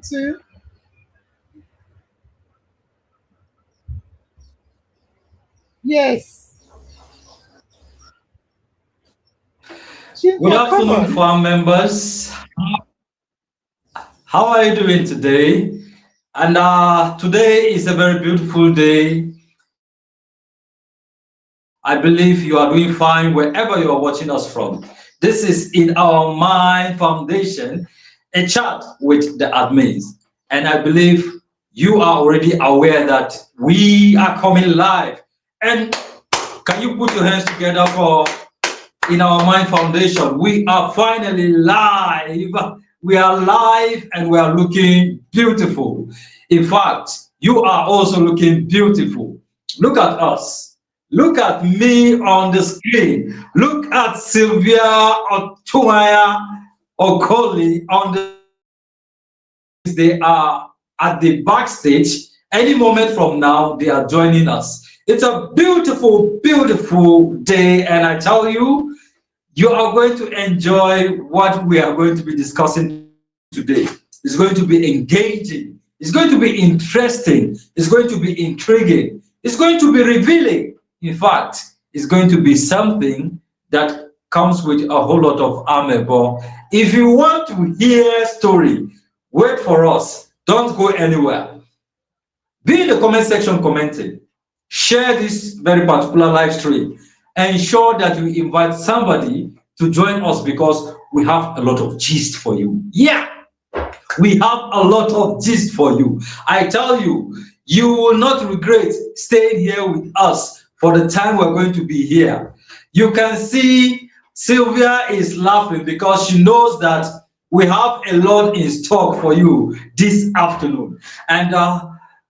to. Yes. Good Cynthia, come afternoon, on. farm members. How are you doing today? And today is a very beautiful day. I believe you are doing fine wherever you are watching us from. This is in our Mind Foundation, a chat with the admins. And I believe you are already aware that we are coming live. And can you put your hands together for in our Mind Foundation? We are finally live. We are live and we are looking beautiful. In fact, you are also looking beautiful. Look at us. Look at me on the screen. Look at Sylvia Otumaya Okoli on the they are at the backstage. Any moment from now, they are joining us. It's a beautiful, beautiful day, and I tell you, you are going to enjoy what we are going to be discussing today. It's going to be engaging, it's going to be interesting, it's going to be intriguing, it's going to be revealing. In fact, it's going to be something that comes with a whole lot of armor. But if you want to hear story, wait for us. Don't go anywhere. Be in the comment section commenting. Share this very particular live stream. Ensure that you invite somebody to join us because we have a lot of gist for you. Yeah, we have a lot of gist for you. I tell you, you will not regret staying here with us for the time we're going to be here. You can see Sylvia is laughing because she knows that we have a lot in stock for you this afternoon. And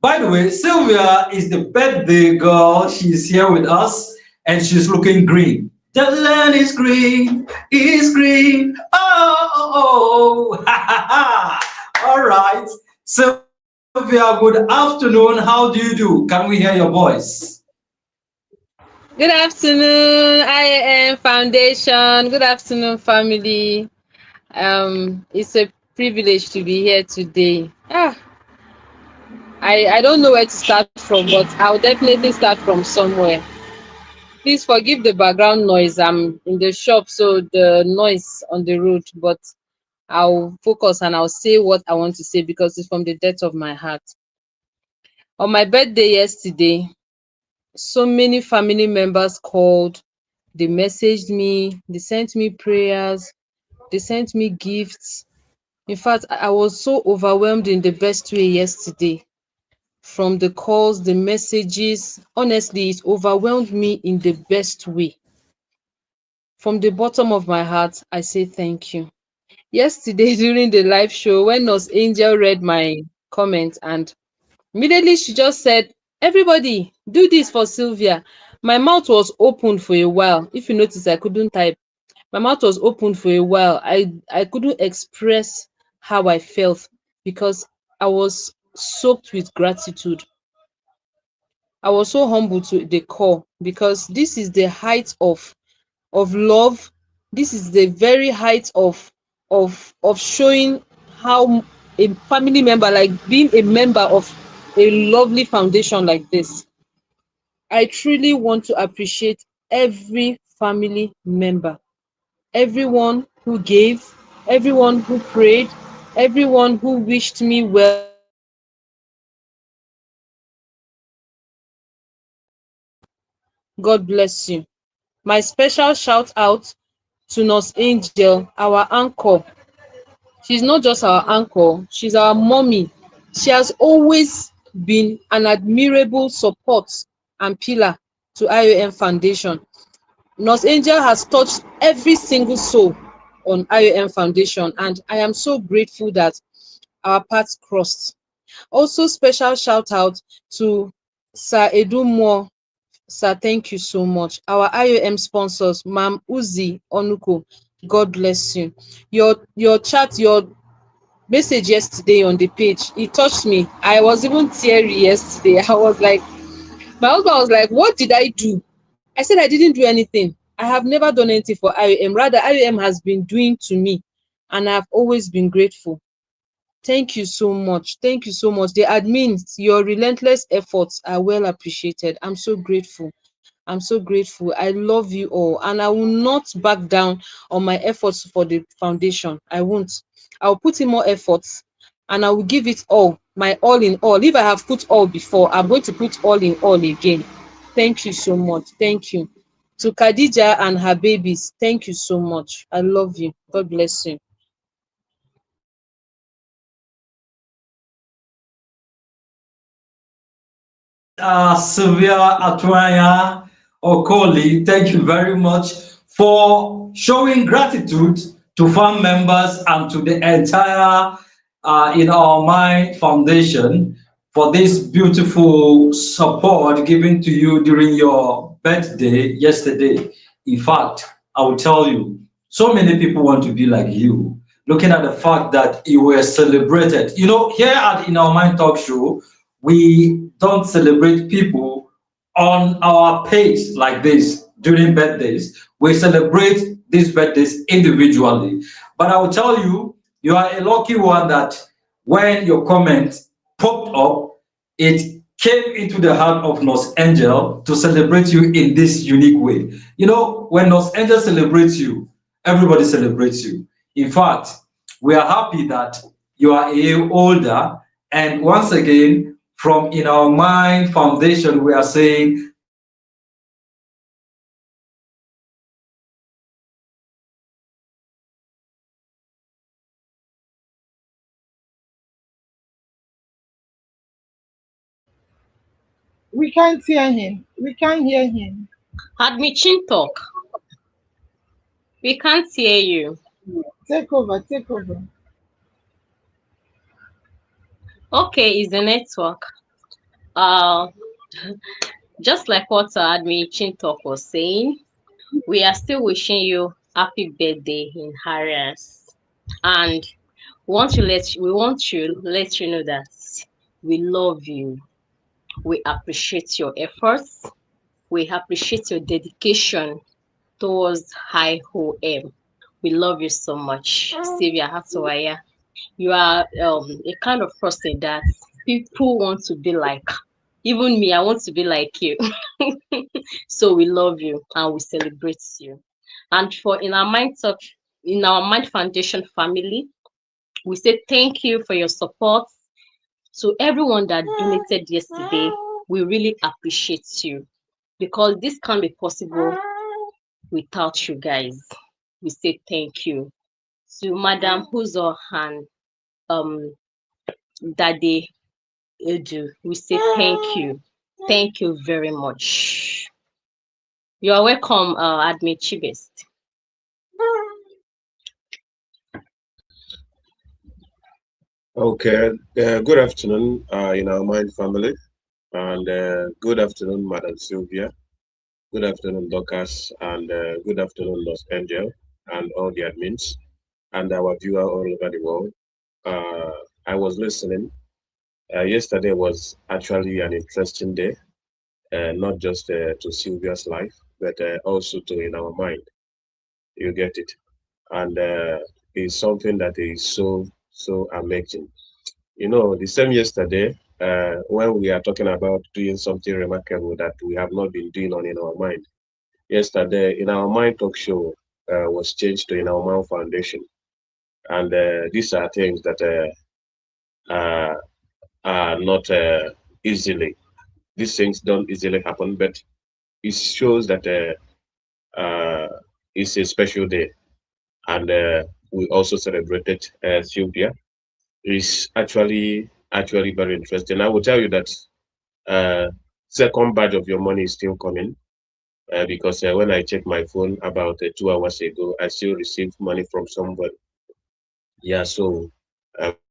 by the way, Sylvia is the birthday girl. She's here with us and she's looking green. The land is green, is green. Oh, ha ha ha. All right. Sylvia, good afternoon. How do you do? Can we hear your voice? Good afternoon, IAM Foundation. Good afternoon, family. It's a privilege to be here today. I don't know where to start from, but I'll definitely start from somewhere. Please forgive the background noise. I'm in the shop, so the noise on the road, but I'll focus and I'll say what I want to say because it's from the depth of my heart. On my birthday yesterday, so many family members called, they messaged me, they sent me prayers, they sent me gifts. In fact, I was so overwhelmed in the best way yesterday. From the calls, the messages, honestly, it overwhelmed me in the best way. From the bottom of my heart, I say thank you. Yesterday during the live show, when Nurse Angel read my comment and immediately she just said, everybody, do this for Sylvia. My mouth was open for a while. If you notice, I couldn't type. My mouth was open for a while. I couldn't express how I felt because I was soaked with gratitude. I was so humble to the core because this is the height of love. This is the very height of showing how a family member, like being a member of a lovely foundation like this. I truly want to appreciate every family member, everyone who gave, everyone who prayed, everyone who wished me well. God bless you. My special shout out to Nurse Angel, our anchor. She's not just our anchor, she's our mommy. She has always been an admirable support and pillar to IOM Foundation. Nurse Angel has touched every single soul on IOM Foundation, and I am so grateful that our paths crossed. Also, special shout out to Sir Edumo. Sir, thank you so much. Our IOM sponsors, Mam Uzi Onuko, God bless you. Your chat, your message yesterday on the page, it touched me. I was even teary yesterday. I was like, my husband was like, what did I do? I said I didn't do anything. I have never done anything for IOM. Rather, IOM has been doing to me, and I've always been grateful. Thank you so much. Thank you so much. The admins, your relentless efforts are well appreciated. I'm so grateful. I'm so grateful. I love you all, and I will not back down on my efforts for the foundation. I won't. I'll put in more efforts, and I will give it all, my all in all. If I have put all before, I'm going to put all in all again. Thank you so much. Thank you. To Khadija and her babies, thank you so much. I love you. God bless you. Miss Sylvia Atuanya Okoli, thank you very much for showing gratitude to farm members and to the entire In Our Mind Foundation for this beautiful support given to you during your birthday yesterday. In fact, I will tell you, so many people want to be like you. Looking at the fact that you were celebrated. You know, here at In Our Mind Talk Show, we don't celebrate people on our page like this during birthdays. We celebrate these birthdays individually. But I will tell you, you are a lucky one that when your comment popped up, it came into the heart of Nurse Angel to celebrate you in this unique way. You know, when Nurse Angel celebrates you, everybody celebrates you. In fact, we are happy that you are a year older. And once again, from In Our Mind Foundation, we are saying We can't hear him. We can't hear him. Admichin talk. We can't hear you. Take over, take over. Okay, it's the network. Uh, just like what Admichin talk was saying, we are still wishing you happy birthday in Harris, and we want to let you know that we love you. We appreciate your efforts. We appreciate your dedication towards high OM. We love you so much, Sylvia Hatawaya. You are a kind of person that people want to be like. Even me, I want to be like you. So we love you and we celebrate you. And for in our Mind Foundation family, we say thank you for your support. To everyone that donated yesterday, we really appreciate you because this can't be possible without you guys. We say thank you to Madam Huzo and um Daddy Edu. We say thank you. Thank you very much. You are welcome, Admin Chibest. Okay, good afternoon, in our mind family, and good afternoon, Madam Sylvia. Good afternoon, Dorcas, and good afternoon, Los Angel, and all the admins, and our viewer all over the world. Uh, I was listening. Yesterday was actually an interesting day, not just to Sylvia's life, but also to in our mind. You get it, and it's something that is so amazing. You know, the same yesterday, when we are talking about doing something remarkable that we have not been doing on in our mind. Yesterday, in our mind talk show was changed to in our mind foundation, and these are things that uh, are not easily. These things don't easily happen, but it shows that it's a special day, and we also celebrated Sylvia. It's actually very interesting. I will tell you that uh, second batch of your money is still coming because when I checked my phone about 2 hours ago, I still received money from somebody. Yeah, so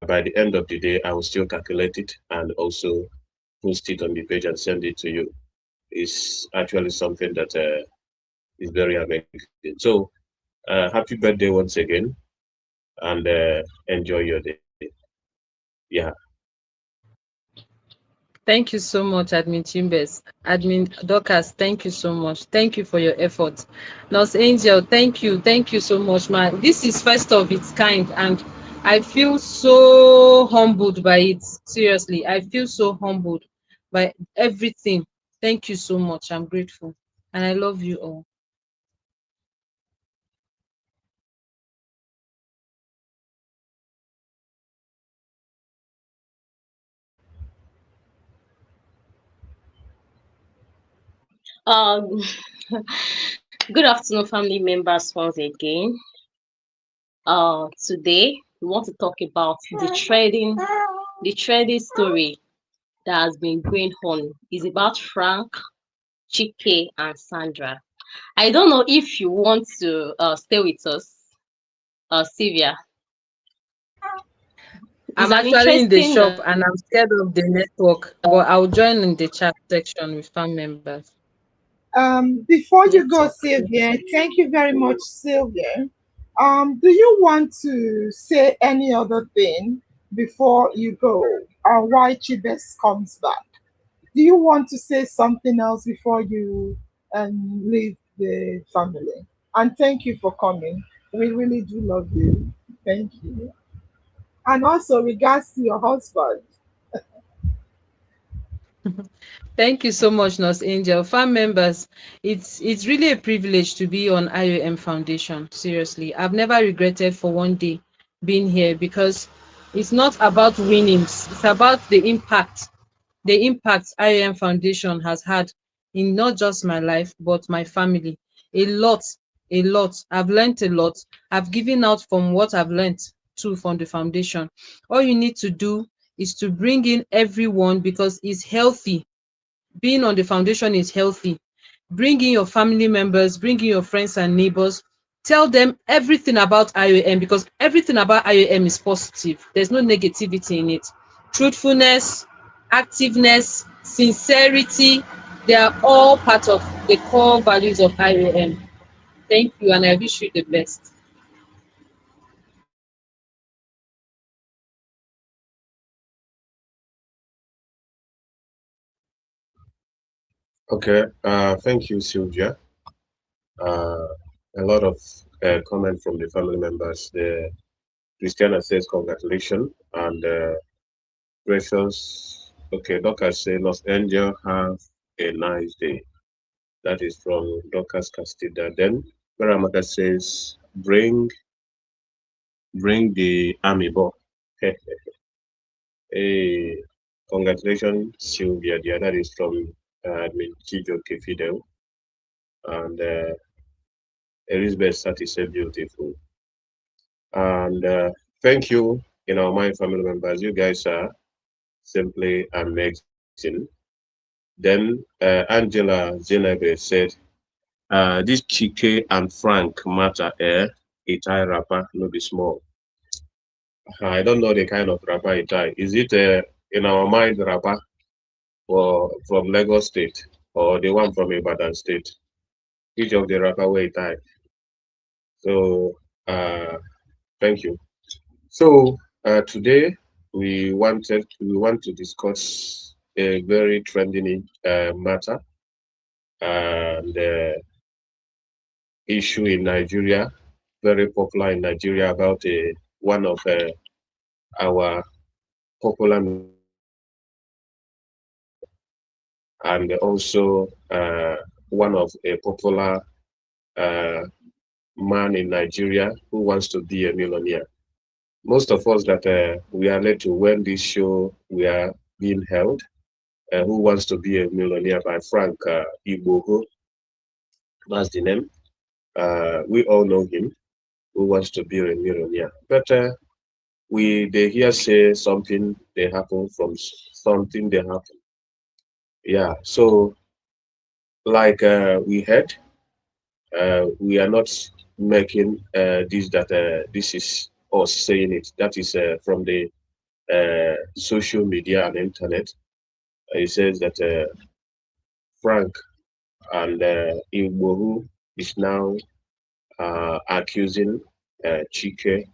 by the end of the day, I will still calculate it and also post it on the page and send it to you. It's actually something that is very amazing. So, happy birthday once again and enjoy your day. Yeah. Thank you so much, Admin Chimbes. Admin Dorcas, thank you so much. Thank you for your effort. Nurse Angel, thank you. Thank you so much, man. This is first of its kind, and I feel so humbled by it. Seriously, I feel so humbled by everything. Thank you so much. I'm grateful. And I love you all. Um, good afternoon, family members, once again. Today we want to talk about the trading story that has been going on. Is about Frank, Chike, and Sandra. I don't know if you want to stay with us, Sylvia. It's I'm an actually in the interesting. shop and I'm scared of the network, but I'll join in the chat section with fan members. Before you go, Network. Sylvia, thank you very much, Sylvia. Do you want to say any other thing before you go? Why Chibes comes back? Do you want to say something else before you leave the family? And thank you for coming. We really do love you. Thank you. And also, regards to your husband. Thank you so much, Nurse Angel. Fan members, it's really a privilege to be on IOM Foundation. Seriously, I've never regretted for one day being here because it's not about winnings. It's about the impact IOM Foundation has had in not just my life but my family. A lot, a lot. I've learned a lot. I've given out from what I've learned too from the foundation. All you need to do is to bring in everyone because it's healthy. Being on the foundation is healthy. Bring in your family members, bring in your friends and neighbors. Tell them everything about IOM because everything about IOM is positive. There's no negativity in it. Truthfulness, activeness, sincerity, they are all part of the core values of IOM. Thank you, and I wish you the best. Okay, thank you, Sylvia. Uh, a lot of comment from the family members. The Christiana says congratulations and precious. Okay, Dorcas say Los Angeles have a nice day. That is from Dorcas Castida. Then Paramaka says bring the army ball. Hey, congratulations, Sylvia. The other is from admin Chijoke Fidel and Elizabeth Sati said beautiful. And thank you, my family members. You guys are simply amazing. Then Angela Zenebe said, this Chike and Frank matter, a Thai rapper, no be small. I don't know the kind of rapper a Thai. Is it in our mind rapper or from Lagos State or the one from Ibadan State? Each of the rapper way Thai. So thank you. So today we want to discuss a very trending matter and issue in Nigeria, very popular in Nigeria about one of our popular and also one of a popular uh, man in Nigeria who wants to be a millionaire. Most of us that we are led to when this show we are being held, who wants to be a millionaire by Frank Igboho, that's the name. We all know him who wants to be a millionaire. But they hear say something they happen from something they happen. Yeah. So like we heard, we are not making this is us saying it. That is from the social media and internet. He says that Frank and Igbohu is now accusing Chike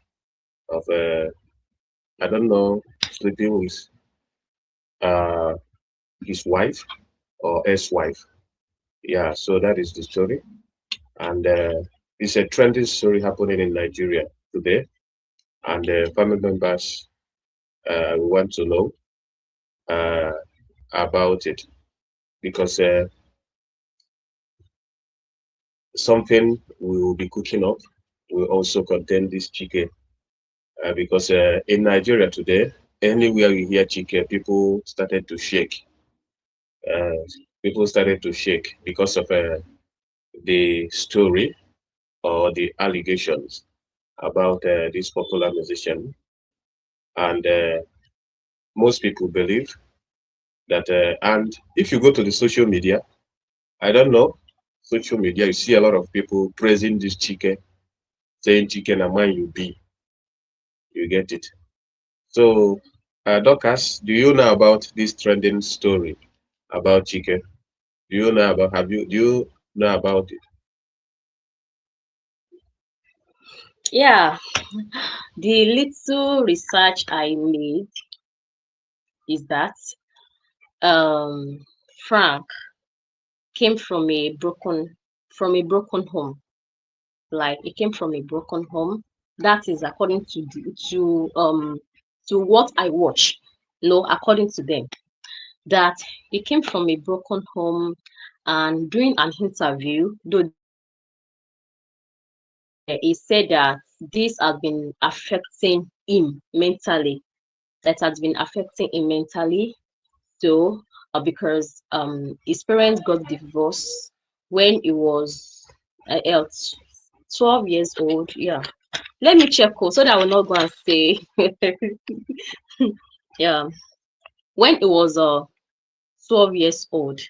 of I don't know sleeping with uh, his wife or ex-wife. Yeah, so that is the story, and it's a trending story happening in Nigeria today. and family members want to know uh, about it because something we will be cooking up will also contain this chicken because in Nigeria today, anywhere you hear chicken, Uh, people started to shake because of the story or the allegations about this popular musician, and most people believe that. And if you go to the social media, I don't know, social media, you see a lot of people praising this chicken, saying chicken and man you be, you get it. So, Dorcas, do you know about this trending story about chicken? Do you know about? Do you know about it? Yeah, the little research I made is that um Frank came from a broken home. Like he came from a broken home. That is according to what I watch. No, according to them, that he came from a broken home, and during an interview, though he said that this has been affecting him mentally. That has been affecting him mentally. So, because his parents got divorced when he was 12 years old. Yeah. Let me check so that I will not go and say. Yeah. When he was 12 years old,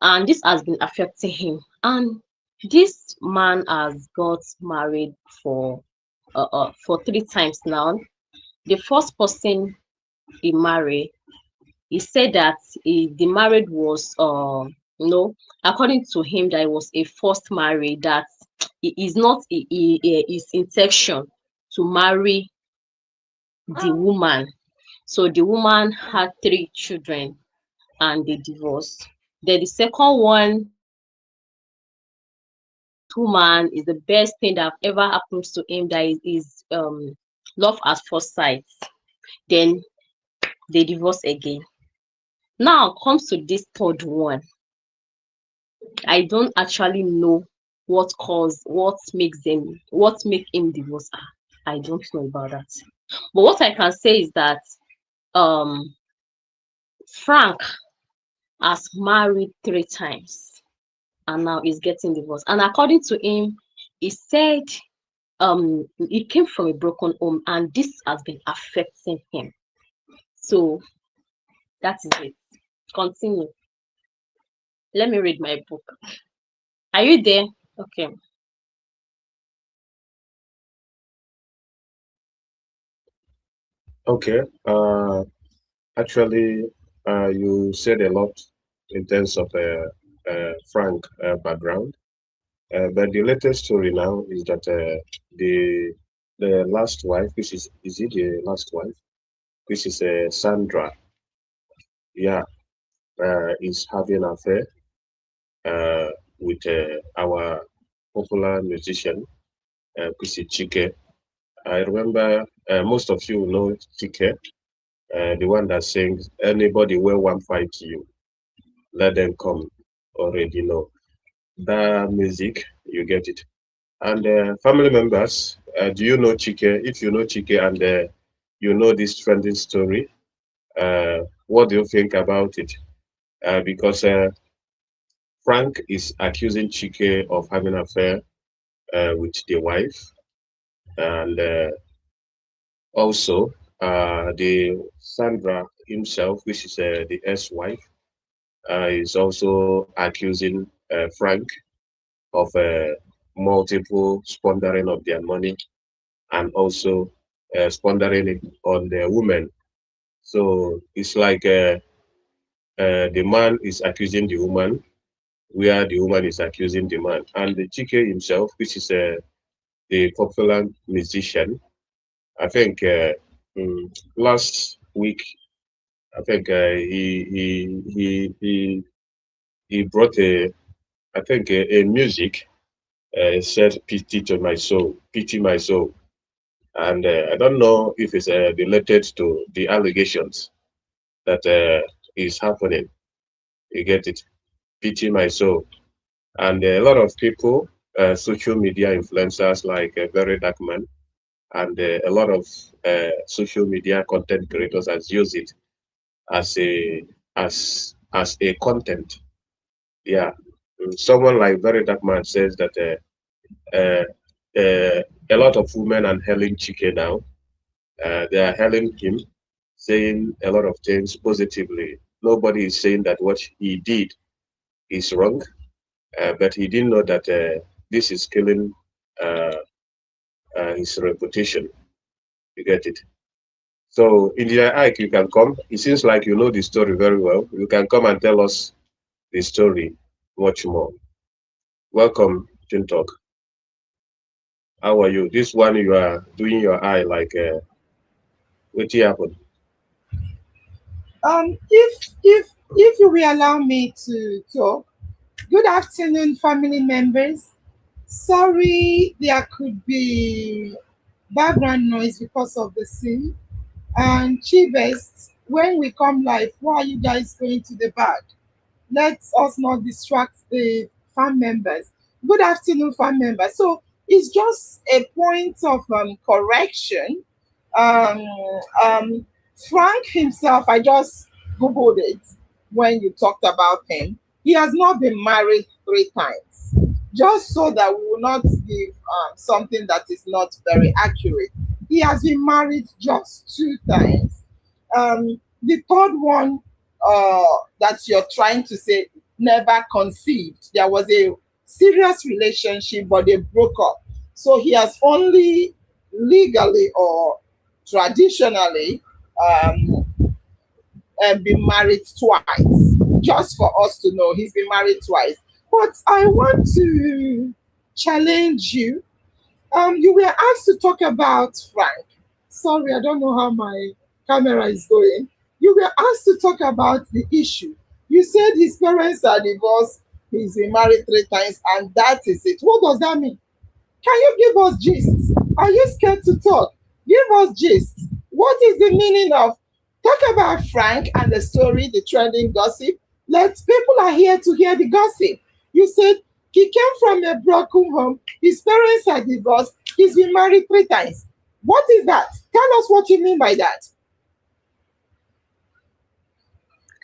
and this has been affecting him. And this man has got married for 3 times now. The first person he married, he said that the marriage was according to him, that it was a forced marriage, that it is not his intention to marry the woman. So the woman had 3 children and they divorced. Then the second one, this woman is the best thing that ever happens to him, that is love at first sight. Then they divorce again. Now comes to this third one. I don't actually know what make him divorce her. I don't know about that. But what I can say is that um Frank has married 3 times and now is getting divorced. And according to him, he said he came from a broken home and this has been affecting him. So that is it. Continue. Let me read my book. Are you there? Okay. Okay. Actually, you said a lot in terms of Frank background, but the latest story now is that the last wife, which is it the last wife, which is Sandra, yeah, is having an affair uh, with our popular musician, which is Chike. I remember most of you know Chike, the one that sings "Anybody where one fight you, let them come." Already know that music, you get it. And family members, do you know Chike? If you know Chike and you know this trending story, what do you think about it? Because Frank is accusing Chike of having an affair with the wife, and also the Sandra himself, which is the ex-wife, is also accusing Frank of multiple squandering of their money and also squandering it on the women. So it's like the man is accusing the woman, where the woman is accusing the man. And the Chike himself, which is the popular musician, I think last week, I think he brought I think a music said pity to my soul, pity my soul. And I don't know if it's related to the allegations that is happening. You get it? Pity my soul. And a lot of people, social media influencers like Very Dark Man, and a lot of social media content creators has used it as a content. Yeah. Someone like Very Dark Man says that uh, a lot of women are hailing Chike now. They are hailing him, saying a lot of things positively. Nobody is saying that what he did is wrong, but he didn't know that this is killing uh, his reputation. You get it? So, Engineer Ike, you can come. It seems like you know the story very well. You can come and tell us the story much more. Welcome, Tin Talk. How are you? This one you are doing your eye like what happened? If you will allow me to talk, good afternoon, family members. Sorry, there could be background noise because of the scene. And Chibest, when we come live, why are you guys going to the back? Let us not distract the fan members. Good afternoon, fan members. So it's just a point of correction. Um, um, Frank himself, I just googled it when you talked about him. He has not been married 3 times, just so that we will not give something that is not very accurate. He has been married just 2 times. The third one that you're trying to say never conceived. There was a serious relationship, but they broke up. So he has only legally or traditionally um, been married twice. Just for us to know, he's been married twice. But I want to challenge you. You were asked to talk about Frank. Sorry, I don't know how my camera is going. You were asked to talk about the issue. You said his parents are divorced, he's been married 3 times, and that is it. What does that mean? Can you give us gist? Are you scared to talk? Give us gist. What is the meaning of talk about Frank and the story, the trending gossip? Let people are here to hear the gossip. You said he came from a broken home. His parents are divorced. He's been married 3 times. What is that? Tell us what you mean by that.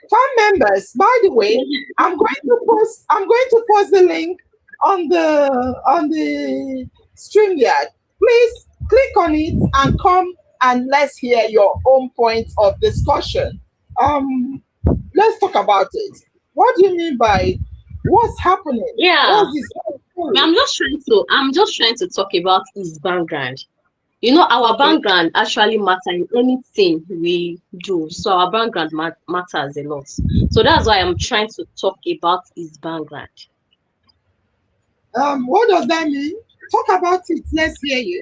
Fan members, by the way, I'm going to post the link on the StreamYard. Please click on it and come and let's hear your own point of discussion. Um let's talk about it. What do you mean by what's happening? Yeah, What's this story? I'm just trying to talk about his background. Our Okay. background actually matter in anything we do. So our background matters a lot. So that's why I'm trying to talk about his background. What does that mean? Talk about it. Let's hear you.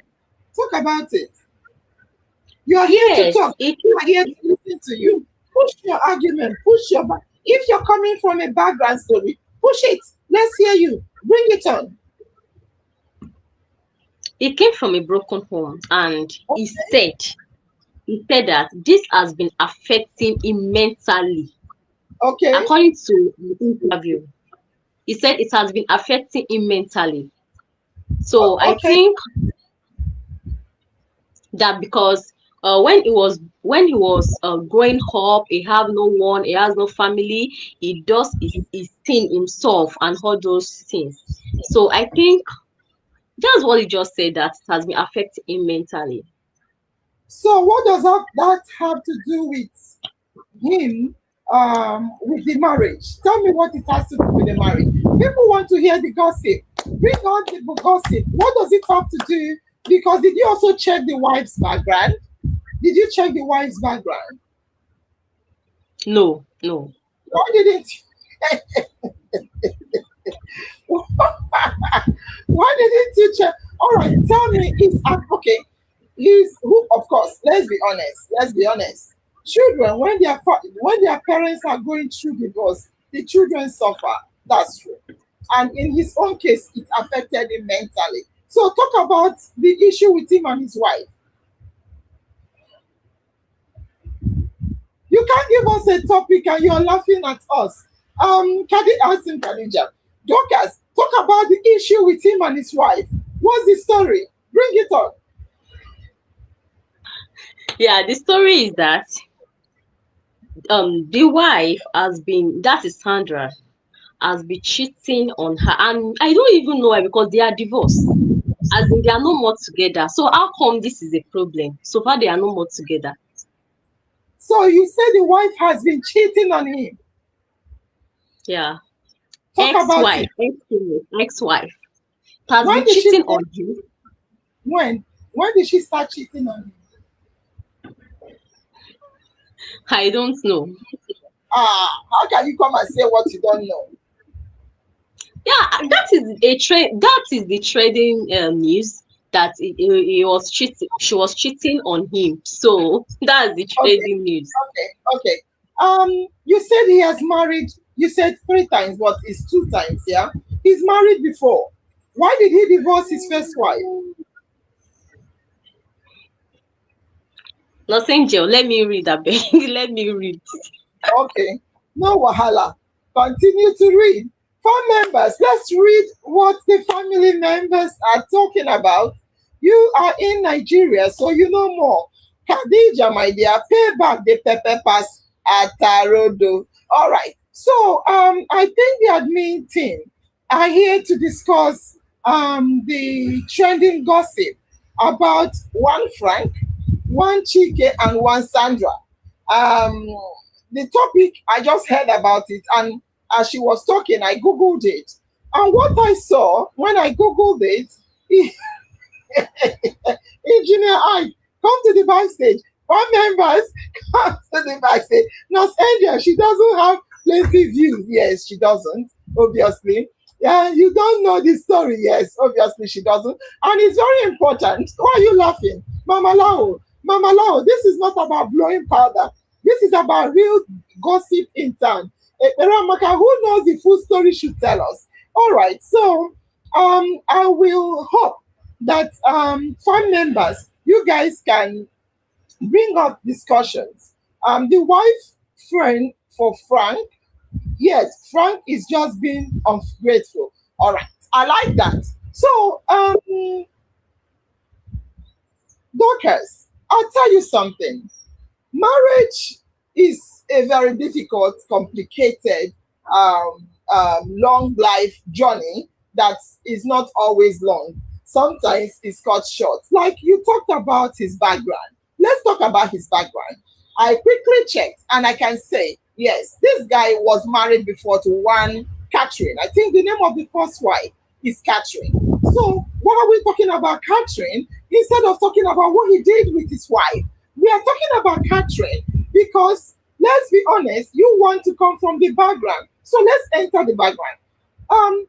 Talk about it. You are here to Yes, talk. We are here to listen to you. Push your argument. Push your back. If you're coming from a background story, push it. Let's hear you. Bring it on. he came from a broken home, and he Okay. said that this has been affecting him mentally. Okay. According to the interview, he said it has been affecting him mentally. So I Okay. think that because when he was growing up, he have no one, he has no family, he does his thing himself and all those things. So I think that's what he just said, that it has been affecting him mentally. So what does that have to do with him with the marriage? Tell me what it has to do with the marriage. People want to hear the gossip. Bring on the gossip. What does it have to do? Because did you also check the wife's background? Did you check the wife's background? No, no. Why didn't why didn't you check? All right, tell me, is okay. He's who? Of course, let's be honest. Let's be honest. Children, when when their parents are going through divorce, the children suffer. That's true. And in his own case, it affected him mentally. So talk about the issue with him and his wife. can't give us a topic and you're laughing at us. Asim Khadija, Dorcas, talk about the issue with him and his wife. What's the story? Bring it on. Yeah, the story is that the wife has been, that is Sandra, has been cheating on her, and I don't even know why, because they are divorced. As in, they are no more together. So how come this is a problem? So far, they are no more together. So you say the wife has been cheating on him. Yeah, Talk about ex-wife, it. ex-wife has When been did she cheating start? on him. When? When did she start cheating on him? I don't know. How can you come and say what you don't know? Yeah, that is a trade. That is the trading news that he was cheating. She was cheating on him. So that's the Okay, trading news. okay. You said he has married. You said 3 times, but it's 2 times. Yeah, he's married before. Why did he divorce his first wife? Nothing, Jill. Let me read that. Let me read. Okay, no wahala. Continue to read. Family members, let's read what the family members are talking about. You are in Nigeria, so you know more. Khadija, my dear, pay back the pepper pass at Tarodo. All right. So I think the admin team are here to discuss the trending gossip about one Frank, one Chike, and one Sandra. Um, the topic, I just heard about it, and as she was talking, I googled it, and what I saw when I googled it, engineer I come to the backstage. One members come to the backstage. Nurse Angel, she doesn't have plenty views. Yes, she doesn't. Obviously, yeah, you don't know the story. Yes, obviously she doesn't, and it's very important. Why are you laughing, Mama Lao? Mama Lao, this is not about blowing powder. This is about real gossip in town. Ramaka, who knows the full story, should tell us. All right, so I will hope that fan members, you guys can bring up discussions. The wife friend for Frank, yes, Frank is just being ungrateful. All right, I like that. So, Dorcas, I'll tell you something. Marriage is a very difficult, complicated, long life journey that is not always long. Sometimes it's cut short. Like you talked about his background. Let's talk about his background. I quickly checked and I can say, yes, this guy was married before to one Catherine. I think the name of the first wife is Catherine. So, why are we talking about Catherine instead of talking about what he did with his wife? We are talking about Catherine because let's be honest, you want to come from the background. So let's enter the background. Um,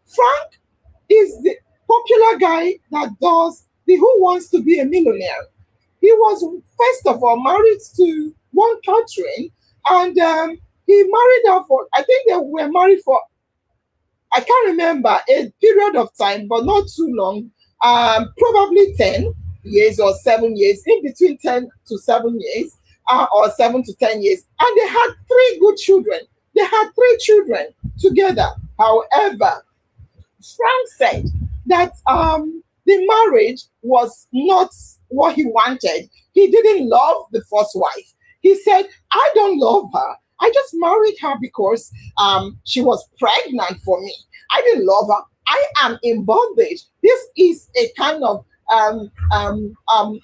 Frank is the popular guy that does the Who Wants to Be a Millionaire. He was first of all married to one Catherine, and he married her for, I think they were married for, I can't remember a period of time, but not too long. Probably 10 years or 7 years, in between 10 to 7 years, or 7 to 10 years, and they had 3 good children. They had 3 children together. However, Frank said that the marriage was not what he wanted. He didn't love the first wife. He said, I don't love her. I just married her because she was pregnant for me. I didn't love her. I am in bondage. This is a kind of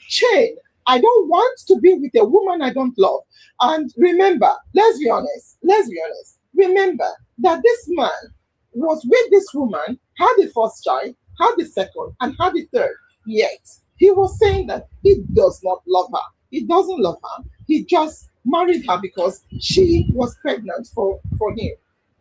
chain. I don't want to be with a woman I don't love. And remember, let's be honest. Let's be honest. Remember that this man was with this woman, had the first child, had the second, and had the third. Yet he was saying that he does not love her. He doesn't love her. He just married her because she was pregnant for him.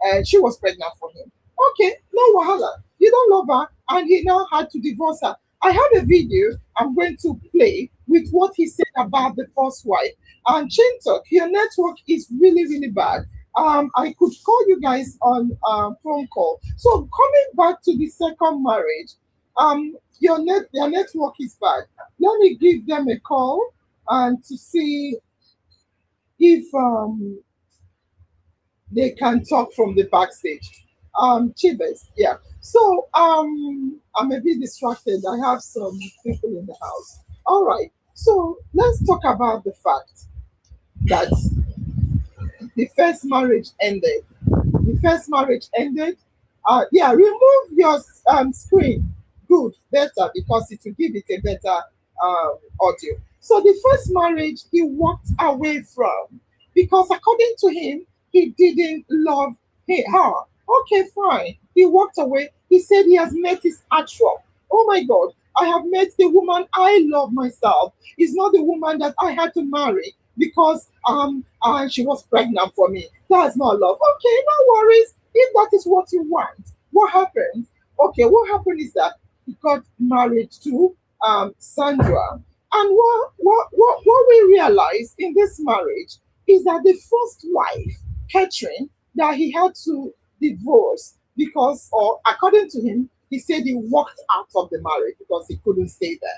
And she was pregnant for him. Okay, no wahala. You don't love her, and he now had to divorce her. I have a video I'm going to play with what he said about the first wife. And Chintok, your network is really, really bad. I could call you guys on phone call. So coming back to the second marriage, your network is bad. Let me give them a call and to see if they can talk from the backstage. Chivers, yeah. So I'm a bit distracted. I have some people in the house. All right. So let's talk about the fact that the first marriage ended. The first marriage ended. Yeah, remove your screen. Good, better, because it will give it a better audio. So the first marriage he walked away from because according to him, he didn't love her. Okay, fine. He walked away. He said he has met his actual. Oh my God, I have met the woman I love myself. It's not the woman that I had to marry because she was pregnant for me. That's not love. Okay, no worries. If that is what you want, what happened? Okay, what happened is that he got married to Sandra. And what we realized in this marriage is that the first wife, Catherine, that he had to divorce because, or according to him, he said he walked out of the marriage because he couldn't stay there.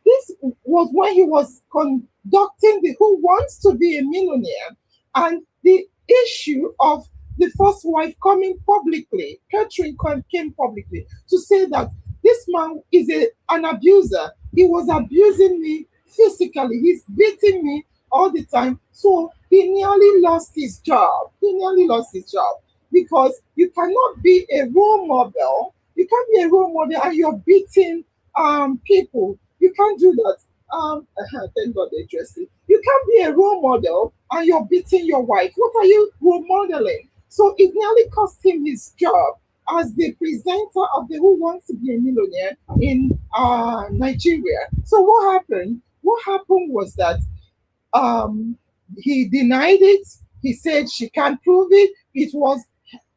This was when he was conducting the Who Wants to Be a Millionaire, and the issue of the first wife coming publicly, Catherine came publicly to say that this man is an abuser. He was abusing me physically. He's beating me all the time. So he nearly lost his job. He nearly lost his job because you cannot be a role model. You can't be a role model and you're beating people. You can't do that. Thank God they dressed it. You can't be a role model and you're beating your wife. What are you role modeling? So it nearly cost him his job as the presenter of the Who Wants to Be a Millionaire in Nigeria. So what happened? What happened was that um, he denied it. He said she can't prove it. It was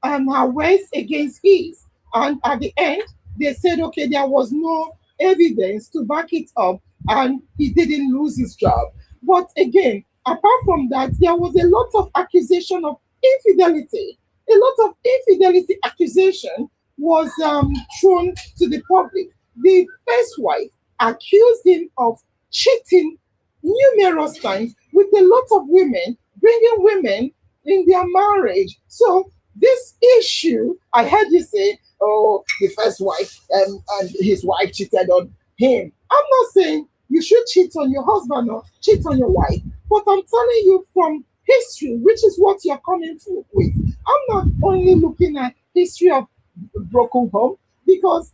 her words against his. And at the end, they said, okay, there was no evidence to back it up, and he didn't lose his job. But again, apart from that, there was a lot of accusation of infidelity. A lot of infidelity accusation was thrown to the public. The first wife accused him of cheating numerous times with a lot of women, bringing women in their marriage. So this issue, I heard you say, oh, the first wife and his wife cheated on him. I'm not saying you should cheat on your husband or cheat on your wife, but I'm telling you from history, which is what you're coming through with. I'm not only looking at history of broken home because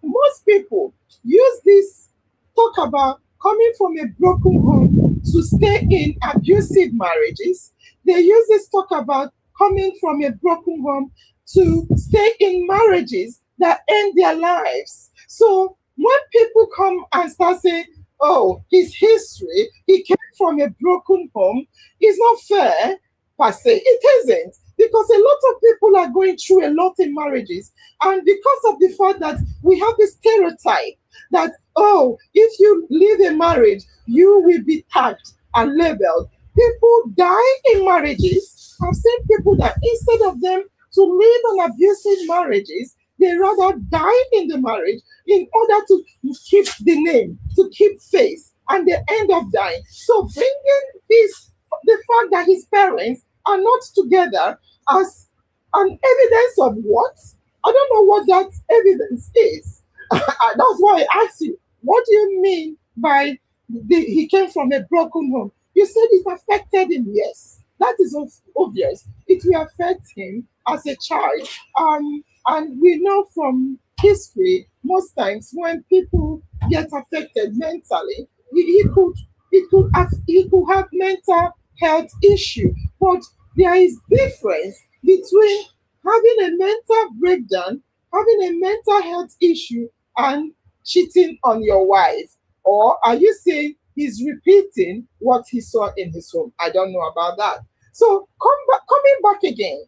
most people use this talk about coming from a broken home to stay in abusive marriages. They use this talk about coming from a broken home to stay in marriages that end their lives. So when people come and start saying, oh, his history, he came from a broken home, it's not fair per se. It isn't. Because a lot of people are going through a lot in marriages. And because of the fact that we have this stereotype that, oh, if you leave a marriage, you will be tagged and labeled. People die in marriages. I've seen people that instead of them to live an abusive marriages, they rather die in the marriage in order to keep the name, to keep face, and they end up dying. So bringing this, the fact that his parents are not together as an evidence of what? I don't know what that evidence is. That's why I asked you, what do you mean by he came from a broken home? You said it affected him. Yes, that is obvious. It will affect him as a child. And we know from history, most times when people get affected mentally, he could have mental health issue. But there is difference between having a mental breakdown, having a mental health issue, and cheating on your wife. Or are you saying he's repeating what he saw in his home? I don't know about that. So coming back again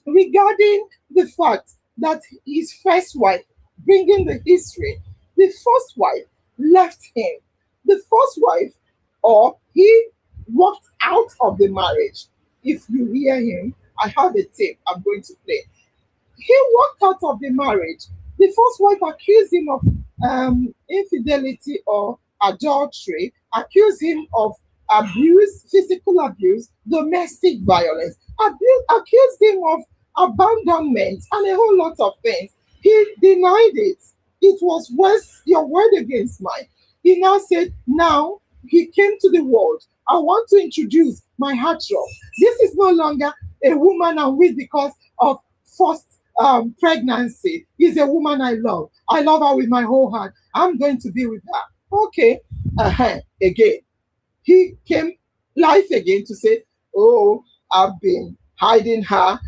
regarding the fact that his first wife, bringing the history, the first wife left him. The first wife, or he walked out of the marriage. If you hear him, I have a tape I'm going to play. He walked out of the marriage. The first wife accused him of infidelity or adultery, accused him of abuse, physical abuse, domestic violence, accused him of abandonment, and a whole lot of things. He denied it. It was worse, your word against mine. He now said, now he came to the world. I want to introduce my heart drop. This is no longer a woman I'm with because of forced pregnancy. Is a woman I love. I love her with my whole heart. I'm going to be with her. Okay. Again, he came life again to say, oh, I've been hiding her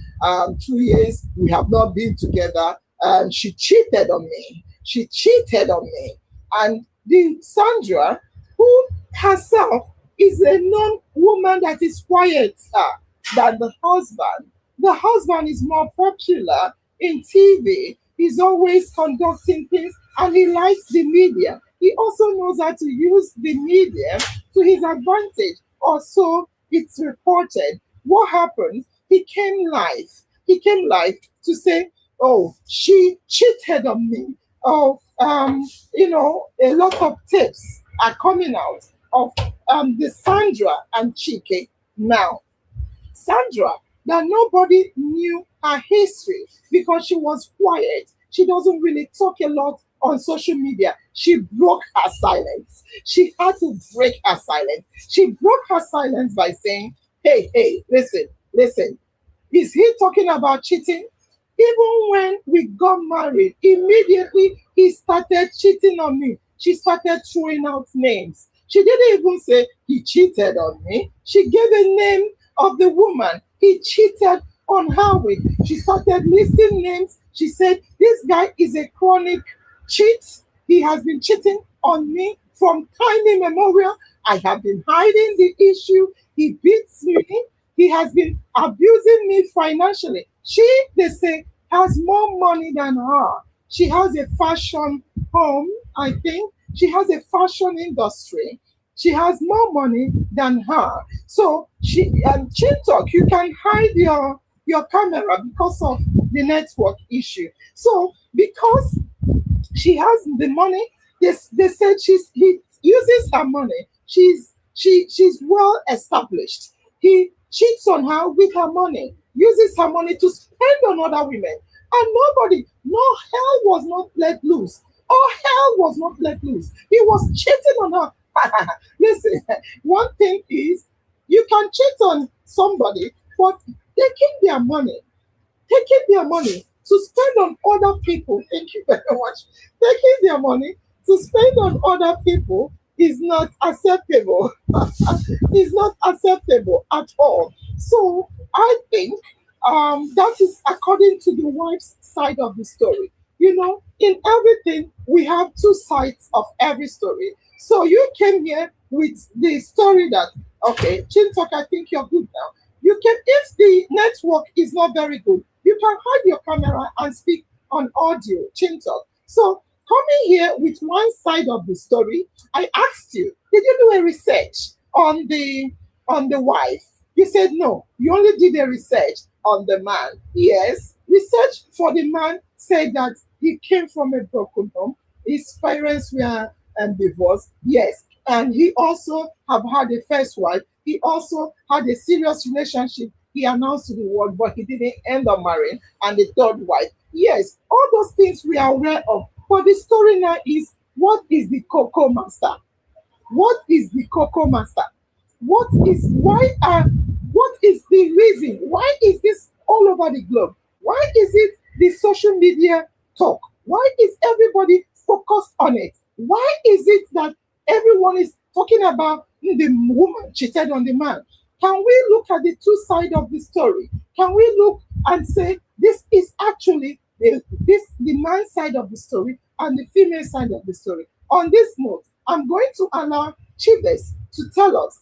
2 years. We have not been together. And she cheated on me. She cheated on me. And the Sandra, who herself is a known woman that is quieter than the husband. The husband is more popular in TV. He's always conducting things and he likes the media. He also knows how to use the media to his advantage, or so it's reported. What happened? He came live. He came live to say, "Oh, she cheated on me." Oh, a lot of tips are coming out of the Sandra and Chike now. Sandra, that nobody knew her history because she was quiet. She doesn't really talk a lot on social media. She broke her silence. She had to break her silence. She broke her silence by saying, hey, hey, listen, listen. Is he talking about cheating? Even when we got married, immediately he started cheating on me. She started throwing out names. She didn't even say he cheated on me. She gave a name of the woman he cheated on her with. She started listing names. She said, this guy is a chronic cheat. He has been cheating on me from time immemorial. I have been hiding the issue. He beats me. He has been abusing me financially. She, they say, has more money than her. She has a fashion home, I think. She has a fashion industry. She has more money than her. So she Chin Talk, you can hide your camera because of the network issue. So because she has the money, they said he uses her money. She's well established. He cheats on her with her money, uses her money to spend on other women. And nobody, no hell was not let loose. All hell was not let loose. He was cheating on her. Listen, one thing is you can cheat on somebody, but taking their money, to spend on other people. Thank you very much. Taking their money to spend on other people is not acceptable. Is not acceptable at all. So I think that is according to the wife's side of the story. In everything, we have two sides of every story. So you came here with the story that, okay, Chintok, I think you're good now. You can, if the network is not very good, you can hide your camera and speak on audio, Chintok. So coming here with one side of the story, I asked you, did you do a research on the wife? You said no. You only did a research on the man. Yes, research for the man said that he came from a broken home. His parents were divorced. Yes, and he also have had a first wife. He also had a serious relationship. He announced to the world, but he didn't end up marrying and the third wife. Yes, all those things we are aware of. But the story now is, what is the cocoa master? What is the cocoa master? What is the reason? Why is this all over the globe? Why is it the social media talk? Why is everybody focused on it? Why is it that everyone is talking about the woman cheated on the man? Can we look at the two sides of the story? Can we look and say this is actually the man side of the story and the female side of the story? On this note, I'm going to allow Chives to tell us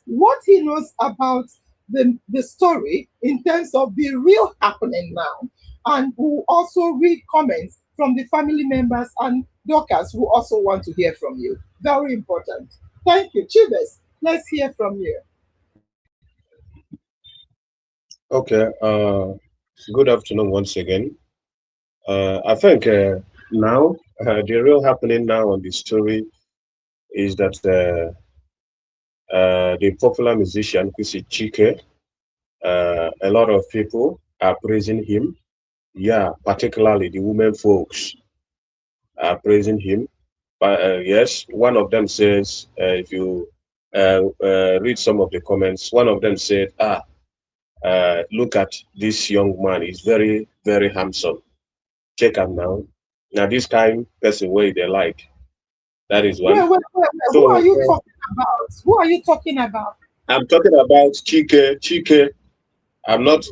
what he knows about the story in terms of the real happening now, and who also read comments from the family members and doctors who also want to hear from you. Very important. Thank you. Chives, let's hear from you. Okay. Good afternoon once again. I think now the real happening now on the story is that the popular musician, which is Chike. A lot of people are praising him. Yeah, particularly the women folks are praising him. But yes, one of them says, if you read some of the comments, one of them said, look at this young man. He's very, very handsome. Check him now. Now, this kind person way they like. That is one. Wait. Who are So you talking about? Who are you talking about? I'm talking about Chike. Chike. I'm not.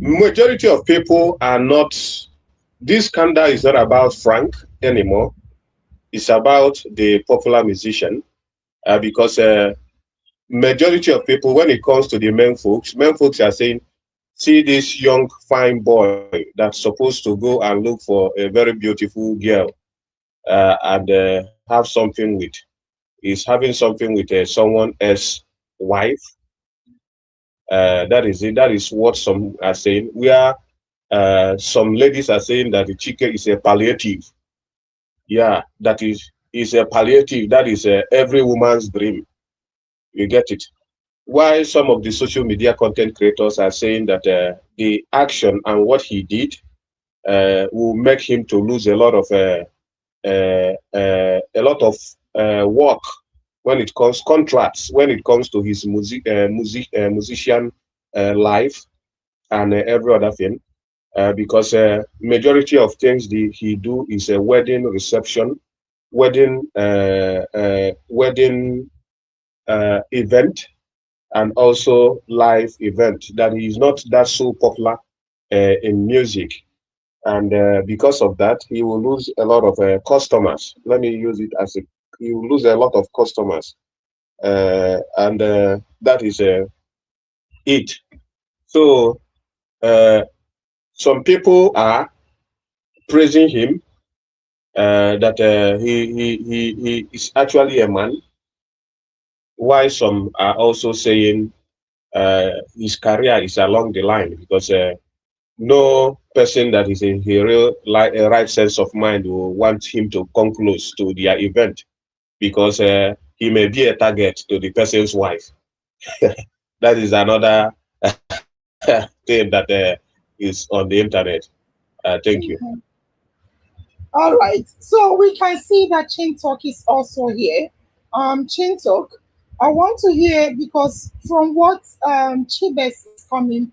Majority of people are not. This scandal is not about Frank anymore. It's about the popular musician because majority of people, when it comes to the men folks are saying, see this young fine boy that's supposed to go and look for a very beautiful girl and have something with, is having something with someone else wife. That is it. That is what some are saying. Where some ladies are saying that the chicken is a palliative. Yeah, that is a palliative. That is every woman's dream. You get it. Why some of the social media content creators are saying that the action and what he did will make him to lose a lot of work when it comes contracts when it comes to his musician life and every other thing because majority of things he do is a wedding reception, wedding event, and also live event. That he is not that so popular in music, and because of that, he will lose a lot of customers. Let me use it as a he will lose a lot of customers, and that is it. So uh, some people are praising him that he is actually a man, while some are also saying his career is along the line because no person that is in a real a right sense of mind will want him to come close to their event because he may be a target to the person's wife. That is another thing that is on the internet. Thank you. All right. So we can see that Chin Talk is also here. Chin Talk, I want to hear because from what Chibes is coming,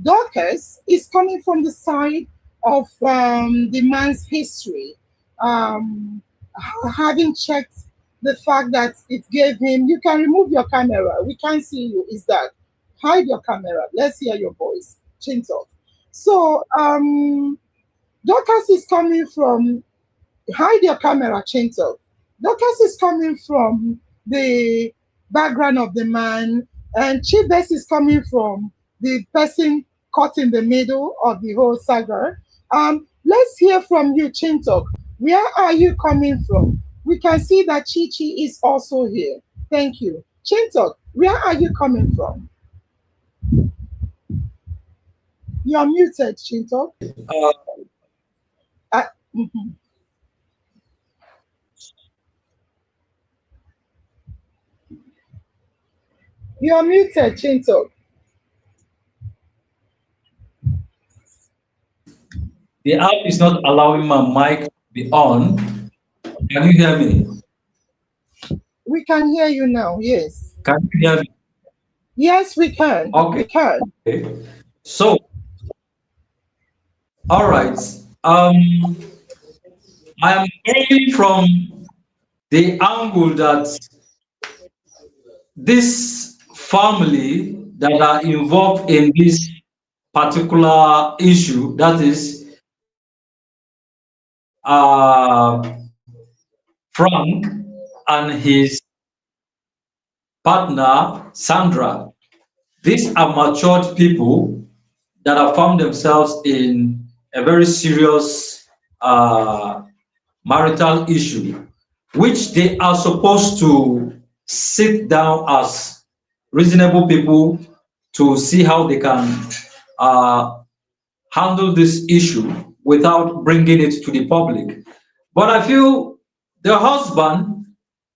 Dorcas is coming from the side of the man's history. Having checked the fact that it gave him, you can remove your camera. We can't see you. Is that hide your camera? Let's hear your voice. Chin Talk. So Dorcas is coming from hide your camera, Chinto. Dorcas is coming from the background of the man, and Chibes is coming from the person caught in the middle of the whole saga. Let's hear from you, Chinto. Where are you coming from? We can see that Chichi is also here. Thank you. Chinto, where are you coming from? You're muted, Chinto. Uh, mhm. You're muted, Chinto. The app is not allowing my mic to be on. Can you hear me? We can hear you now. Yes. Can you hear me? Yes, we can. We Okay. can. So, all right. Um, I am coming from the angle that this family that are involved in this particular issue, that is Frank and his partner Sandra. These are matured people that have found themselves in a very serious marital issue, which they are supposed to sit down as reasonable people to see how they can uh, handle this issue without bringing it to the public. But I feel the husband,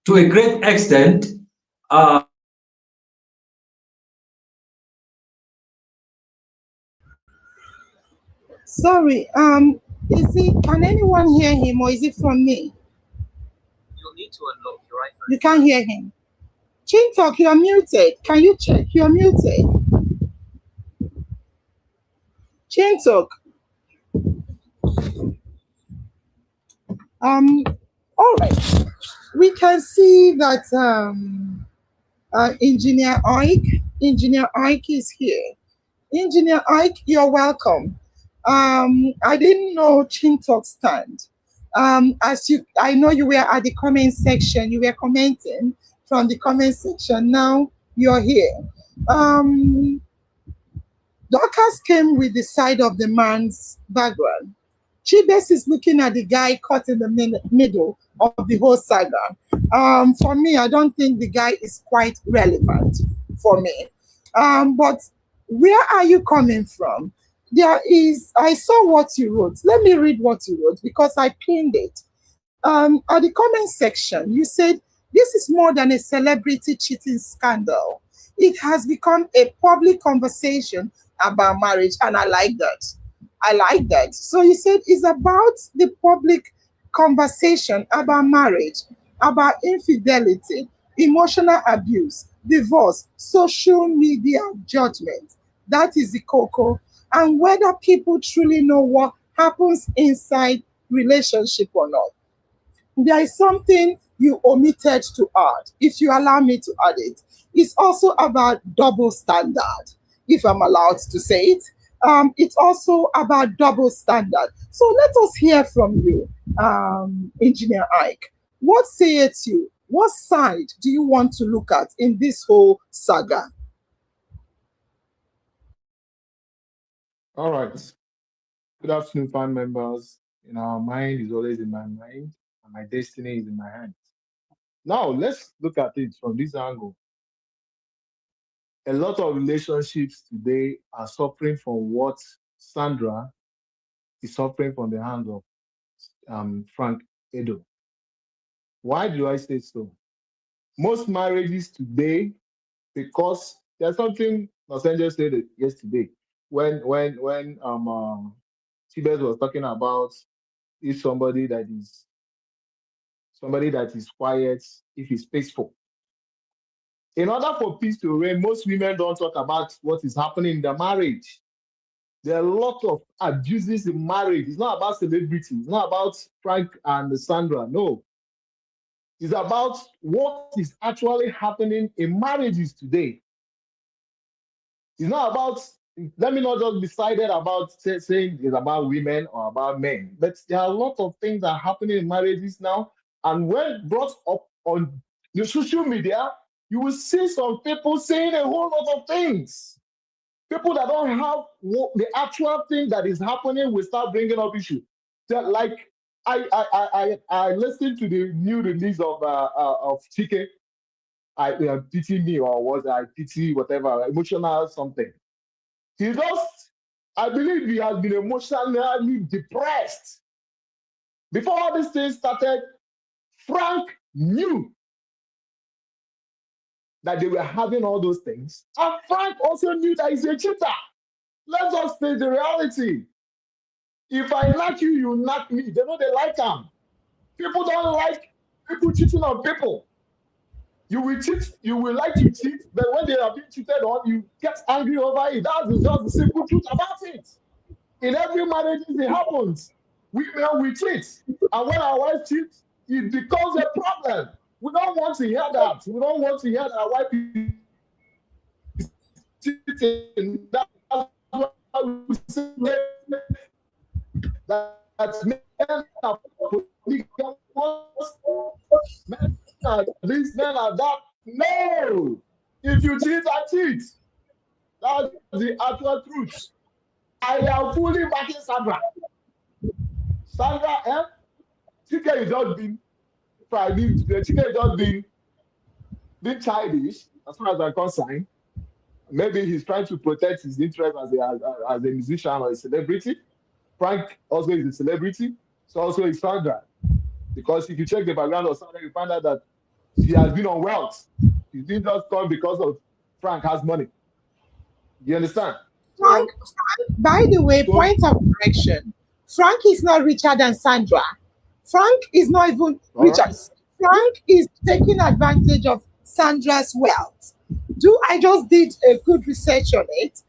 to a great extent, Sorry, is it, can anyone hear him or is it from me? You can't hear him. Chintok, you're muted. Can you check? You're muted. Chintok. Um, all right. We can see that Engineer Ike is here. Engineer Ike, you're welcome. I didn't know Chintok stand. I know you were at the comment section. You were commenting from the comment section. Now you're here. Um, Dorcas came with the side of the man's background. Chibes is looking at the guy caught in the middle of the whole saga. For me, I don't think the guy is quite relevant for me. But where are you coming from? I saw what you wrote. Let me read what you wrote because I pinned it. At the comment section, you said, this is more than a celebrity cheating scandal. It has become a public conversation about marriage, and I like that. I like that. So you said it's about the public conversation about marriage, about infidelity, emotional abuse, divorce, social media judgment. That is the cocoa. And whether people truly know what happens inside relationship or not. There is something you omitted to add, if you allow me to add it. It's also about double standard, if I'm allowed to say it. It's also about double standard. So let us hear from you, Engineer Ike. What sayeth you? What side do you want to look at in this whole saga? All right. Good afternoon, fine members. Our mind is always in my mind, and my destiny is in my hands. Now, let's look at it from this angle. A lot of relationships today are suffering from what Sandra is suffering from the hands of Frank Edo. Why do I say so? Most marriages today, because there's something Los Angeles said it yesterday when Tibet was talking about if somebody that is quiet, if he's peaceful. In order for peace to reign, most women don't talk about what is happening in the marriage. There are a lot of abuses in marriage. It's not about celebrity. It's not about Frank and Sandra. No. It's about what is actually happening in marriages today. It's not about, let me not just be sided about saying it's about women or about men, but there are a lot of things that are happening in marriages now. And when brought up on the social media, you will see some people saying a whole lot of things. People that don't have the actual thing that is happening will start bringing up issues. Like I listened to the new release of Chiké. I pity me, or was I pity whatever, emotional something. He just, I believe he has been emotionally depressed. Before all these things started, Frank knew that they were having all those things. And Frank also knew that he's a cheater. Let's just face the reality. If I knock you, you knock me. They know they like him. People don't like people cheating on people. You will cheat, you will like to cheat, but when they are being cheated on, you get angry over it. That's just the simple truth about it. In every marriage, it happens. We cheat. And when our wife cheats, it becomes a problem. We don't want to hear that. We don't want to hear that our wife is cheating. That's why we say that men are polygamous, men are this, men are that. No! If you cheat, I cheat. That's the actual truth. I am fully backing Sandra. Sandra, Chiké is just being private. Chiké is just being childish, as far as I'm concerned. Maybe he's trying to protect his interest as a musician or a celebrity. Frank also is a celebrity, so also is Sandra. Because if you check the background of Sandra, you find out that she has been on wealth. He didn't just come because of Frank has money. You understand? Frank, by the way, So, point of correction. Frank is not richer than Sandra. Frank is not even all richer. right, Frank is taking advantage of Sandra's wealth. Do I just did a good research on it?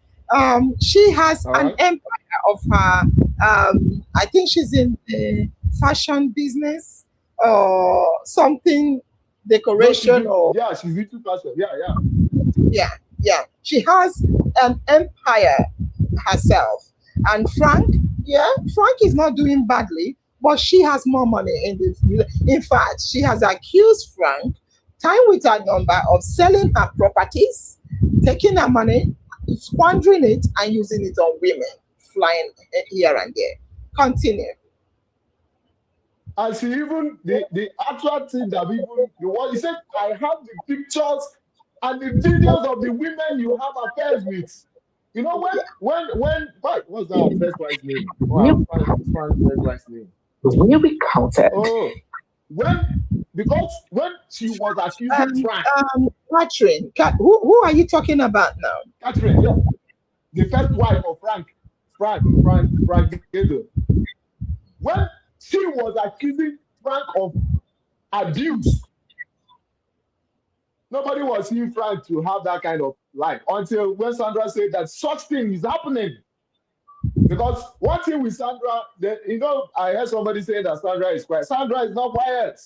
She has all an right. empire of her. I think she's in the fashion business or something, No, she's decoration in, or yeah, she's into fashion. Yeah, yeah. yeah, yeah. She has an empire herself. And Frank, yeah, Frank is not doing badly, but she has more money in this. In fact, she has accused Frank, time with her number, of selling her properties, taking her money, squandering it, and using it on women, flying here and there. Continue. And she even the actual thing that even the one he said, I have the pictures and the videos of the women you have affairs with. You know Yeah. what's our first wife's name? Will Wow, Frank's first wife's name. will be counted. Oh, when because when she was accusing Um, Frank, Catherine, who are you talking about now? Catherine, yeah, the first wife of Frank Gabriel, when she was accusing Frank of abuse, nobody was seeing Frank to have that kind of life until when Sandra said that such thing is happening. Because one thing with Sandra, I heard somebody say that Sandra is quiet. Sandra is not quiet.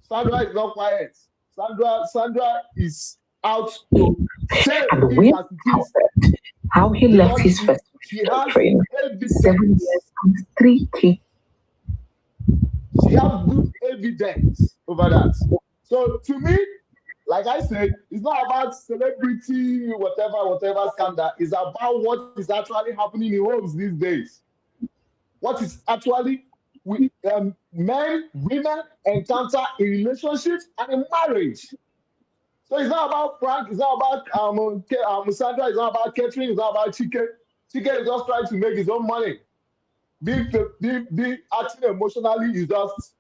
Sandra is not quiet. Sandra is out to say And it will as it is counted how he left because his first she has train 7 evidence. years and 3 kids. She has good evidence over that. So to me, like I said, it's not about celebrity, whatever scandal. It's about what is actually happening in homes these days. What is actually men, women encounter in relationships and in marriage. So it's not about Frank, it's not about Sandra, it's not about Catherine, it's not about Chike. Chike is just trying to make his own money. Be acting emotionally is just,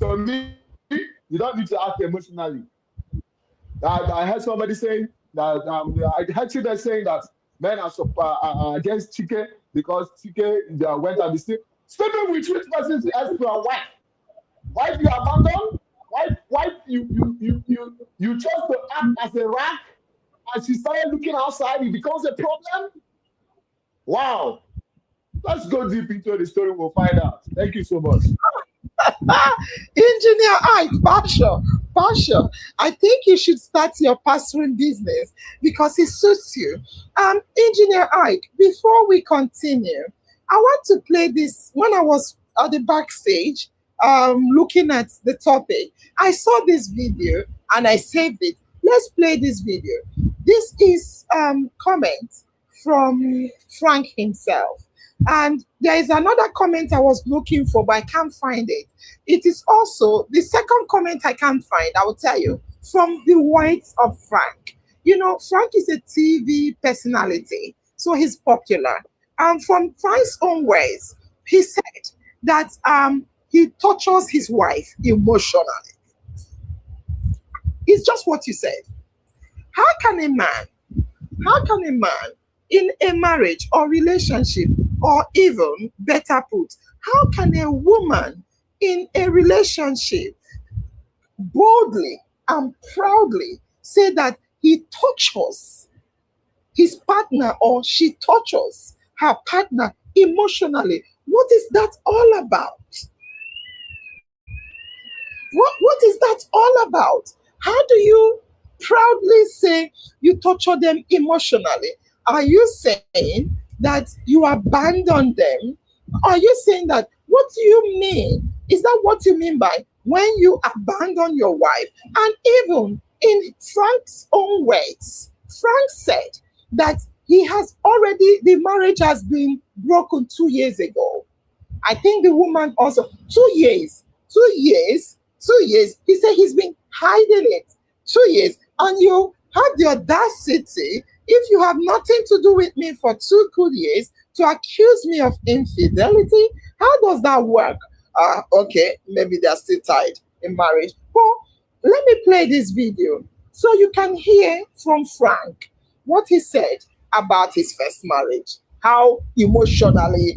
to me, you don't need to act emotionally. I heard somebody saying that I heard you there saying that men are against Chike because Chike went and be sleeping with which person else to a wife. Wife you abandon, wife you chose to act as a rack, and she started looking outside. It becomes a problem. Wow. Let's go deep into the story. We'll find out. Thank you so much. Engineer Ike, partial. I think you should start your pastoring business because it suits you. Engineer Ike, before we continue, I want to play this. When I was at the backstage, looking at the topic, I saw this video and I saved it. Let's play this video. This is comment from Frank himself. And there is another comment I was looking for, but I can't find it. It is also the second comment I can't find, I will tell you, from the words of Frank. You know, Frank is a TV personality, so he's popular. And from Frank's own words, he said that he tortures his wife emotionally. It's just what you said. How can a man how can a man in a marriage or relationship, or even better put, how can a woman in a relationship boldly and proudly say that he touches his partner or she touches her partner emotionally? What is that all about? What is that all about? How do you proudly say you torture them emotionally? Are you saying that you abandon them? Are you saying that? What do you mean? Is that what you mean by when you abandon your wife? And even in Frank's own words, Frank said that the marriage has been broken 2 years ago. I think the woman also 2 years, 2 years, 2 years. He said he's been hiding it 2 years, and you have the audacity, if you have nothing to do with me for 2 good years, to accuse me of infidelity. How does that work? Okay, maybe they're still tied in marriage. But let me play this video So you can hear from Frank what he said about his first marriage, how emotionally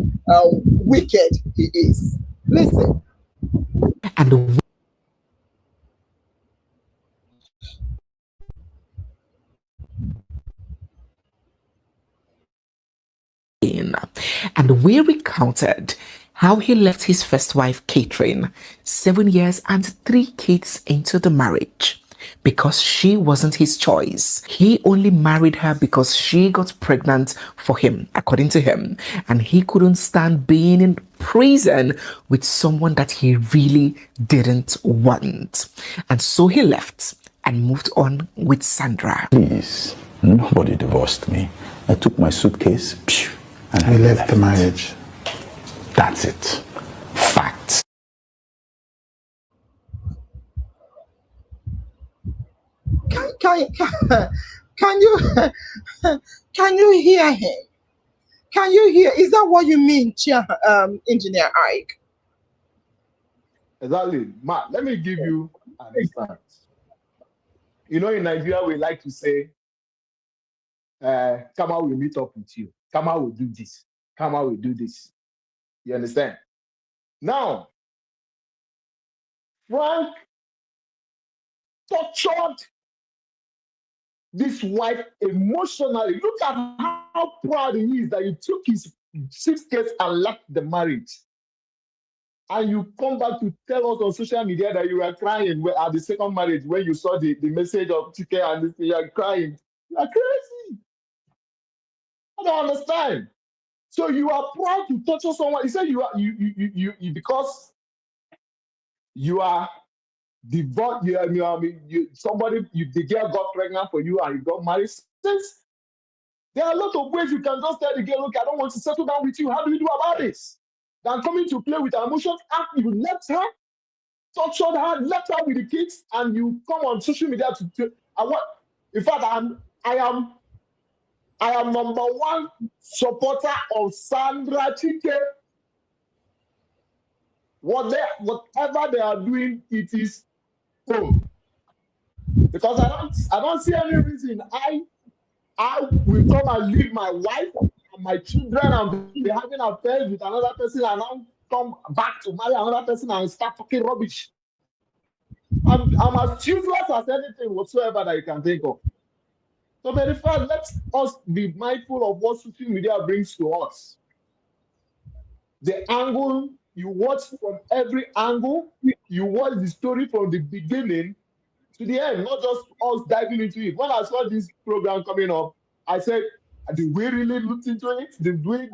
wicked he is. Listen. And and we recounted how he left his first wife, Catherine, 7 years and 3 kids into the marriage because she wasn't his choice. He only married her because she got pregnant for him, according to him, and he couldn't stand being in prison with someone that he really didn't want. And so he left and moved on with Sandra. Please, nobody divorced me. I took my suitcase, and I left the marriage. That's it. Fact. Can you can you hear him? Can you hear? Is that what you mean, Engineer Ike? Exactly. Matt, let me give you an instance. You know, in Nigeria, we like to say, Kama will meet up with you. Kama will do this. Kama will do this. You understand? Now, Frank tortured this wife emotionally. Look at how proud he is that he took his suitcase and left the marriage. And you come back to tell us on social media that you were crying at the second marriage when you saw the message of Chiké and you are crying. You are crazy. I don't understand. So you are proud to torture someone. He said you because you are divorced. The girl got pregnant for you and you got married. Since there are a lot of ways you can just tell the girl, look, I don't want to settle down with you. How do you do about this? Than coming to play with her emotions after you left her, tortured her, left her with the kids, and you come on social media to in fact, I am number one supporter of Sandra Chiké. Whatever they are doing, it is boom. Because I don't see any reason I will come and leave my wife and my children and be having affairs with another person and now come back to marry another person and start talking rubbish. I'm as useless as anything whatsoever that you can think of. So very fast, let us be mindful of what social media brings to us. The angle, you watch from every angle, you watch the story from the beginning to the end, not just us diving into it. When I saw this program coming up, I said, did we really look into it? Did we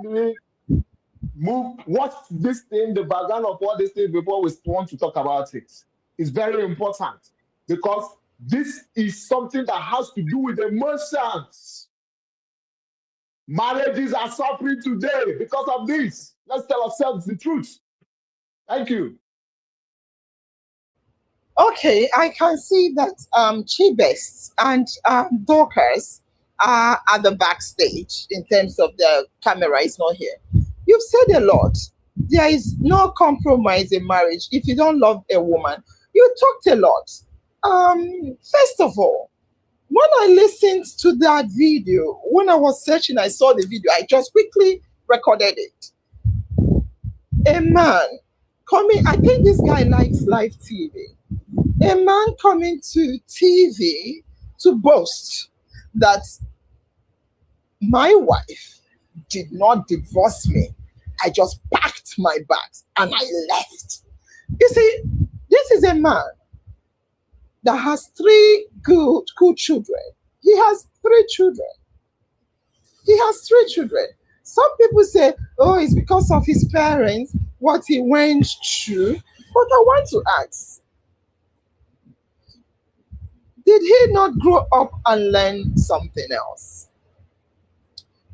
watch this thing, the background of all these things before we want to talk about it? It's very important because this is something that has to do with emotions. Marriages are suffering today because of this. Let's tell ourselves the truth. Thank you. Okay, I can see that Chibest and Dorcas are at the backstage in terms of the camera is not here. You've said a lot. There is no compromise in marriage if you don't love a woman. You talked a lot. First of all, when I listened to that video, when I was searching, I saw the video. I just quickly recorded it. A man coming, I think this guy likes live TV. A man coming to TV to boast that my wife did not divorce me. I just packed my bags and I left. You see, this is a man that has three good children. He has 3 children. He has 3 children. Some people say, oh, it's because of his parents, what he went through. But I want to ask, did he not grow up and learn something else?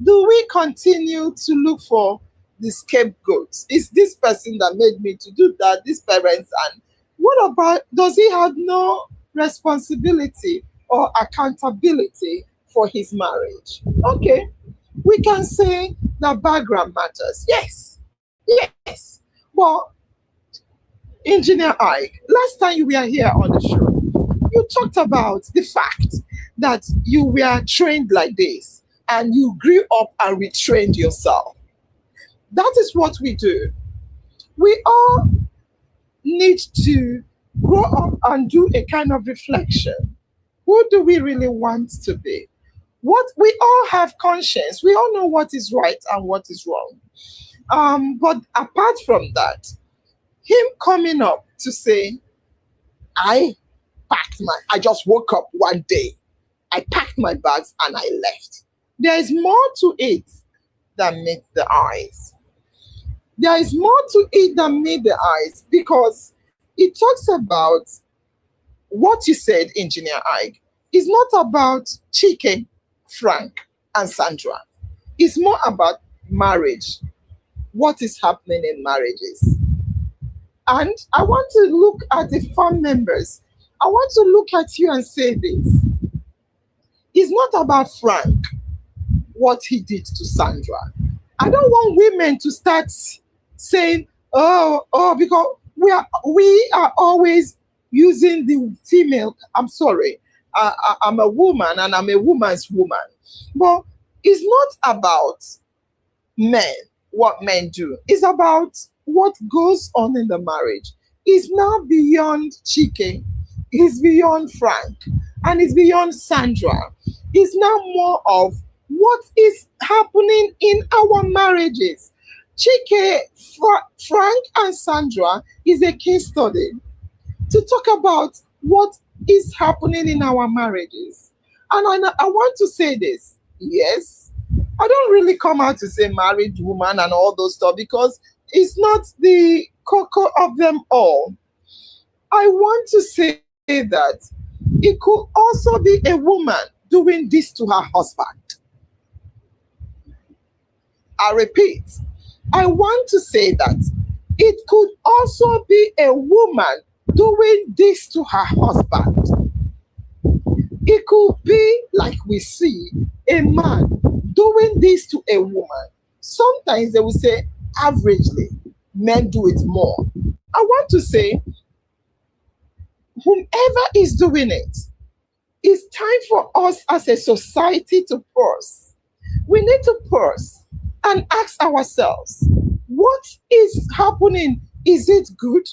Do we continue to look for the scapegoats? Is this person that made me to do that, this parents? And what about, does he have no responsibility or accountability for his marriage? Okay, we can say that background matters. Yes, yes. But Engineer Ike, last time you were here on the show, you talked about the fact that you were trained like this and you grew up and retrained yourself. That is what we do. We all need to grow up and do a kind of reflection. Who do we really want to be? What we all have conscience. We all know what is right and what is wrong. But apart from that, him coming up to say, I just woke up one day, I packed my bags and I left. There is more to it than meet the eyes. There is more to it than meet the eyes, because it talks about what you said, Engineer Ike. It's not about Chike, Frank, and Sandra. It's more about marriage. What is happening in marriages? And I want to look at the farm members. I want to look at you and say this. It's not about Frank, what he did to Sandra. I don't want women to start saying, because we are always using the female. I'm sorry, I'm a woman and I'm a woman's woman. But it's not about men, what men do. It's about what goes on in the marriage. It's now beyond Chike, it's beyond Frank, and it's beyond Sandra. It's now more of what is happening in our marriages. Chike, Frank, and Sandra is a case study to talk about what is happening in our marriages. And I want to say this. Yes, I don't really come out to say married woman and all those stuff, because it's not the cocoa of them all. I want to say that it could also be a woman doing this to her husband. I repeat, I want to say that it could also be a woman doing this to her husband. It could be, like we see, a man doing this to a woman. Sometimes they will say, averagely, men do it more. I want to say, whomever is doing it, it's time for us as a society to pause. We need to pause and ask ourselves, what is happening? Is it good?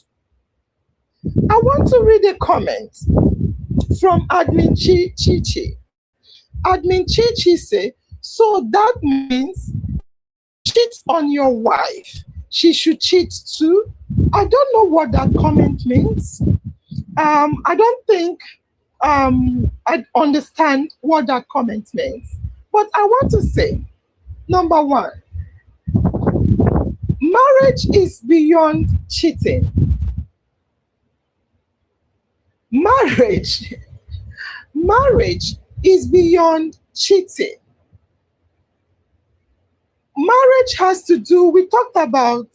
I want to read a comment from Admin Chichi. Admin Chichi say, so that means cheat on your wife, she should cheat too? I don't know what that comment means. I don't think I understand what that comment means. But I want to say, number one, marriage is beyond cheating. Marriage is beyond cheating. Marriage has to do, we talked about,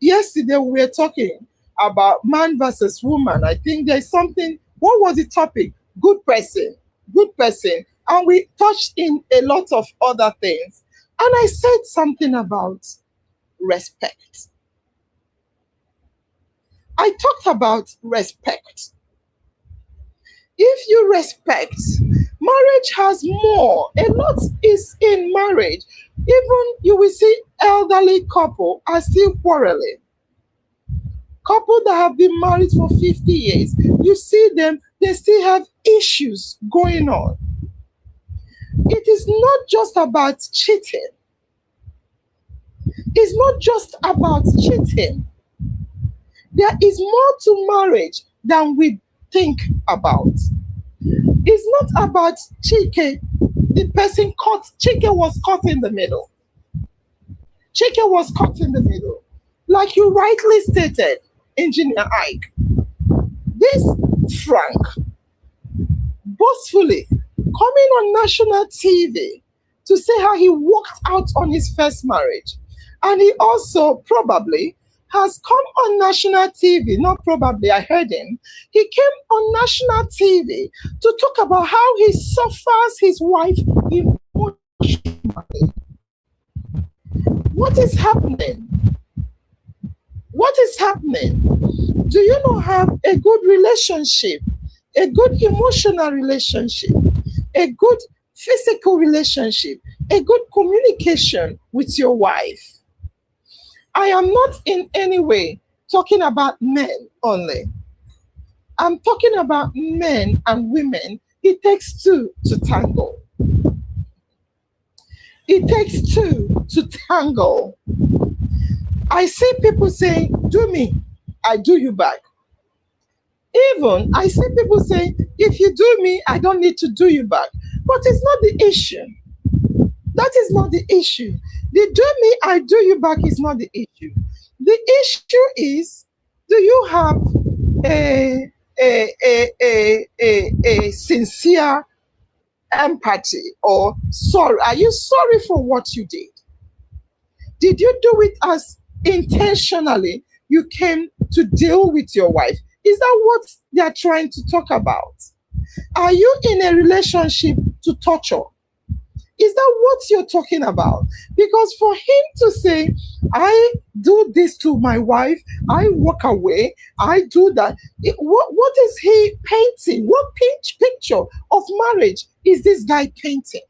yesterday we were talking about man versus woman. I think there's something, what was the topic? Good person. And we touched in a lot of other things. And I said something about respect. I talked about respect. If you respect, marriage has more. A lot is in marriage. Even you will see elderly couple are still quarreling. Couple that have been married for 50 years, you see them, they still have issues going on. It is not just about cheating. It's not just about cheating. There is more to marriage than we think about. It's not about Chike. The person caught, Chike was caught in the middle. Chike was caught in the middle. Like you rightly stated, Engineer Ike, this Frank boastfully coming on national TV to say how he walked out on his first marriage. And he also probably has come on national TV, not probably, I heard him. He came on national TV to talk about how he suffers his wife emotionally. What is happening? What is happening? Do you not have a good relationship? a good emotional relationship, a good physical relationship, a good communication with your wife. I am not in any way talking about men only. I'm talking about men and women. It takes two to tangle. It takes two to tangle. I see people saying, do me, I do you back. Even I see people say, if you do me, I don't need to do you back. But it's not the issue. That is not the issue. The do me, I do you back is not the issue. The issue is, do you have a sincere empathy, or sorry? Are you sorry for what you did? Did you do it as intentionally you came to deal with your wife? Is that what they are trying to talk about? Are you in a relationship to torture? Is that what you're talking about? Because for him to say, I do this to my wife, I walk away, I do that, what is he painting? What picture of marriage is this guy painting?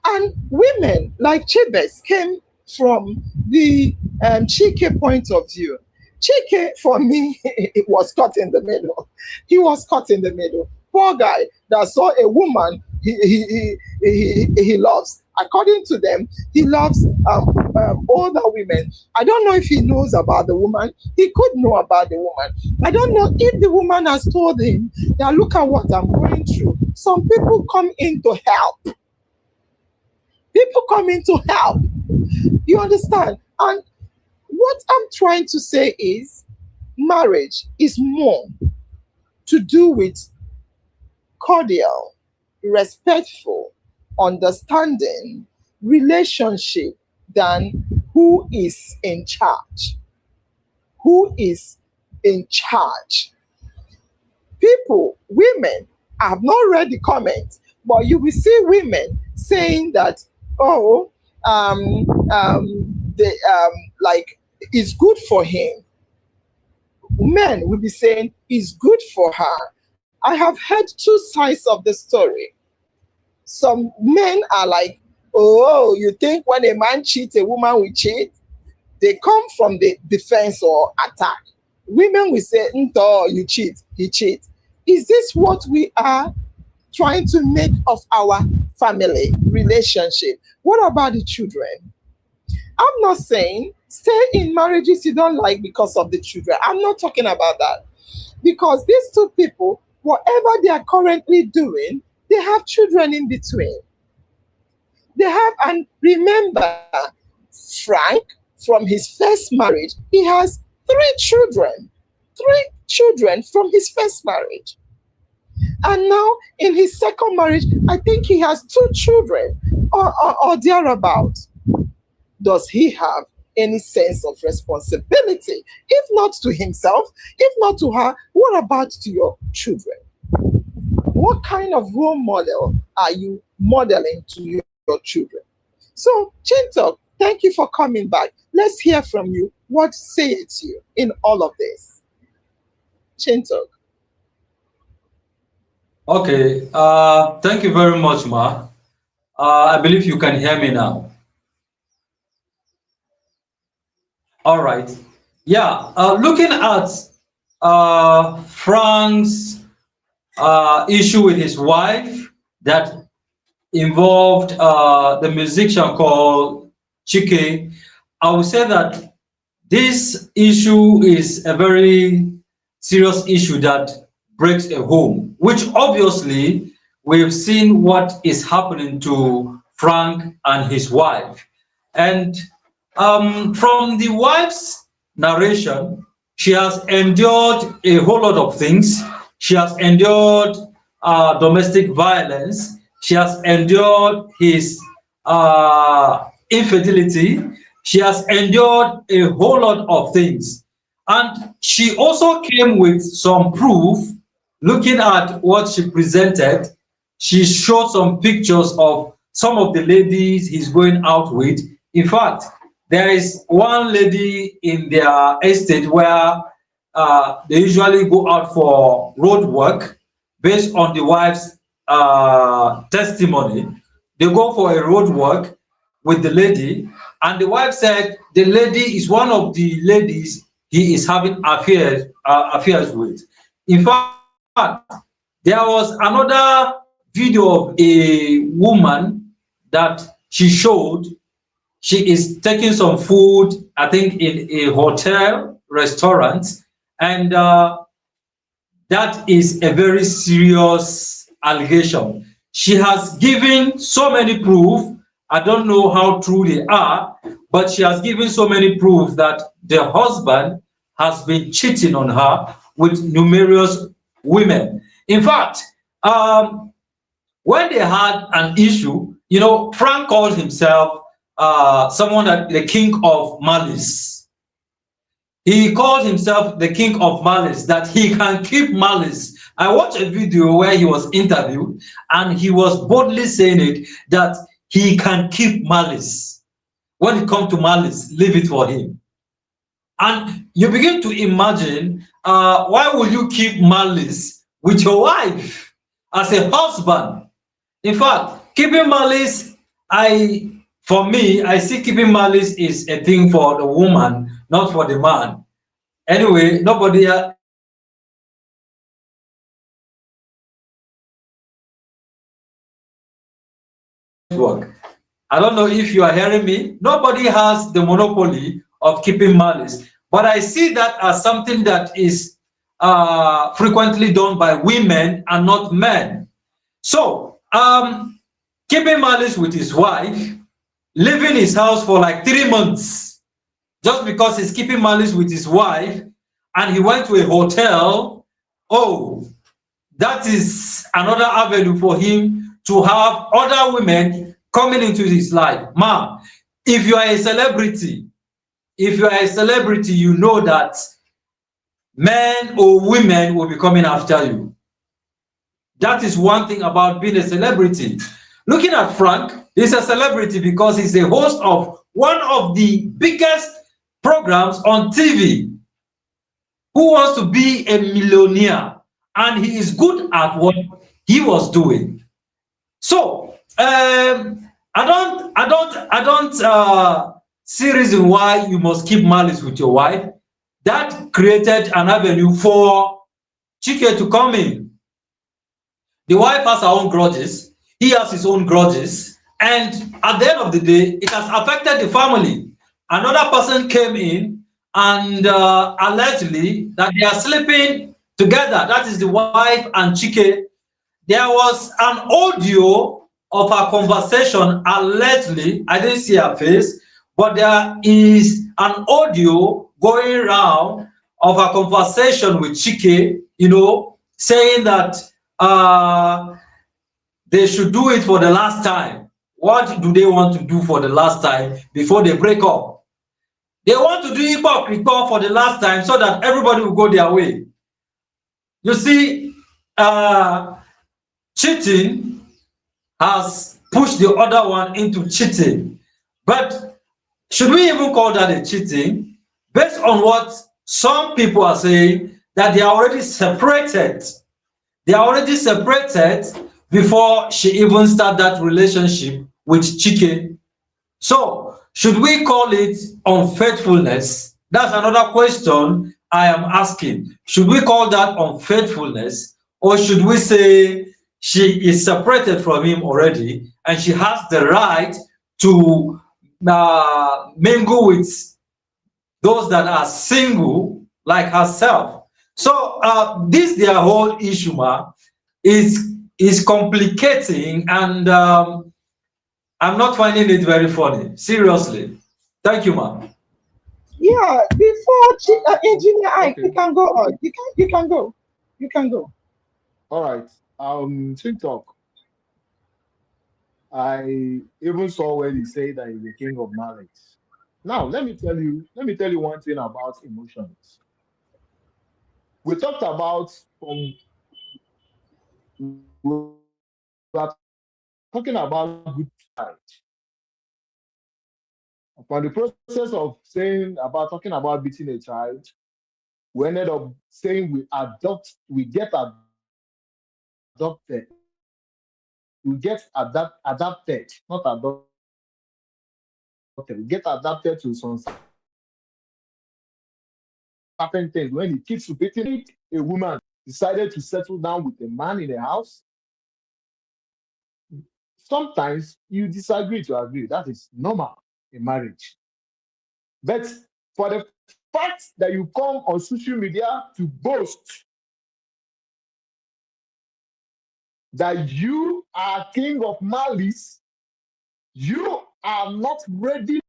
And women like Chibes came from the Chike point of view. Chike, for me, it was caught in the middle. He was caught in the middle. Poor guy that saw a woman he loves. According to them, he loves older women. I don't know if he knows about the woman. He could know about the woman. I don't know if the woman has told him that look at what I'm going through. Some people come in to help. People come in to help. You understand? And what I'm trying to say is marriage is more to do with cordial, respectful, understanding, relationship than who is in charge. Who is in charge? People, women, I have not read the comments, but you will see women saying that, oh, like it's good for him. Men will be saying it's good for her. I have heard two sides of the story. Some men are like, oh, you think when a man cheats, a woman will cheat? They come from the defense or attack. Women will say, no, you cheat, he cheats. Is this what we are trying to make of our family relationship? What about the children? I'm not saying stay in marriages you don't like because of the children. I'm not talking about that. Because these two people, whatever they are currently doing, they have children in between. They have, and remember, Frank, from his first marriage, he has 3 children. 3 children from his first marriage. And now in his second marriage, I think he has 2 children or thereabout. Does he have any sense of responsibility? If not to himself, if not to her, what about to your children? What kind of role model are you modeling to your children? So, Chintok, thank you for coming back. Let's hear from you. What says you in all of this? Chintok. Okay, thank you very much, Ma. I believe you can hear me now. All right. Yeah, looking at Frank's issue with his wife that involved the musician called Chiké, I would say that this issue is a very serious issue that breaks a home, which obviously we've seen what is happening to Frank and his wife. And from the wife's narration, she has endured a whole lot of things. She has endured domestic violence. She has endured his infidelity. She has endured a whole lot of things. And she also came with some proof. Looking at what she presented, she showed some pictures of some of the ladies he's going out with. In fact, there is one lady in their estate where they usually go out for road work based on the wife's testimony. They go for a road work with the lady, and the wife said the lady is one of the ladies he is having affairs with. In fact, there was another video of a woman that she showed. She is taking some food, I think, in a hotel restaurant, and that is a very serious allegation. She has given so many proof. I don't know how true they are, but she has given so many proof that the husband has been cheating on her with numerous women. In fact, when they had an issue, Frank called himself someone that the king of malice. He called himself the king of malice, that he can keep malice. I watched a video where he was interviewed and he was boldly saying it, that he can keep malice. When it comes to malice, leave it for him. And you begin to imagine, why will you keep malice with your wife as a husband? In fact, keeping malice, for me, I see keeping malice is a thing for the woman, not for the man. Anyway, nobody has the monopoly of keeping malice with his wife. Network. I don't know if you are hearing me. Nobody has the monopoly of keeping malice. But I see that as something that is frequently done by women and not men. So, keeping malice with his wife, leaving his house for like 3 months, just because he's keeping malice with his wife, and he went to a hotel. Oh, that is another avenue for him to have other women coming into his life. Ma'am, if you are a celebrity, you know that men or women will be coming after you. That is one thing about being a celebrity. Looking at Frank, he's a celebrity because he's the host of one of the biggest programs on TV. Who wants to be a millionaire? And he is good at what he was doing. So I don't see reason why you must keep malice with your wife. That created an avenue for Chike to come in. The wife has her own grudges, he has his own grudges, and at the end of the day, it has affected the family. Another person came in and allegedly that they are sleeping together. That is the wife and Chike. There was an audio of a conversation, allegedly. I didn't see her face, but there is an audio going around of a conversation with Chike, saying that they should do it for the last time. What do they want to do for the last time before they break up? They want to do hypocrite for the last time so that everybody will go their way. You see, cheating has pushed the other one into cheating. But should we even call that a cheating? Based on what some people are saying, that they are already separated. They are already separated before she even started that relationship with Chike. So, should we call it unfaithfulness? That's another question I am asking. Should we call that unfaithfulness, or should we say she is separated from him already and she has the right to mingle with those that are single like herself? So this their whole issue is complicating, and I'm not finding it very funny. Seriously. Thank you, ma'am. Yeah, before engineer Ike, you Okay. can go on. You can go. You can go. All right. TikTok. I even saw when he said that he's the king of marriage. Now, let me tell you one thing about emotions. We talked about we are talking about good side. Upon the process of saying about talking about beating a child, We ended up saying we get adopted. We get adapted, not adopted. We get adapted to some certain things. When he keeps repeating it, a woman decided to settle down with a man in the house. Sometimes you disagree to agree. That is normal in marriage. But for the fact that you come on social media to boast that you are king of malice, you are not ready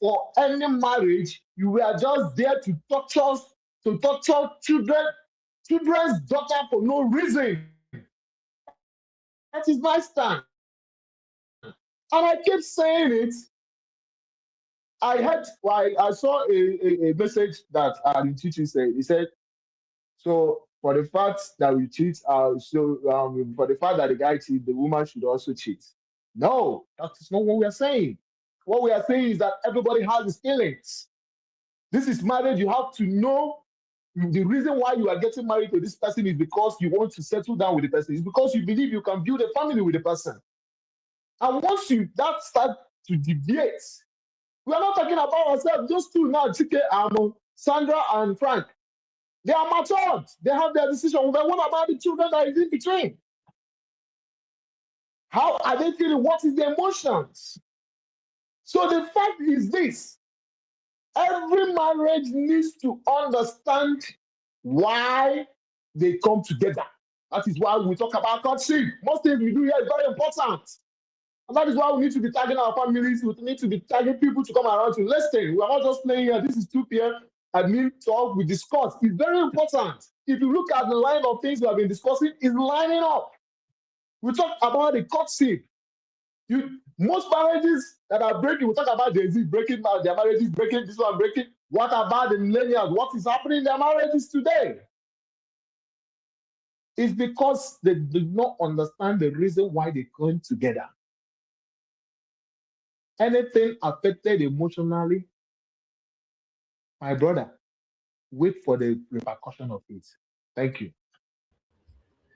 for any marriage. You were just there to torture children's daughter for no reason. That is my stand. And I keep saying it. I saw a message that the teacher said. He said, so for the fact that we cheat, for the fact that the guy cheats, the woman should also cheat. No, that's not what we are saying. What we are saying is that everybody has his feelings. This is marriage. You have to know the reason why you are getting married to this person is because you want to settle down with the person. It's because you believe you can build a family with the person. And once that start to deviate, we are not talking about ourselves. Those two now, Chike, Sandra and Frank, they are matured. They have their decision. But what about the children that is in between? How are they feeling? What is their emotions? So the fact is this. Every marriage needs to understand why they come together. That is why we talk about courtship. Most things we do here is very important. And that is why we need to be tagging our families. We need to be tagging people to come around to listen. We are not just playing here. This is 2 p.m. admin talk. We discuss. It's very important. If you look at the line of things we have been discussing, it's lining up. We talk about the courtship. Most marriages that are breaking, we talk about Jay-Z breaking, their marriages breaking, this one breaking. What about the millennials? What is happening in their marriages today? It's because they do not understand the reason why they come together. Anything affected emotionally, my brother, wait for the repercussion of it. Thank you.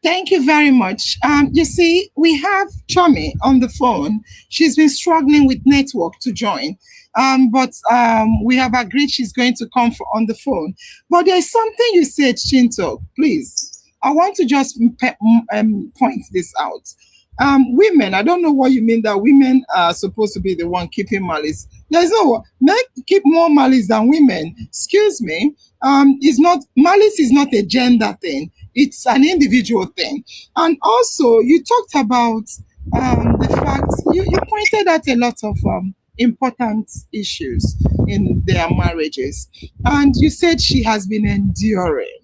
Thank you very much. You see, we have Chomi on the phone. She's been struggling with network to join, but we have agreed she's going to come on the phone. But there's something you said, Chinto, please. I want to just point this out. Women, I don't know what you mean that women are supposed to be the one keeping malice. There's no men keep more malice than women. Excuse me. Malice is not a gender thing. It's an individual thing. And also, you talked about the fact you pointed out a lot of important issues in their marriages, and you said she has been enduring.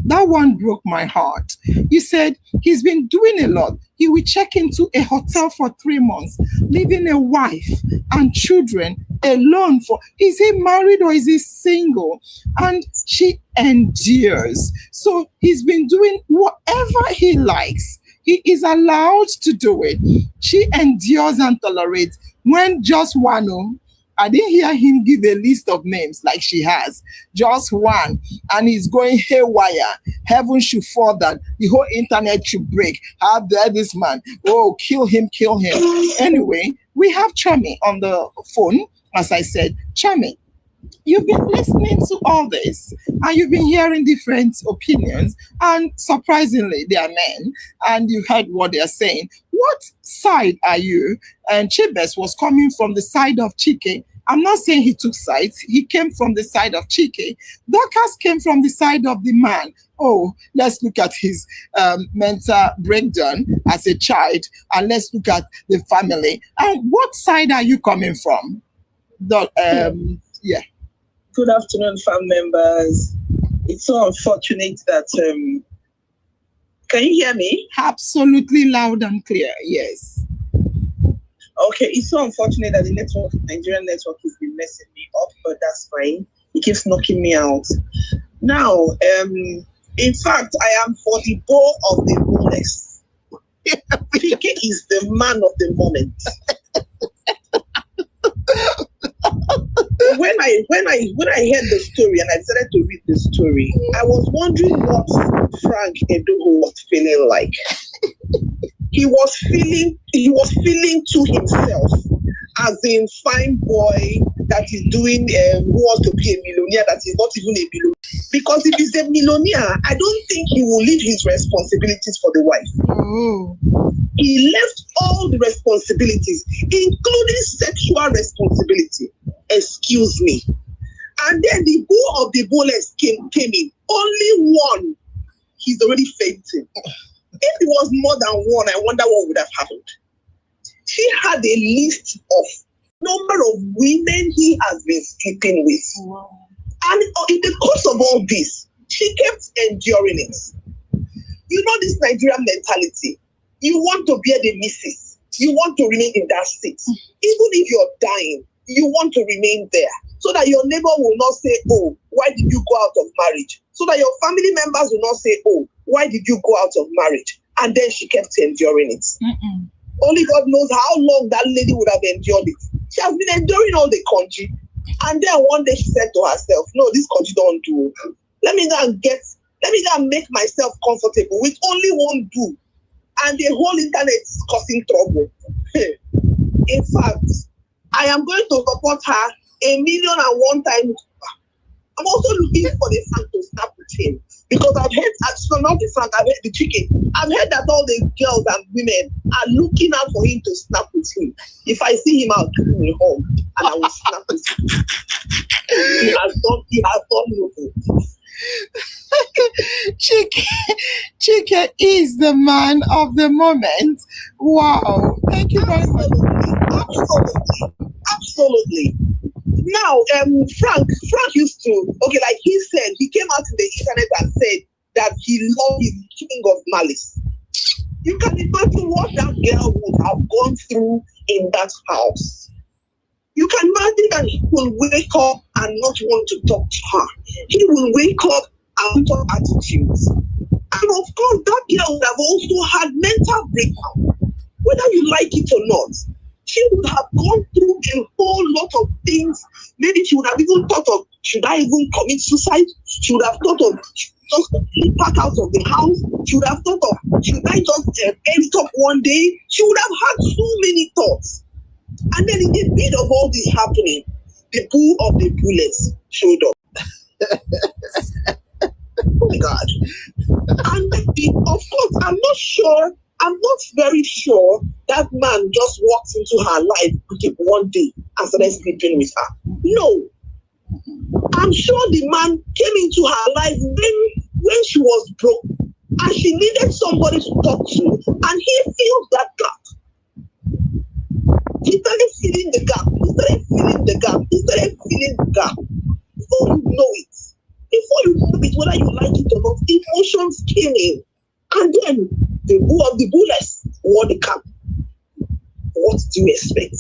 That one broke my heart. You said he's been doing a lot. He will check into a hotel for 3 months, leaving a wife and children alone is he married or is he single? And she endures. So he's been doing whatever he likes. He is allowed to do it. She endures and tolerates. When just one, I didn't hear him give a list of names like she has. Just one. And he's going haywire. Heaven should fall down. The whole internet should break. How dare this man? Oh, kill him, kill him. Anyway, we have Chami on the phone. As I said, Chami, you've been listening to all this and you've been hearing different opinions, and surprisingly they are men, and you heard what they're saying. What side are you? And Chibes was coming from the side of Chiké. I'm not saying he took sides. He came from the side of Chiké. Dorcas came from the side of the man. Oh, let's look at his mental breakdown as a child, and let's look at the family. And what side are you coming from? Yeah. Good afternoon, fam members. It's so unfortunate that can you hear me? Absolutely loud and clear, yes. Okay, it's so unfortunate that the Nigerian network has been messing me up, but that's fine. It keeps knocking me out. Now, in fact, I am for the ball of the Rolex. Chiké is the man of the moment. when I heard the story and I decided to read the story, I was wondering what Frank Edoho was feeling like. He was feeling to himself as in fine boy that is doing who wants to be a millionaire that is not even a millionaire. Because if he's a millionaire, I don't think he will leave his responsibilities for the wife. Oh. He left all the responsibilities, including sexual responsibility. Excuse me. And then the bull of the bullets came in. Only one. He's already fainting. If it was more than one, I wonder what would have happened. She had a list of number of women he has been sleeping with. Wow. And in the course of all this, she kept enduring it. You know this Nigerian mentality. You want to bear the missus. You want to remain in that seat. Even if you're dying, you want to remain there. So that your neighbor will not say, oh, why did you go out of marriage? So that your family members will not say, oh, why did you go out of marriage? And then she kept enduring it. Mm-mm. Only God knows how long that lady would have endured it. She has been enduring all the country. And then one day she said to herself, no, this country don't do. Let me go and make myself comfortable with only one do. And the whole internet is causing trouble. In fact, I am going to support her 1,000,001 times. I'm also looking for the Frank to snap with him. Because I've heard, not the Frank, I've heard the Chiké. I've heard that all the girls and women are looking out for him to snap with him. If I see him, I'll give him a hug and I will snap with him. He has done nothing. Chike is the man of the moment. Wow. Thank you very much. Absolutely. Now, Frank used to, like he said, he came out in the internet and said that he loved his king of malice. You can imagine what that girl would have gone through in that house. You can imagine that he will wake up and not want to talk to her. He will wake up and talk attitudes. And of course, that girl would have also had mental breakdown, whether you like it or not. She would have gone through a whole lot of things. Maybe she would have even thought of, should I even commit suicide? She would have thought of just completely pack out of the house. She would have thought of, should I just end up one day? She would have had so many thoughts. And then in the middle of all this happening, the bull of the bullets showed up. Oh my God. And of course, I'm not very sure that man just walked into her life one day and started sleeping with her. No. I'm sure the man came into her life when she was broke and she needed somebody to talk to, and he filled that gap. He started filling the gap. Before you know it, whether you like it or not, emotions came in. And then the bull of the bullets wore the cap. What do you expect?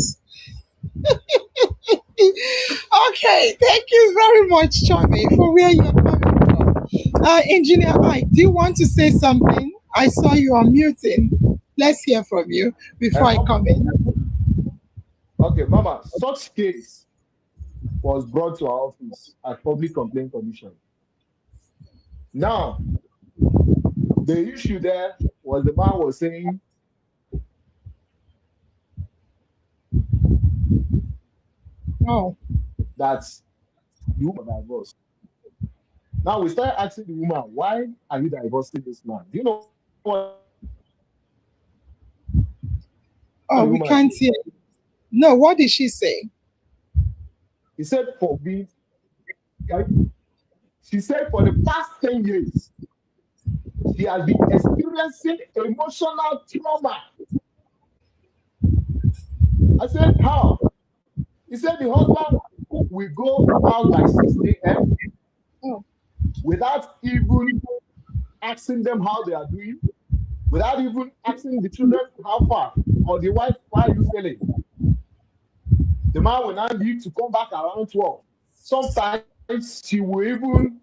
Okay, thank you very much, Tommy, for where you're coming from. Engineer Mike, do you want to say something? I saw you are muting. Let's hear from you before I come in. Okay, Mama, such case was brought to our office at Public Complaint Commission. Now, the issue there was the man was saying that you were divorced. Now we started asking the woman, why are you divorcing this man? Do you know what? Oh, we can't hear. No, what did she say? He said she said for the past 10 years, she has been experiencing emotional trauma. I said, how? He said the husband will go out by 6 a.m. without even asking them how they are doing, without even asking the children how far, or the wife, why are you failing? The man will now leave to come back around 12. Sometimes she will even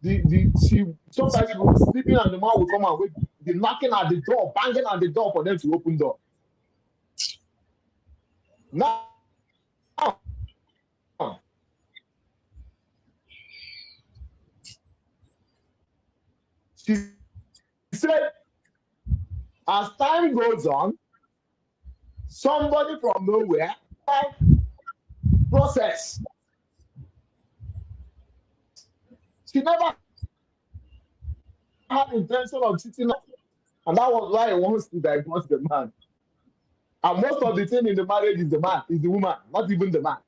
sometimes she will be sleeping and the man will come and wake, be knocking at the door, banging at the door for them to open door. Now, As time goes on, somebody from nowhere process. She never had intention of cheating, and that was why he wants to divorce the man. And most of the thing in the marriage is the woman, not even the man.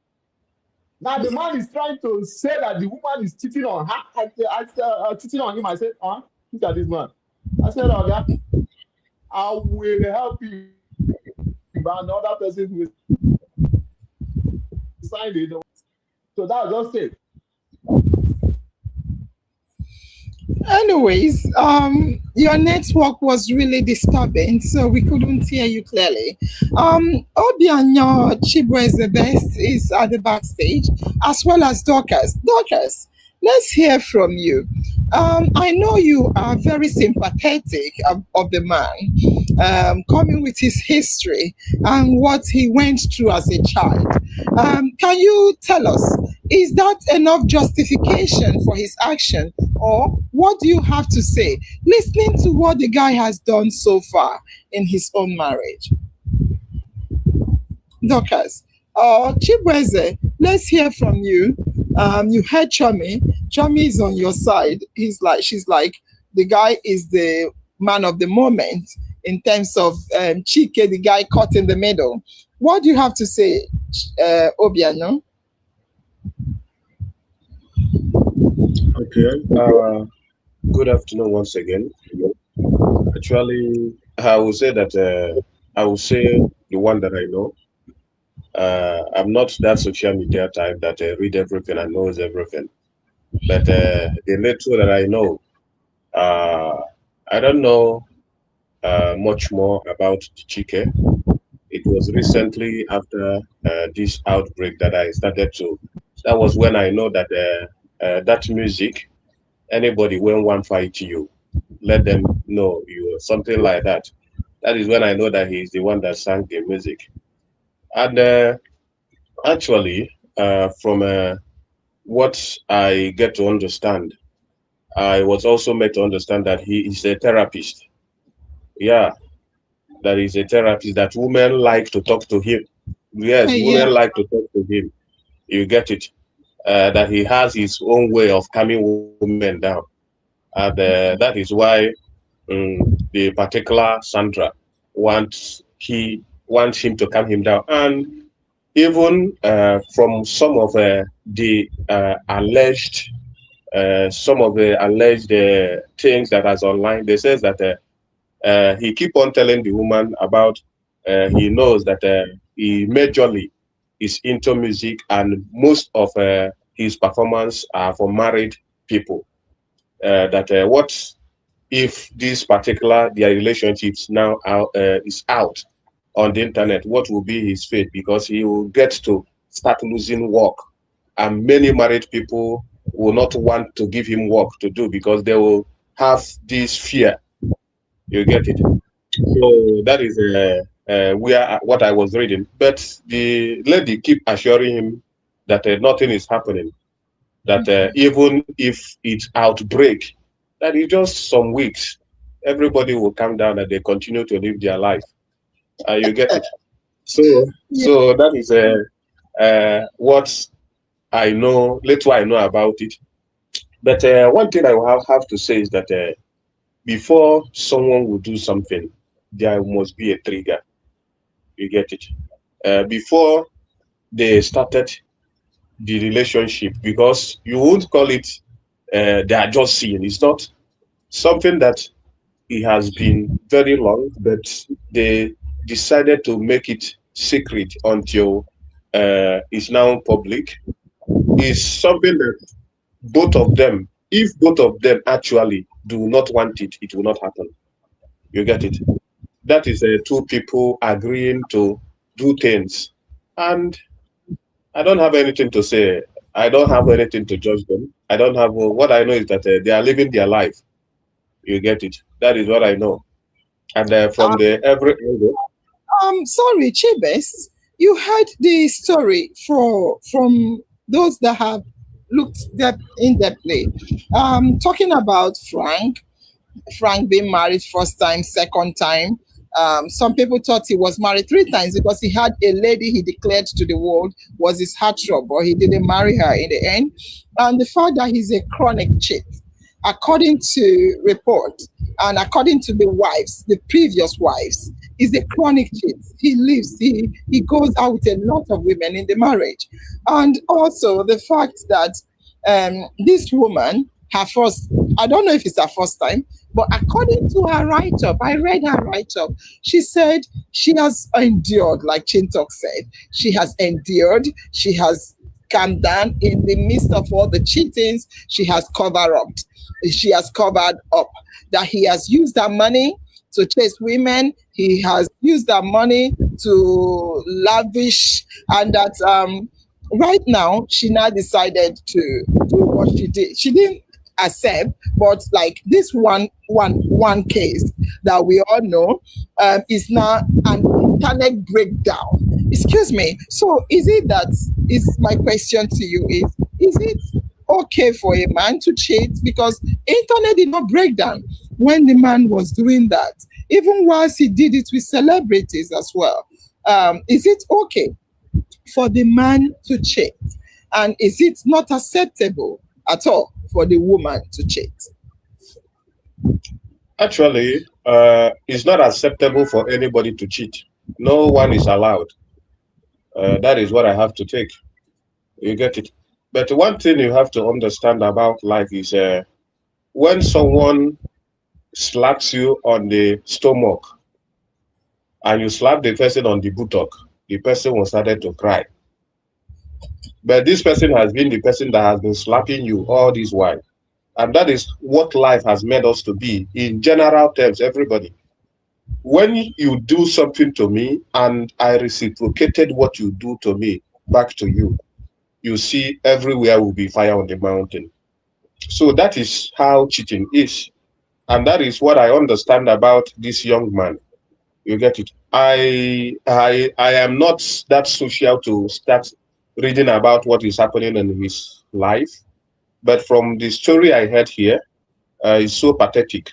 Now the man is trying to say that the woman is cheating on her. Cheating on him. I said, look at this man. I said, okay, I will help you. But another person will sign it. So that was just it. Anyways, your network was really disturbing, so we couldn't hear you clearly. Obianyo Chibo is the best is at the backstage, as well as Dorcas. Dorcas, let's hear from you. I know you are very sympathetic of the man, coming with his history and what he went through as a child. Can you tell us, is that enough justification for his action, or what do you have to say, listening to what the guy has done so far in his own marriage? Dorcas, Chibweze, let's hear from you. You heard Chomi. Chomi is on your side. She's like, the guy is the man of the moment in terms of Chike, the guy caught in the middle. What do you have to say, Obiano? Okay. Good afternoon once again. Actually, I will say that I will say the one that I know. I'm not that social media type that read everything and knows everything. But the little that I know, I don't know much more about Chike. It was recently after this outbreak that I started to. That was when I know that that music, anybody when one fight you, let them know you, something like that. That is when I know that he's the one that sang the music. And actually, from what I get to understand, I was also made to understand that he is a therapist. Yeah, that is a therapist that women like to talk to him. Yes, Yeah. women like to talk to him. You get it. That he has his own way of calming women down. And that is why the particular Sandra wants him to calm him down. And even from some of the alleged things that has online, they says that he keep on telling the woman about he knows that he majorly is into music and most of his performance are for married people. That what if this particular their relationships now is out on the internet, what will be his fate? Because he will get to start losing work, and many married people will not want to give him work to do because they will have this fear. You get it? So that is where what I was reading. But the lady keep assuring him that nothing is happening. That even if it's outbreak, that is just some weeks, everybody will come down and they continue to live their life. You get it? So Yeah. that is what I know, little I know about it. But one thing I will have to say is that before someone will do something, there must be a trigger. You get it? Before they started the relationship, because you won't call it they are just seeing. It's not something that it has been very long, but they decided to make it secret until it's now public. Is something that both of them, if both of them actually do not want it, it will not happen. You get it? That is two people agreeing to do things. And I don't have anything to say. I don't have anything to judge them. I don't have, what I know is that they are living their life. You get it? That is what I know. And from the every angle, Sorry, Chibes, you heard the story from those that have looked in depthly. Talking about Frank being married first time, second time, Some people thought he was married 3 times because he had a lady he declared to the world was his heartthrob, but he didn't marry her in the end. And the fact that he's a chronic cheat, according to report and according to the previous wives, is a chronic cheat. He goes out with a lot of women in the marriage. And also the fact that this woman, her first, I don't know if it's her first time, but according to her write-up, I read her write-up, she said she has endured, like Chintok said, she has endured, she has calmed down in the midst of all the cheatings, she has covered up, that he has used her money to chase women, he has used her money to lavish, and that right now she now decided to do what she did. She didn't accept, but like this one case that we all know is now an internet breakdown. Excuse me. So is my question to you is it okay for a man to cheat? Because internet did not break down when the man was doing that, even whilst he did it with celebrities as well. Is it okay for the man to cheat? And is it not acceptable at all for the woman to cheat? Actually, it's not acceptable for anybody to cheat. No one is allowed. That is what I have to take. You get it? But one thing you have to understand about life is when someone slaps you on the stomach and you slap the person on the buttock, the person will start to cry. But this person has been the person that has been slapping you all this while. And that is what life has made us to be. In general terms, everybody. When you do something to me and I reciprocated what you do to me back to you, you see everywhere will be fire on the mountain. So that is how cheating is. And that is what I understand about this young man. You get it? I am not that social to start reading about what is happening in his life. But from the story I heard here, it's so pathetic,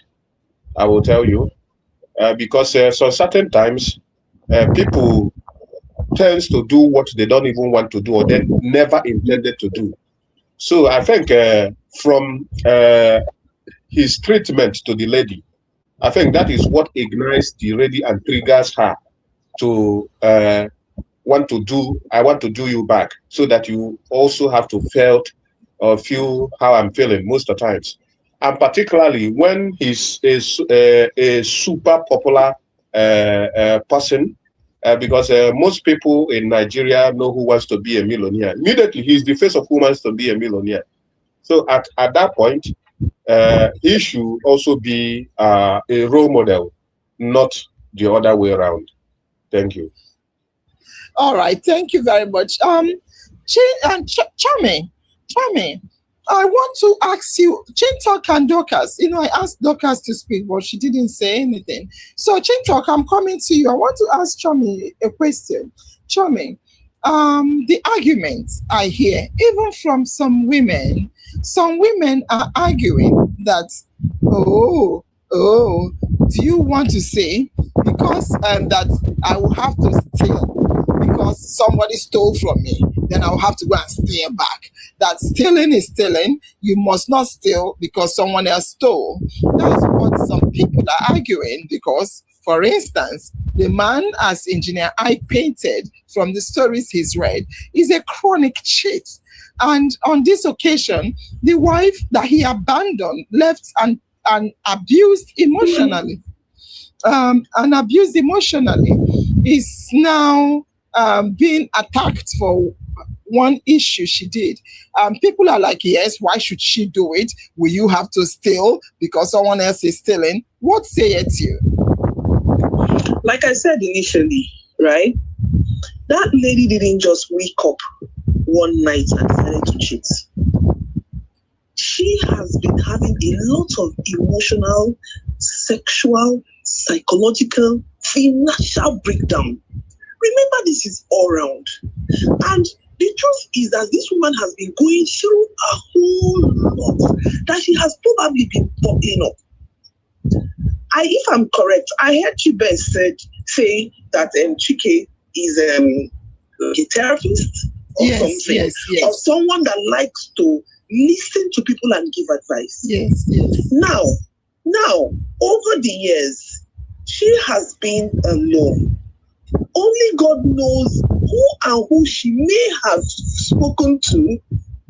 I will tell you. Because so certain times, people tends to do what they don't even want to do or they never intended to do. So I think from his treatment to the lady, I think that is what ignites the lady and triggers her to I want to do you back, so that you also have to feel how I'm feeling most of the times. And particularly when he's a super popular person, because most people in Nigeria know who wants to be a millionaire. Immediately, he's the face of who wants to be a millionaire. So at that point, he should also be a role model, not the other way around. Thank you. All right, thank you very much. Chame, I want to ask you, Chintok and Dorcas. I asked Dorcas to speak, but she didn't say anything. So Chintok, I'm coming to you. I want to ask Chame a question. Chame, the arguments I hear, even from some women are arguing that, do you want to say because that I will have to steal because somebody stole from me, then I'll have to go and steal back. That stealing is stealing. You must not steal because someone else stole. That's what some people are arguing because, for instance, the man, as Engineer Ike painted from the stories he's read, is a chronic cheat. And on this occasion, the wife that he abandoned, left and abused emotionally, is now being attacked for one issue she did. People are like, yes, why should she do it? Will you have to steal because someone else is stealing? What say it to you? Like I said initially, right? That lady didn't just wake up one night and decided to cheat. She has been having a lot of emotional, sexual, psychological, financial breakdown. Remember, this is all round. And the truth is that this woman has been going through a whole lot that she has probably been bottling up. if I'm correct, I heard Chibe say that Chike is a therapist or something, yes. or someone that likes to listen to people and give advice. Yes. Now, over the years, she has been alone. Only God knows who and who she may have spoken to,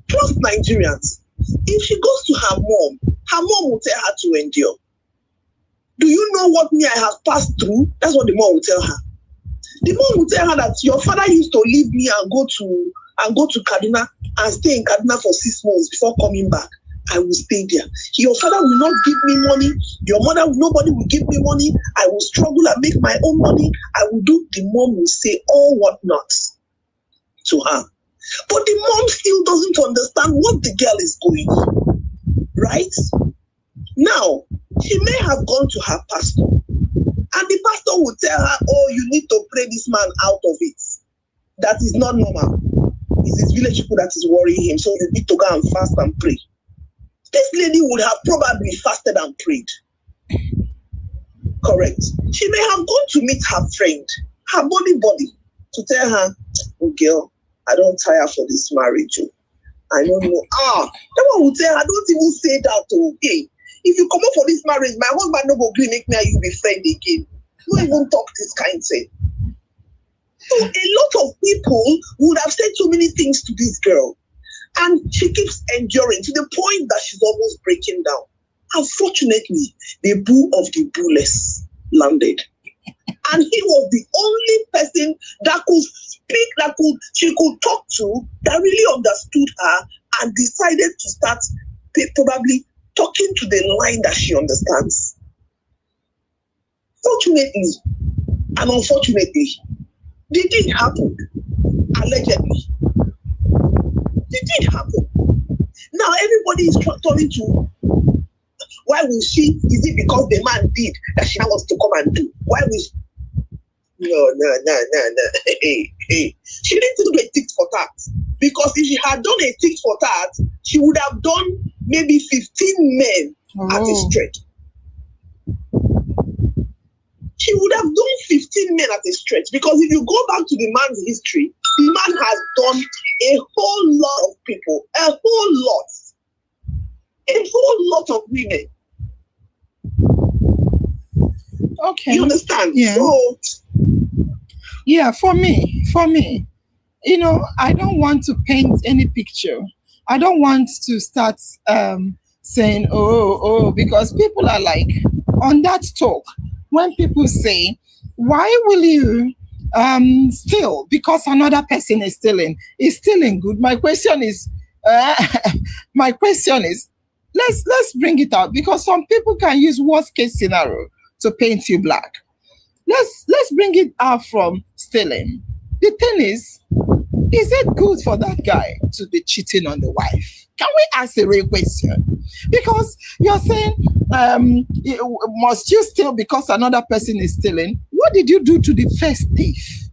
plus Nigerians. If she goes to her mom will tell her to endure. Do you know what me I have passed through? That's what the mom will tell her. The mom will tell her that your father used to leave me and go to Kaduna and stay in Kaduna for 6 months before coming back. I will stay there. Your father will not give me money. Your mother, nobody will give me money. I will struggle and make my own money. I will do. The mom will say all what not to her. But the mom still doesn't understand what the girl is going through. Right? Now, she may have gone to her pastor. And the pastor will tell her, oh, you need to pray this man out of it. That is not normal. It's his village people that is worrying him. So you need to go and fast and pray. This lady would have probably fasted and prayed. Correct. She may have gone to meet her friend, her body, to tell her, oh girl, I don't tire for this marriage. I don't know. That one will tell her, don't even say that. Okay. If you come up for this marriage, my husband no go agree make me and you be friend again. Don't even talk this kind thing. So a lot of people would have said so many things to this girl. And she keeps enduring to the point that she's almost breaking down. Unfortunately, the bull of the bullless landed. And he was the only person that could speak, she could talk to, that really understood her and decided to start probably talking to the line that she understands. Fortunately and unfortunately, the thing happened. Allegedly. The thing happened. Now everybody is turning to, why will she? Is it because the man did that she now wants to come and do? Why will she? No. Hey. She needs to do a tit for tat. Because if she had done a tit for tat, she would have done maybe 15 men at a stretch. She would have done 15 men at a stretch. Because if you go back to the man's history, the man has done a whole lot of people, a whole lot of women. Okay. You understand? Yeah. So, yeah, for me, I don't want to paint any picture. I don't want to start saying, because people are like, on that talk, when people say, why will you steal because another person is stealing? Is stealing good? My question is, let's bring it out, because some people can use worst case scenario to paint you black. Let's bring it out from stealing. The thing is it good for that guy to be cheating on the wife? Can we ask a real question? Because you're saying, must you steal because another person is stealing? What did you do to the first thief?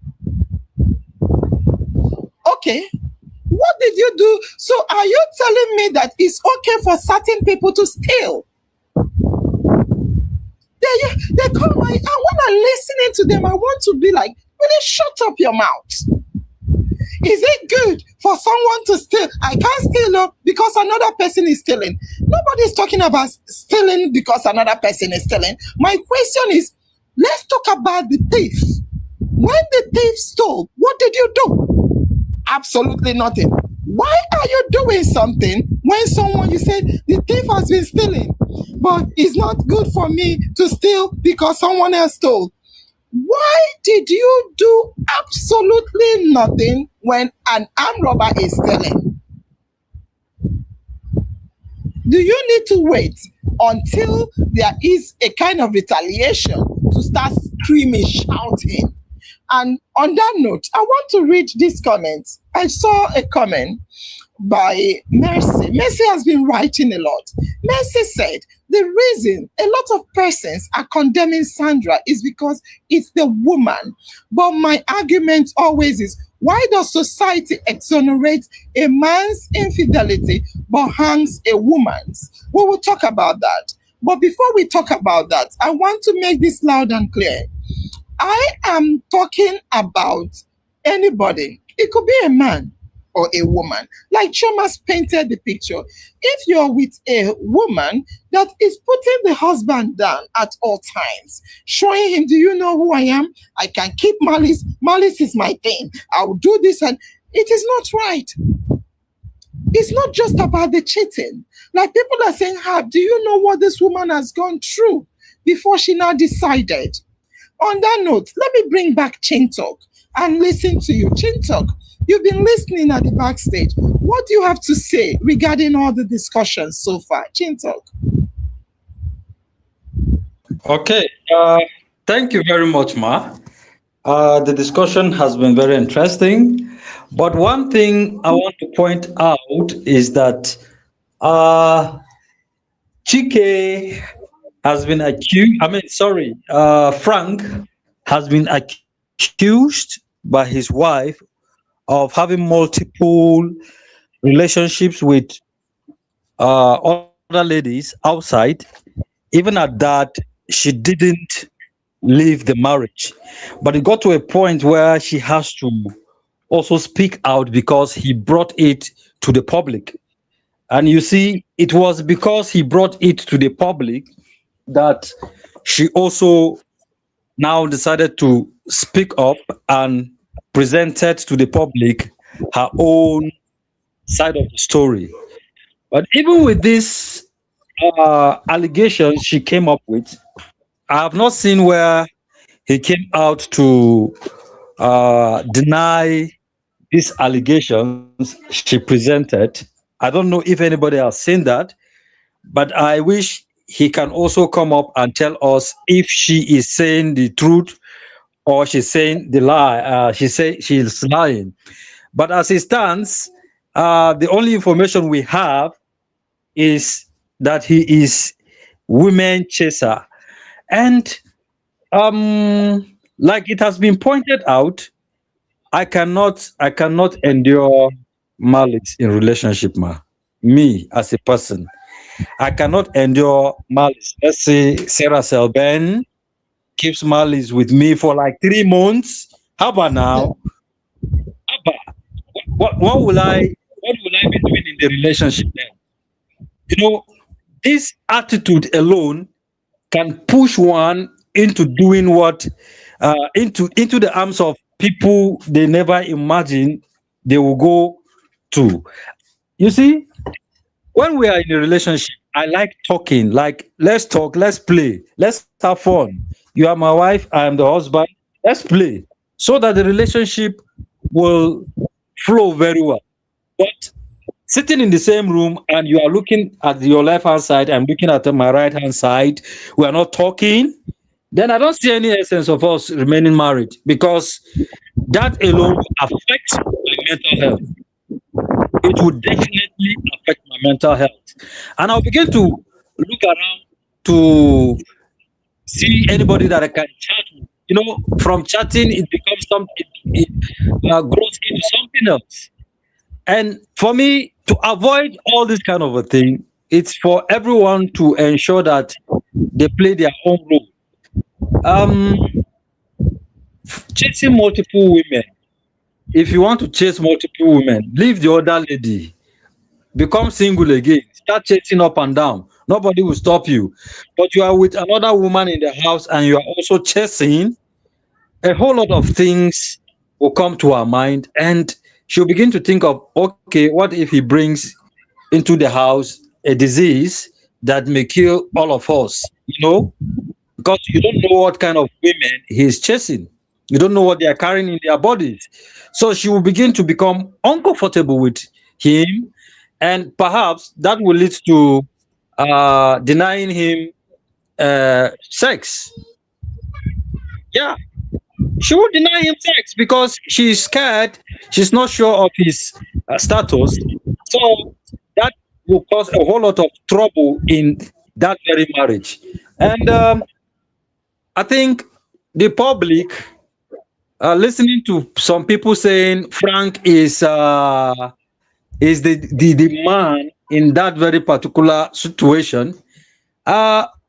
Okay, what did you do? So are you telling me that it's okay for certain people to steal? They come, and when I'm listening to them, I want to be like, really shut up your mouth. Is it good for someone to steal? I can't steal because another person is stealing. Nobody's talking about stealing because another person is stealing. My question is, let's talk about the thief. When the thief stole, what did you do? Absolutely nothing. Why are you doing something when you said the thief has been stealing, but it's not good for me to steal because someone else stole? Why did you do absolutely nothing when an armed robber is stealing? Do you need to wait until there is a kind of retaliation to start screaming, shouting? And on that note, I want to read this comment. I saw a comment by Mercy. Mercy has been writing a lot. Mercy said, the reason a lot of persons are condemning Sandra is because it's the woman. But my argument always is, why does society exonerate a man's infidelity but hangs a woman's? We will talk about that. But before we talk about that, I want to make this loud and clear. I am talking about anybody. It could be a man or a woman. Like Chomas painted the picture. If you're with a woman that is putting the husband down at all times, showing him, do you know who I am? I can keep malice. Malice is my thing. I'll do this, and it is not right. It's not just about the cheating. Like people are saying, do you know what this woman has gone through before she now decided? On that note, let me bring back Chin Talk and listen to you. Chin Talk, you've been listening at the backstage. What do you have to say regarding all the discussions so far? Chin Talk. Okay. Thank you very much, Ma. The discussion has been very interesting. But one thing I want to point out is that Chike has been accused, Frank has been accused by his wife of having multiple relationships with other ladies outside. Even at that, she didn't leave the marriage. But it got to a point where she has to also speak out because he brought it to the public. And you see, it was because he brought it to the public that she also now decided to speak up and presented to the public her own side of the story. But even with this allegations she came up with, I have not seen where he came out to deny these allegations she presented. I don't know if anybody has seen that, but I wish he can also come up and tell us if she is saying the truth or she's saying the lie. She say she's lying. But as it stands, the only information we have is that he is women chaser, and like it has been pointed out, I cannot endure malice in relationship, ma. Me as a person, I cannot endure malice. Let's say Sarah Selben keeps malice with me for like 3 months. How about now? How about, what will I be doing in the relationship then? This attitude alone can push one into doing what into the arms of people they never imagined they will go to. You see, when we are in a relationship, I like talking. Like, let's talk, let's play, let's have fun. You are my wife, I am the husband. Let's play so that the relationship will flow very well. But sitting in the same room and you are looking at your left hand side, I'm looking at my right hand side, we are not talking, then I don't see any essence of us remaining married, because that alone will affect my mental health. It would definitely affect my mental health. And I'll begin to look around to see anybody that I can chat with. From chatting, it becomes something, it grows into something else. And for me, to avoid all this kind of a thing, it's for everyone to ensure that they play their own role. Chasing multiple women. If you want to chase multiple women, leave the other lady. Become single again. Start chasing up and down. Nobody will stop you. But you are with another woman in the house and you are also chasing, a whole lot of things will come to her mind, and she'll begin to think of, okay, what if he brings into the house a disease that may kill all of us, because you don't know what kind of women he's chasing. You don't know what they are carrying in their bodies. So she will begin to become uncomfortable with him, and perhaps that will lead to denying him sex. Yeah, she would deny him sex because she's scared. She's not sure of his status. So that will cause a whole lot of trouble in that very marriage. And I think the public, listening to some people saying Frank is the man in that very particular situation,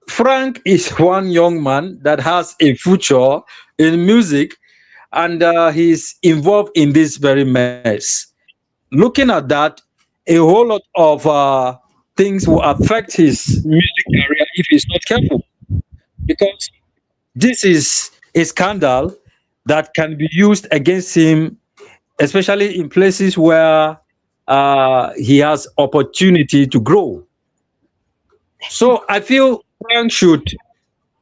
Frank is one young man that has a future in music, and he's involved in this very mess. Looking at that, a whole lot of things will affect his music career if he's not careful, because this is a scandal that can be used against him, especially in places where he has opportunity to grow. So I feel Frank should,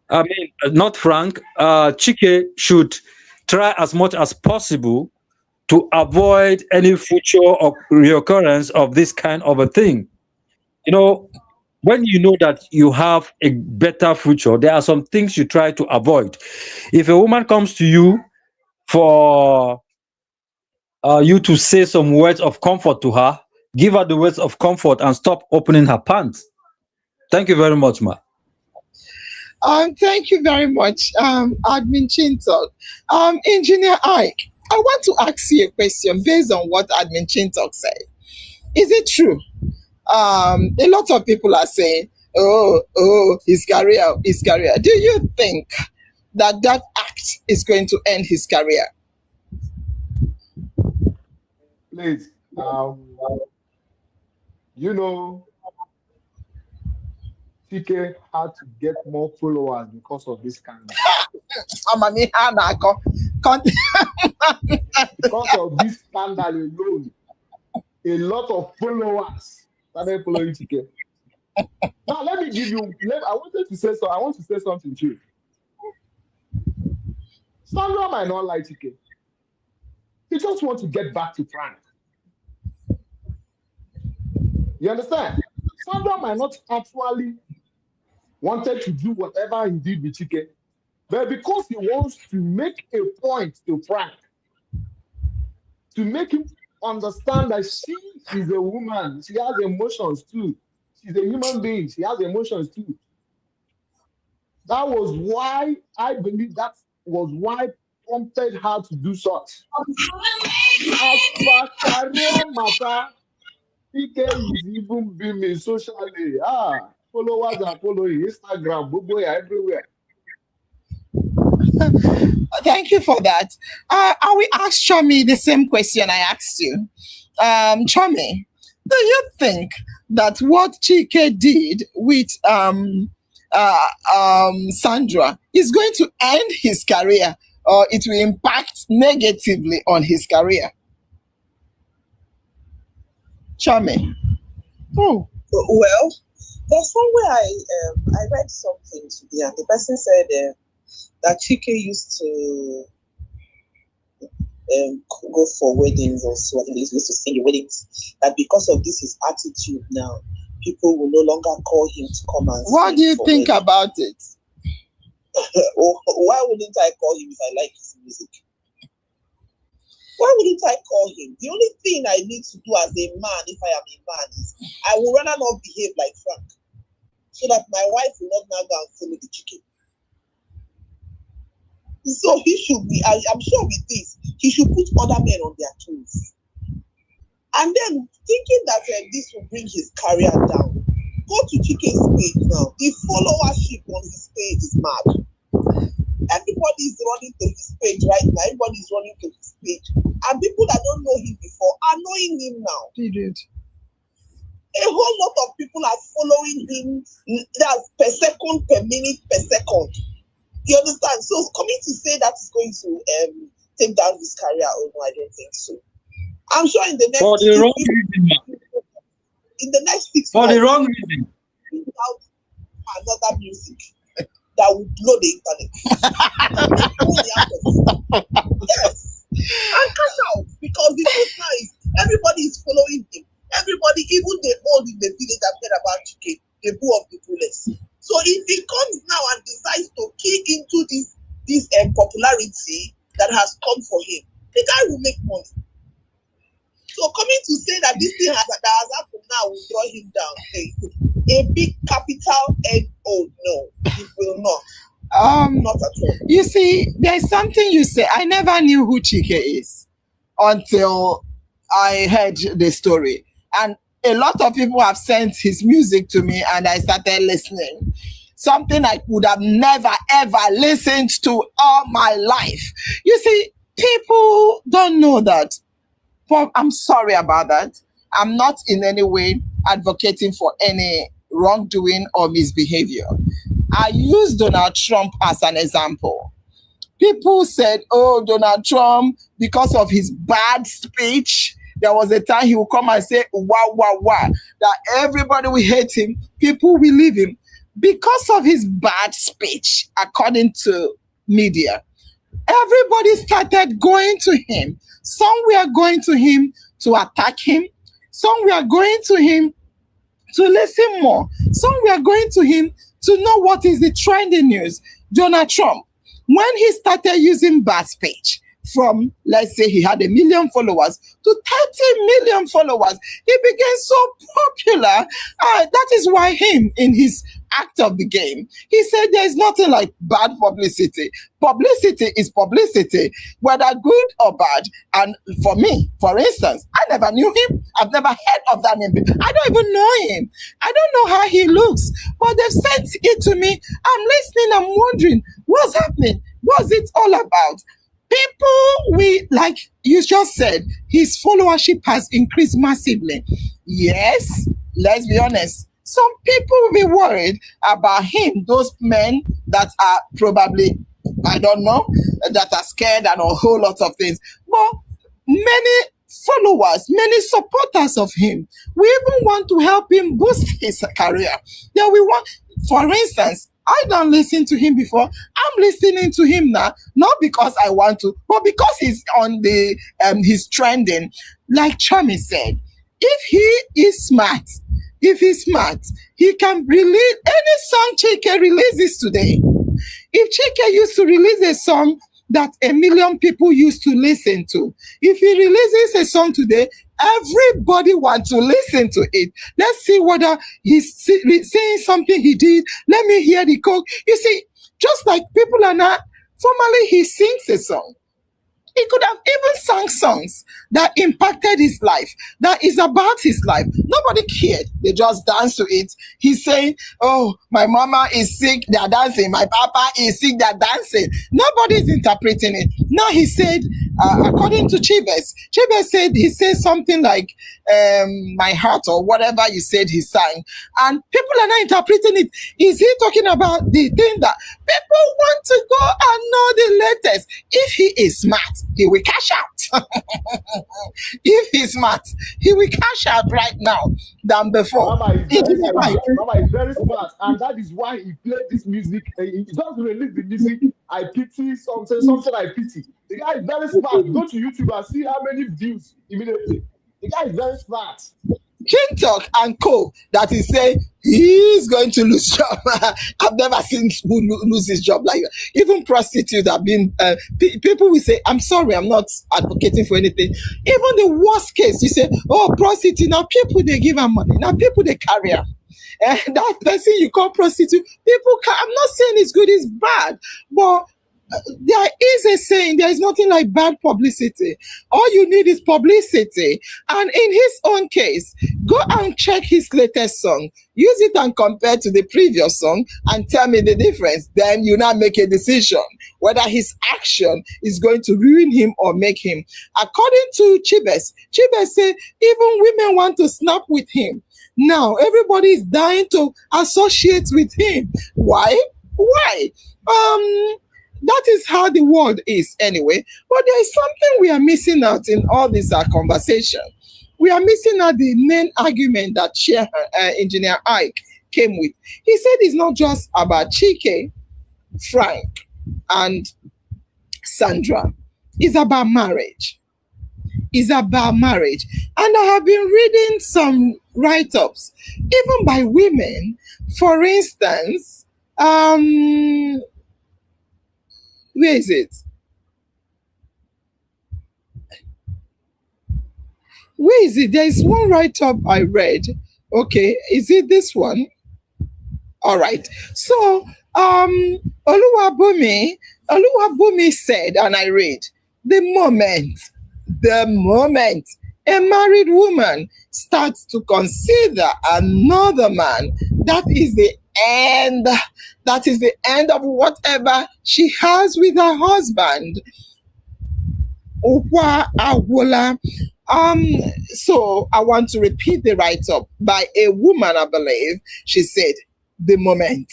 I mean, not Frank, Chike should try as much as possible to avoid any future or reoccurrence of this kind of a thing. You know, when you know that you have a better future, there are some things you try to avoid. If a woman comes to you for you to say some words of comfort to her, give her the words of comfort and stop opening her pants. Thank you very much, ma. Thank you very much, Admin Chintok. Engineer Ike, I want to ask you a question based on what Admin Chintok said. Is it true? A lot of people are saying, his career, his career. Do you think that that act is going to end his career? Please, you know, Chiké had to get more followers because of this scandal. Because of this scandal alone, a lot of followers started following Chiké. Now let me give you. I want to say something to you. Sandra might not like Chiké. He just wants to get back to Frank. You understand? Sandra might not actually wanted to do whatever he did with Chiké, but because he wants to make a point to Frank, to make him understand that she is a woman, she has emotions too. She's a human being, she has emotions too. That was why I believe that was why prompted her to do such. As per career matter, Chiké is even being socially. Followers are following Instagram, Bobo everywhere. Thank you for that. I will ask Chomi the same question I asked you. Chomi, do you think that what Chike did with Sandra is going to end his career, or it will impact negatively on his career? Chomi. Oh. Well, there's somewhere I read something today, and the person said that Chike used to go for weddings or so. I think he used to sing weddings. That because of this his attitude now, people will no longer call him to come and sing. What do you think weddings. about it? Why wouldn't I call him if I like his music? Why wouldn't I call him? The only thing I need to do as a man, if I am a man, is I will rather not behave like Frank, so that my wife will not now go and follow the chicken. So he should be, I'm sure with this, he should put other men on their toes. And then thinking that this will bring his career down, go to Chike's page now. The followership on his page is mad. Everybody is running to his page right now. Everybody is running to his page. And people that don't know him before are knowing him now. He did. A whole lot of people are following him. That's per second, per minute, per second. You understand? So coming to say that is going to take down his career, oh no, I don't think so. I'm sure in the next For the wrong reason. in the next 6 For months, the wrong reason. without another music that will blow the internet. Yes. And cash out, because the truth now is everybody is following him. Everybody, even the old in the village have heard about Chiké, the bull of the bullets. So if he comes now and decides to key into this popularity that has come for him, the guy will make money. So coming to say that this thing that has happened now will draw him down, a big capital N-O, no, it will not. Not at all. You see, there's something you say. I never knew who Chike is until I heard the story. And a lot of people have sent his music to me and I started listening. Something I would have never ever listened to all my life. You see, people don't know that. But I'm sorry about that. I'm not in any way advocating for any wrongdoing or misbehavior. I use Donald Trump as an example. People said, oh, Donald Trump, because of his bad speech, there was a time he would come and say, wow, wow, wow, that everybody will hate him, people will leave him. Because of his bad speech, according to media, everybody started going to him. Some were going to him to attack him. Some were going to him to listen more. Some were going to him to know what is the trending news. Donald Trump, when he started using bad speech, from, let's say he had 1 million followers to 30 million followers, he became so popular. That is why him, in his act of the game, he said there's nothing like bad publicity. Publicity is publicity, whether good or bad. And for me, for instance, I never knew him. I've never heard of that name. I don't even know him. I don't know how he looks, but they've sent it to me. I'm listening, I'm wondering what's happening. What's it all about? People, like you just said, his followership has increased massively. Yes, let's be honest. Some people will be worried about him, those men that are probably, I don't know, that are scared and a whole lot of things. But many followers, many supporters of him, we even want to help him boost his career. Then we want, for instance, I don't listen to him before. I'm listening to him now, not because I want to, but because he's on the he's trending. Like Chami said, if he is smart, he can release any song Chike releases today. If Chike used to release a song that 1 million people used to listen to, if he releases a song today, everybody wants to listen to it. Let's see whether he's saying something he did. Let me hear the code. You see, just like people are not, formerly he sings a song. He could have even sung songs that impacted his life, that is about his life. Nobody cared. They just danced to it. He's saying, oh, my mama is sick, they're dancing. My papa is sick, they're dancing. Nobody's interpreting it. Now he said, according to Chibes said, he said something like, my heart or whatever you said he sang. And people are not interpreting it. Is he talking about the thing that people want to go and know the latest? If he is smart, he will cash out. If he's smart, he will cash out right now than before. Mama is very smart. Mama is very smart, and that is why he played this music. He just released the music. I pity something I pity. The guy is very smart. Go to YouTube and see how many views immediately. The guy is very smart. Kintok and Co. that is saying he's going to lose job. I've never seen who lose his job like that. Even prostitutes have been. People will say, "I'm sorry, I'm not advocating for anything." Even the worst case, you say, "Oh, prostitute." Now people they give her money. Now people they carry her. And that person you call prostitute, people. I'm not saying it's good, it's bad, but there is a saying, there is nothing like bad publicity. All you need is publicity. And in his own case, go and check his latest song. Use it and compare to the previous song and tell me the difference. Then you now make a decision whether his action is going to ruin him or make him. According to Chibes said even women want to snap with him. Now everybody is dying to associate with him. Why? That is how the world is anyway. But there is something we are missing out in all this conversation. We are missing out the main argument that Engineer Ike came with. He said it's not just about Chike, Frank, and Sandra. It's about marriage. It's about marriage. And I have been reading some write-ups, even by women. For instance, where is it? Where is it? There is one write-up I read. Okay, is it this one? All right. So, Oluwabumi said, and I read, the moment a married woman starts to consider another man, that is the end. That is the end of whatever she has with her husband. Okwa Awola. So I want to repeat the write-up by a woman, I believe. She said, the moment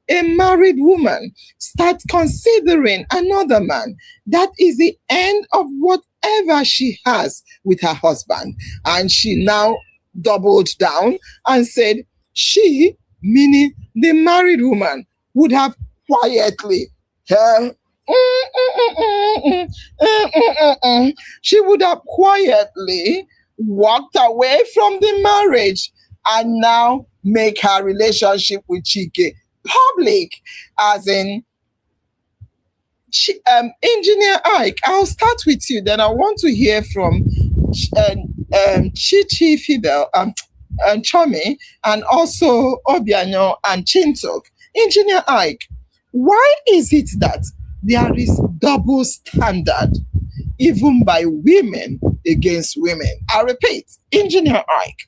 a married woman starts considering another man, that is the end of whatever she has with her husband. And she now doubled down and said, she, meaning the married woman, would have quietly she would have quietly walked away from the marriage and now make her relationship with Chike public, as in Engineer Ike. I'll start with you, then I want to hear from Chichi Fidel, Chomi, and also Obiano and Chintok. Engineer Ike, why is it that there is double standard even by women against women? I repeat, Engineer Ike,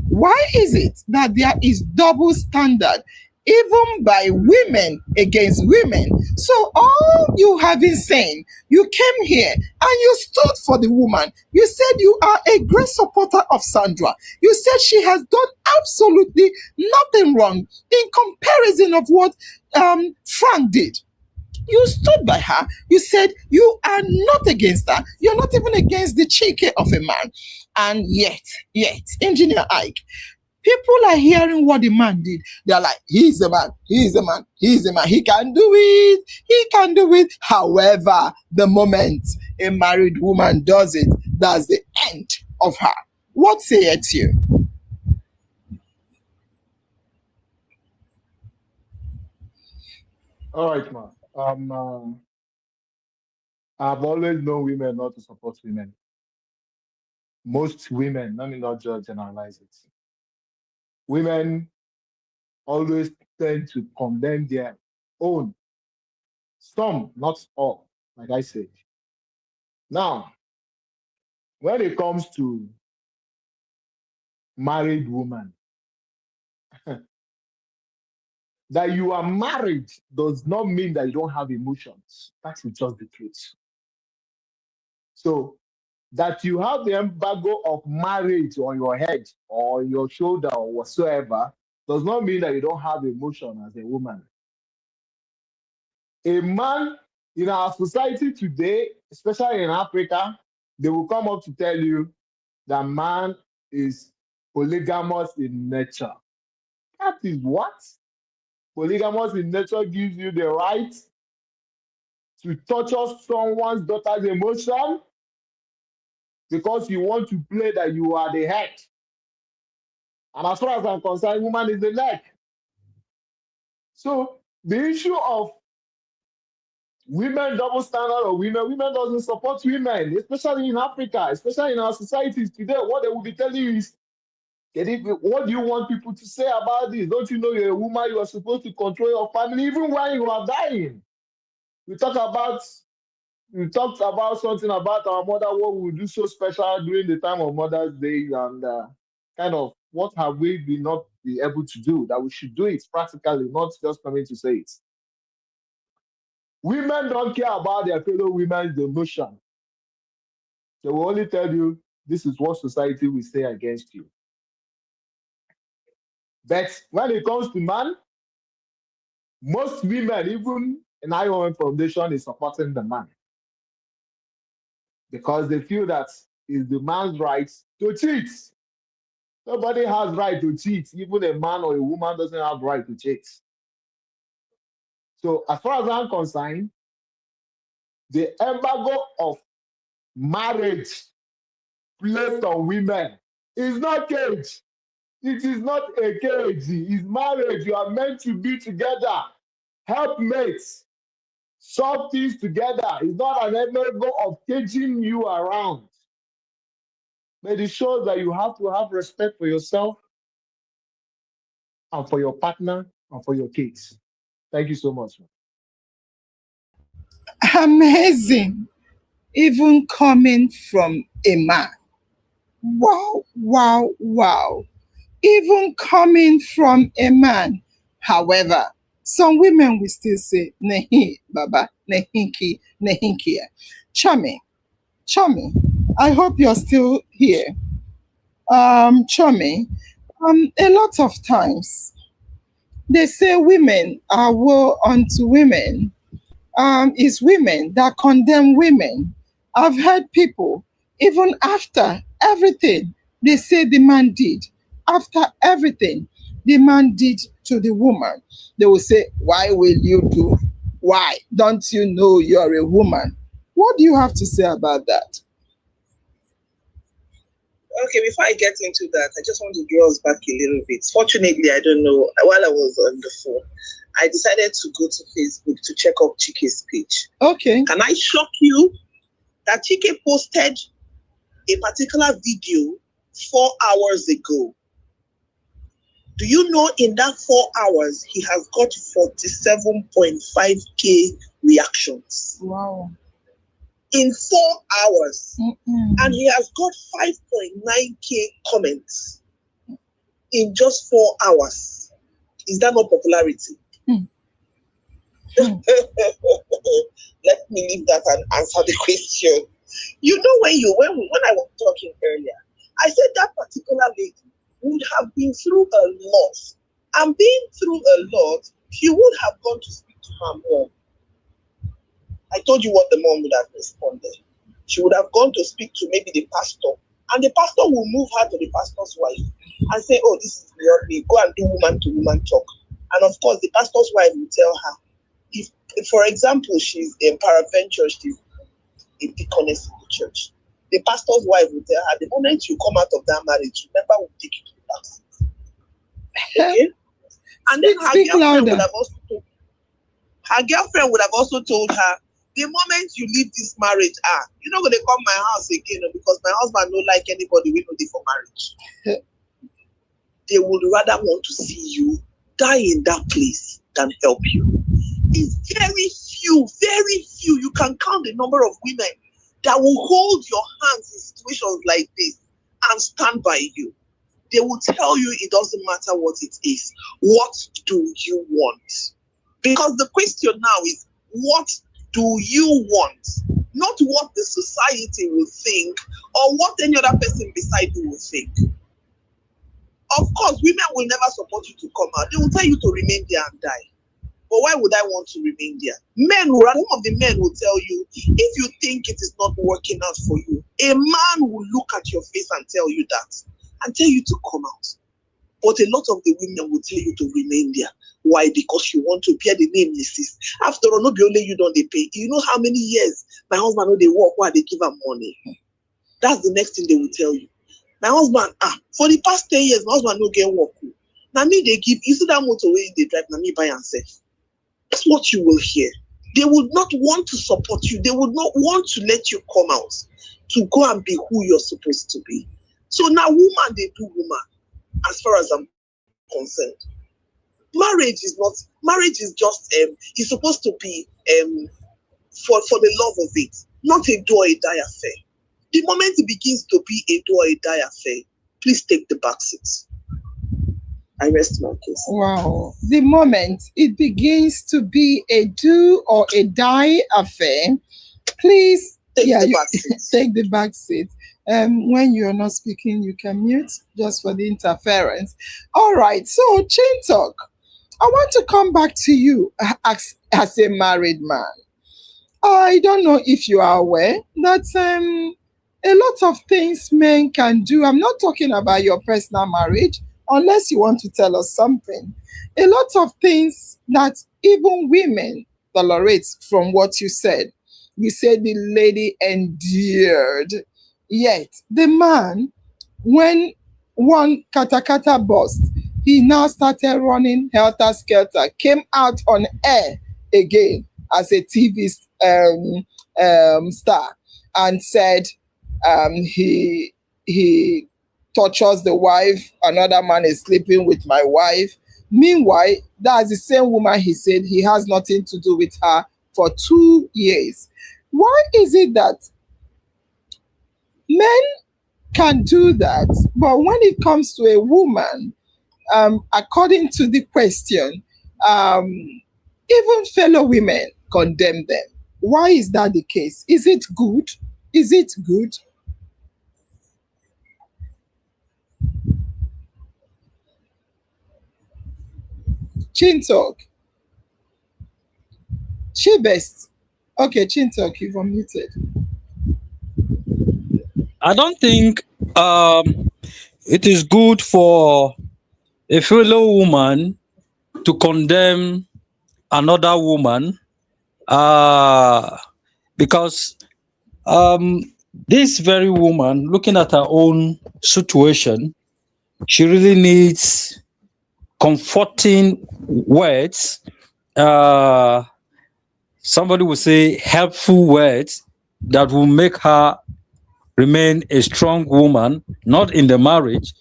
why is it that there is double standard even by women against women? So all you have been saying, you came here and you stood for the woman. You said you are a great supporter of Sandra. You said she has done absolutely nothing wrong in comparison of what Frank did. You stood by her. You said you are not against her. You're not even against the Chiké of a man. And yet, Engineer Ike, people are hearing what the man did. They're like, he's a man, he's a man, he's a man. He can do it. He can do it. However, the moment a married woman does it, that's the end of her. What sayeth you? All right, ma. I've always known women not to support women. Most women, let me not judge generalize it. Women always tend to condemn their own. Some, not all, like I said. Now, when it comes to married woman, that you are married does not mean that you don't have emotions. That is just the truth. So that you have the embargo of marriage on your head or your shoulder or whatsoever does not mean that you don't have emotion as a woman. A man in our society today, especially in Africa, they will come up to tell you that man is polygamous in nature. That is what? Polygamous in nature gives you the right to torture someone's daughter's emotion because you want to play that you are the head. And as far as I'm concerned, woman is the neck. So the issue of women double standard of women doesn't support women, especially in Africa, especially in our societies today. What they will be telling you is, what do you want people to say about this? Don't you know you're a woman, you are supposed to control your family even when you are dying? We talked about something about our mother, what we do so special during the time of Mother's Day, and kind of what have we been not be able to do that we should do it practically, not just coming to say it. Women don't care about their fellow women's emotion. They will only tell you this is what society will say against you. But when it comes to man, most women, even in IOM Foundation, is supporting the man because they feel that it's the man's right to cheat. Nobody has right to cheat. Even a man or a woman doesn't have right to cheat. So as far as I'm concerned, the embargo of marriage placed on women is not cage. It is not a cage. It's marriage. You are meant to be together. Helpmates. Solve things together. It's not an embargo of caging you around. But it shows that you have to have respect for yourself and for your partner and for your kids. Thank you so much. Amazing. Even coming from a man. Wow, wow, wow. Even coming from a man. However, some women will still say, Nehi, Baba, Nehinki, Nehinkia. Chummy, Chummy, I hope you're still here. Chummy, a lot of times they say women are woe unto women. It's women that condemn women. I've heard people, even after everything they say the man did, after everything the man did to the woman, they will say, why will you do? Why? Don't you know you're a woman? What do you have to say about that? Okay, before I get into that, I just want to draw us back a little bit. Fortunately, I don't know, while I was on the phone, I decided to go to Facebook to check out Chike's page. Okay. Can I shock you that Chike posted a particular video 4 hours ago? Do you know in that 4 hours, he has got 47.5K reactions? Wow. In 4 hours. Mm-mm. And he has got 5.9K comments in just 4 hours. Is that not popularity? Let me leave that and answer the question. You know, when I was talking earlier, I said that particular lady would have been through a lot. And being through a lot, she would have gone to speak to her mom. I told you what the mom would have responded. She would have gone to speak to maybe the pastor, and the pastor will move her to the pastor's wife and say, oh, this is beyond me. Go and do woman to woman talk. And of course, the pastor's wife will tell her, if for example, she's in Paraventure, she's a deaconess in the church. The pastor's wife will tell her, the moment you come out of that marriage, remember, we'll take you to the back. Okay? And then her girlfriend would have also told her, the moment you leave this marriage, you're not going to come my house again because my husband don't like anybody we know they for marriage. They would rather want to see you die in that place than help you. It's very few. You can count the number of women that will hold your hands in situations like this and stand by you. They will tell you it doesn't matter what it is. What do you want? Because the question now is, what do you want? Not what the society will think or what any other person beside you will think. Of course, women will never support you to come out. They will tell you to remain there and die. But why would I want to remain there? Some of the men will tell you, if you think it is not working out for you, a man will look at your face and tell you that, and tell you to come out. But a lot of the women will tell you to remain there. Why? Because you want to bear the name Mrs. After all, not be only you don't they pay. You know how many years my husband know they work while they give her money. That's the next thing they will tell you. My husband, for the past 10 years, my husband no get work. Now me they give, you see that motorway they drive, now me buy and sell. That's what you will hear. They would not want to support you. They would not want to let you come out to go and be who you're supposed to be. So now woman, they do woman, as far as I'm concerned. Marriage is just it's supposed to be for the love of it, not a do or a die affair. The moment it begins to be a do or a die affair, please take the back seat. I rest my case. Wow. The moment it begins to be a do or a die affair, please take the back seat. Take the back seat. When you're not speaking, you can mute just for the interference. All right. So, Chain Talk, I want to come back to you as a married man. I don't know if you are aware that a lot of things men can do. I'm not talking about your personal marriage, unless you want to tell us something. A lot of things that even women tolerate from what you said. You said the lady endured. Yet, the man, when one katakata bust, he now started running helter-skelter, came out on air again as a TV star and said he tortures the wife, another man is sleeping with my wife. Meanwhile, that's the same woman he said he has nothing to do with her for 2 years. Why is it that men can do that. But when it comes to a woman, according to the question, even fellow women condemn them. Why is that the case? Is it good? Is it good? Chin talk. She best. Okay, Chin talk, you've unmuted. I don't think it is good for a fellow woman to condemn another woman because um, this very woman, looking at her own situation, she really needs comforting words. Uh, Somebody would say helpful words that will make her remain a strong woman, not in the marriage,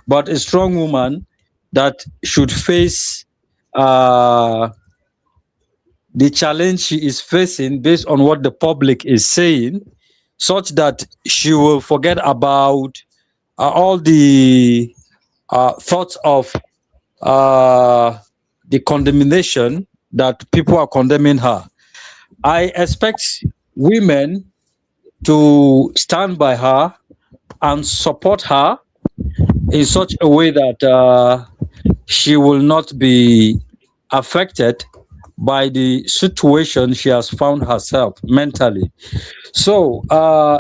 but a strong woman that should face uh, the challenge she is facing based on what the public is saying, such that she will forget about all the thoughts of the condemnation that people are condemning her. I expect women to stand by her and support her in such a way that she will not be affected by the situation she has found herself mentally. So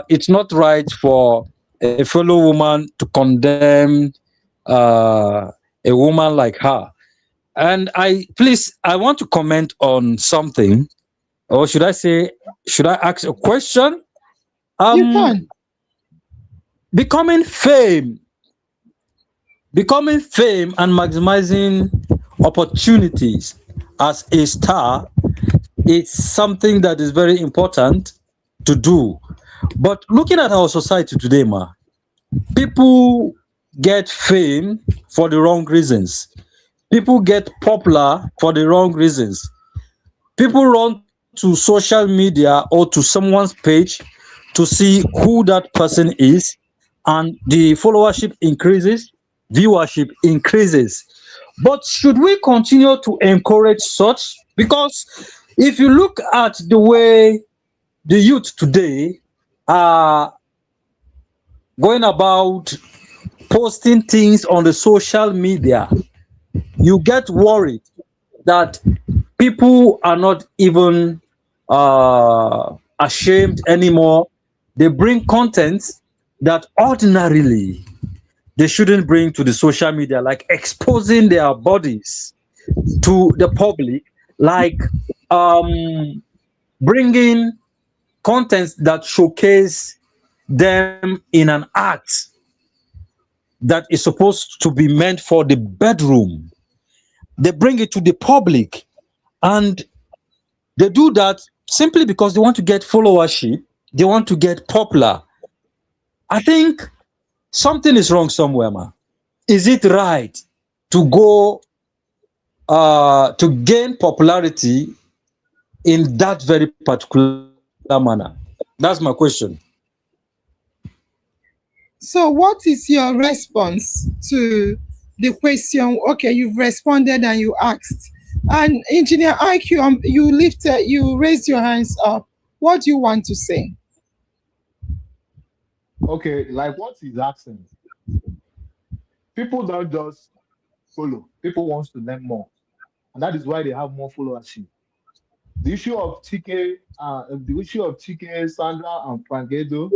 it's not right for a fellow woman to condemn a woman like her. And I want to comment on something, or should I say, should I ask a question? You can. Becoming fame and maximizing opportunities as a star is something that is very important to do. But looking at our society today, people get fame for the wrong reasons. People get popular for the wrong reasons. People run to social media or to someone's page to see who that person is, and the followership increases, viewership increases. But should we continue to encourage such? Because if you look at the way the youth today are going about posting things on the social media, you get worried that people are not even ashamed anymore. They bring content that ordinarily they shouldn't bring to the social media, like exposing their bodies to the public, like bringing contents that showcase them in an act that is supposed to be meant for the bedroom. They bring it to the public, and they do that simply because they want to get followership, they want to get popular. I think something is wrong somewhere, man. Is it right to go to gain popularity in that very particular manner? That's my question. So, what is your response to the question? Okay, you've responded and you asked. And Engineer IQ, you raised your hands up. What do you want to say? Okay, like what he's asking, people don't just follow. People wants to learn more, and that is why they have more followership. The issue of Chike, Sandra, and Pangedo,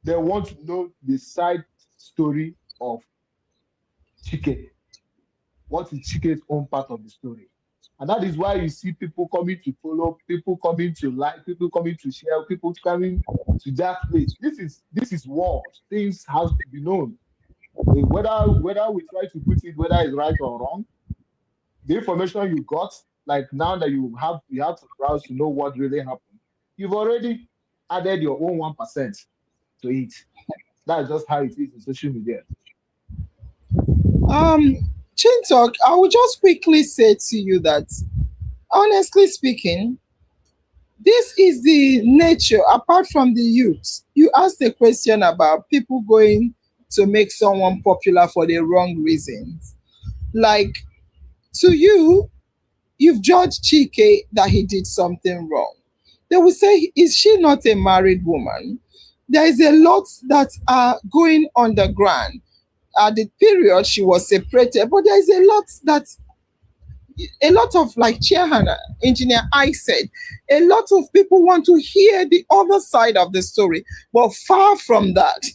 they want to know the side story of Chike. What is Chike's own part of the story? And that is why you see people coming to follow, people coming to like, people coming to share, people coming to that place. This is war. Things have to be known. Whether we try to put it whether it's right or wrong, the information you got, like now that you have to browse to know what really happened, you've already added your own 1% to it. That's just how it is in social media. Chintok, I will just quickly say to you that, honestly speaking, this is the nature, apart from the youth. You asked a question about people going to make someone popular for the wrong reasons. Like, to you, you've judged Chike that he did something wrong. They will say, is she not a married woman? There is a lot that are going underground. At the period she was separated, but there is a lot of, like Chairhana, Engineer I said, a lot of people want to hear the other side of the story. But far from that,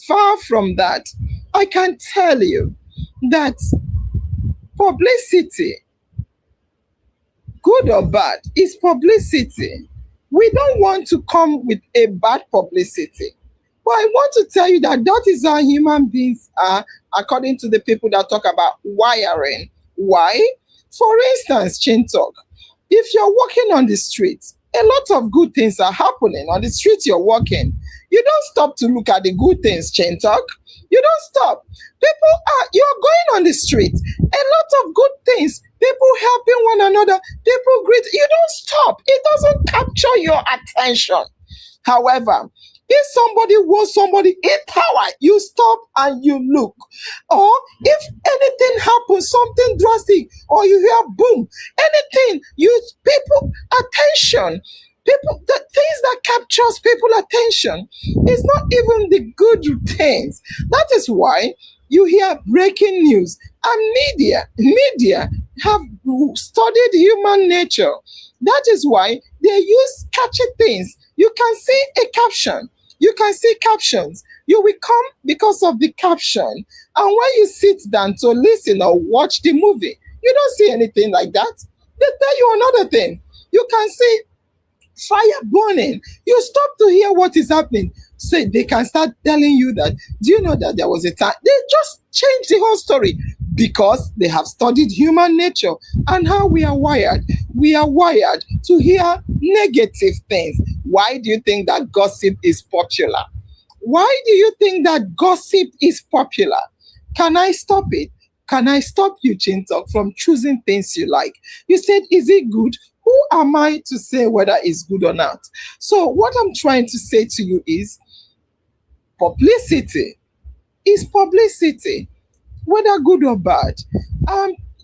far from that, I can tell you that publicity, good or bad, is publicity. We don't want to come with a bad publicity. But I want to tell you that that is how human beings are, according to the people that talk about wiring. Why? For instance, Chin Talk, if you're walking on the street, a lot of good things are happening on the street you're walking. You don't stop to look at the good things, Chin Talk. You don't stop. You're going on the street, a lot of good things, people helping one another, people greet. You don't stop. It doesn't capture your attention. However, if somebody wants somebody in power, you stop and you look. Or if anything happens, something drastic, or you hear boom, anything, you people attention. People, the things that captures people attention is not even the good things. That is why you hear breaking news, and media have studied human nature. That is why they use catchy things. You can see a caption. You can see captions. You will come because of the caption. And when you sit down to listen or watch the movie, you don't see anything like that. They tell you another thing. You can see fire burning. You stop to hear what is happening. So they can start telling you that, do you know that there was a time? They just change the whole story because they have studied human nature and how we are wired. We are wired to hear negative things. Why do you think that gossip is popular? Why do you think that gossip is popular? Can I stop it? Can I stop you, Chintok, from choosing things you like? You said, is it good? Who am I to say whether it's good or not? So what I'm trying to say to you is publicity is publicity, whether good or bad.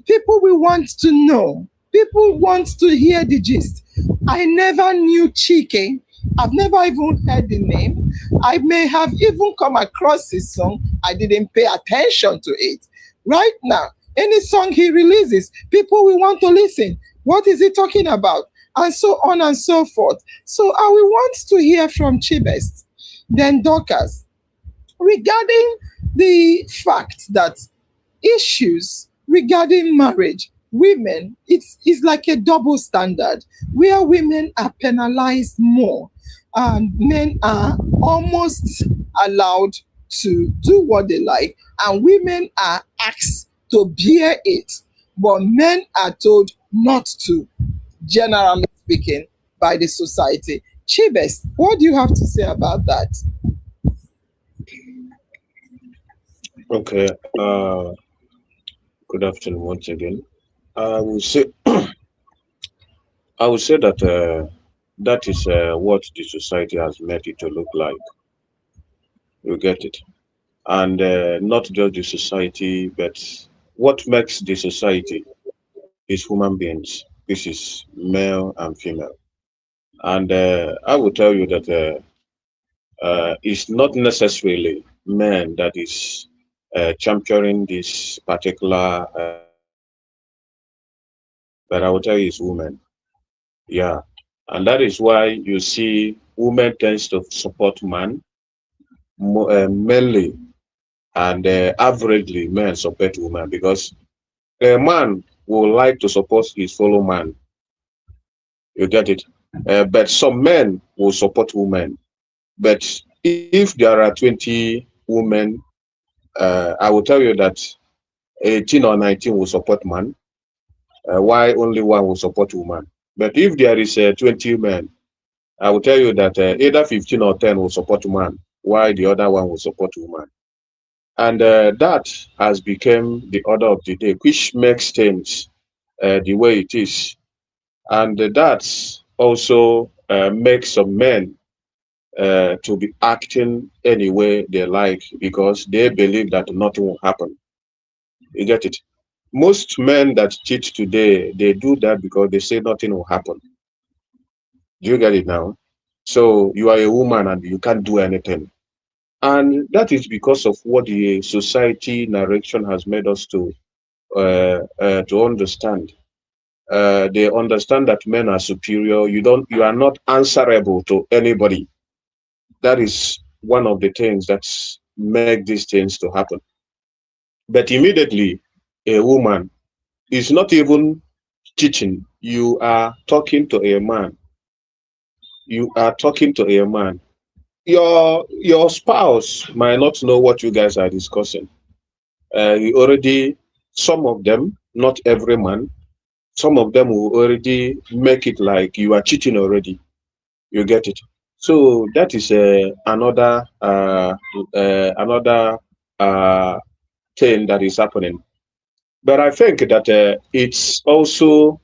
People will want to know. People want to hear the gist. I never knew Chike. I've never even heard the name. I may have even come across his song. I didn't pay attention to it. Right now, any song he releases, people will want to listen. What is he talking about? And so on and so forth. So I will want to hear from Chibest, then Dorcas, regarding the fact that issues regarding marriage, women, it's like a double standard where women are penalized more and men are almost allowed to do what they like, and women are asked to bear it, but men are told not to, generally speaking, by the society. Chibest, what do you have to say about that? Okay. Good afternoon once again. I will say, I would say that that is what the society has made it to look like. You get it, and not just the society, but what makes the society is human beings. This is male and female, and I will tell you that it's not necessarily men that is championing this particular, but I will tell you it's women. Yeah, and that is why you see women tends to support man mainly, and averagely men support women because a man would like to support his fellow man. You get it? But some men will support women. But if there are 20 women, I will tell you that 18 or 19 will support man, why only one will support woman. But if there is 20 men, I will tell you that either 15 or 10 will support man, while the other one will support woman. And that has become the order of the day, which makes things the way it is. And that also makes some men to be acting any way they like because they believe that nothing will happen. You get it? Most men that cheat today, they do that because they say nothing will happen. Do you get it now? So you are a woman and you can't do anything. And that is because of what the society narration has made us to understand. They understand that men are superior. You are not answerable to anybody. That is one of the things that make these things to happen. But immediately, a woman is not even teaching. You are talking to a man. You are talking to a man. Your spouse might not know what you guys are discussing. You already, some of them, not every man, some of them will already make it like you are cheating already. You get it? So that is another uh, thing that is happening. But I think that it's also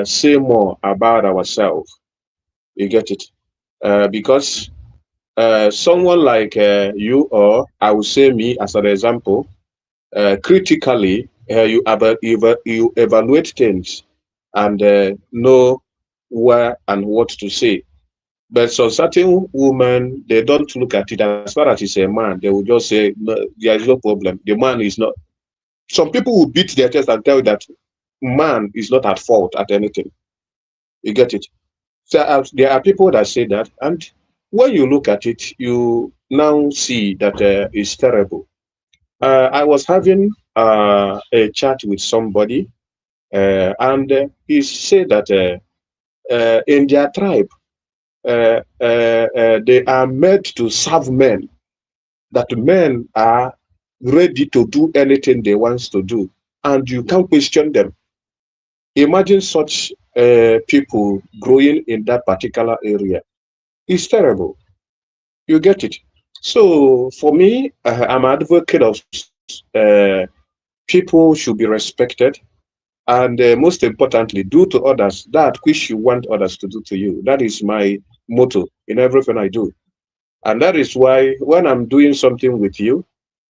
say more about ourselves. You get it? Because someone like you, or I would say me as an example, critically, you evaluate things and know where and what to say. But some certain women, they don't look at it as far as it's a man. They will just say, no, there is no problem. The man is not. Some people will beat their chest and tell you that man is not at fault at anything. You get it? So there are people that say that, and when you look at it, you now see that it's terrible. I was having a chat with somebody, and he said that in their tribe, they are made to serve men, that men are ready to do anything they want to do, and you can't question them. Imagine such people growing in that particular area. It's terrible. You get it? So for me, I'm an advocate of people should be respected, and most importantly, do to others that which you want others to do to you. That is my motto in everything I do. And that is why when I'm doing something with you,